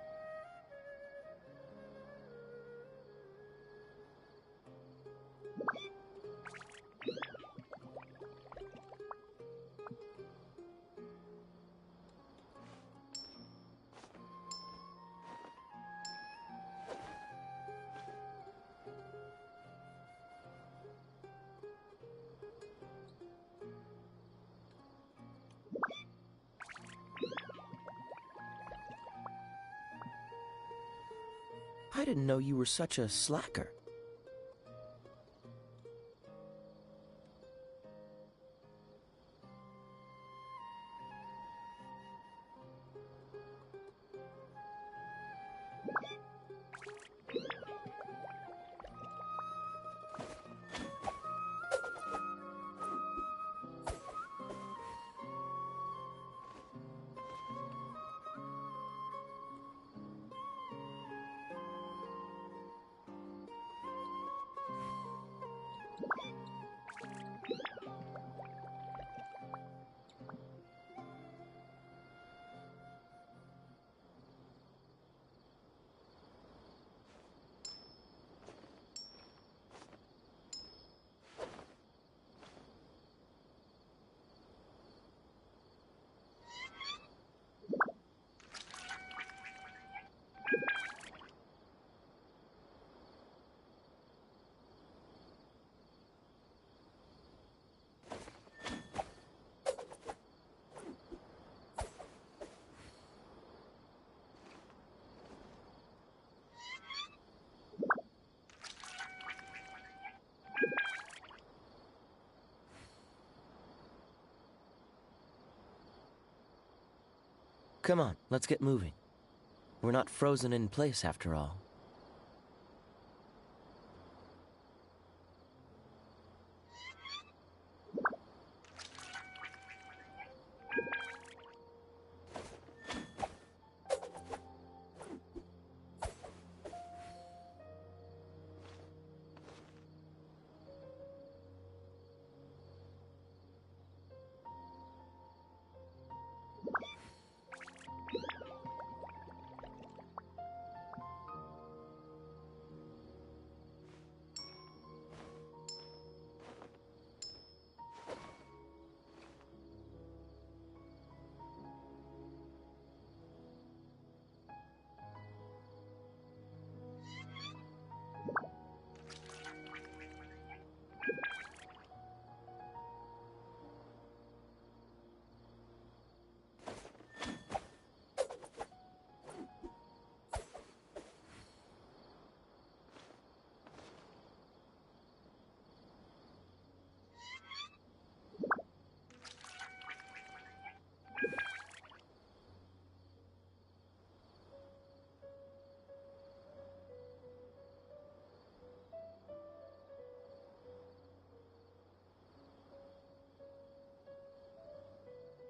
I didn't know you were such a slacker. Come on, let's get moving. We're not frozen in place after all.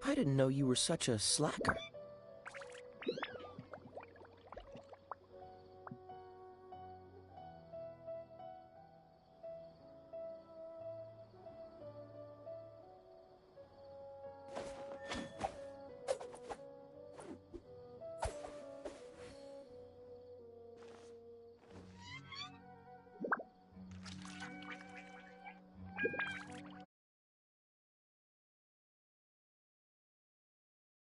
I didn't know you were such a slacker.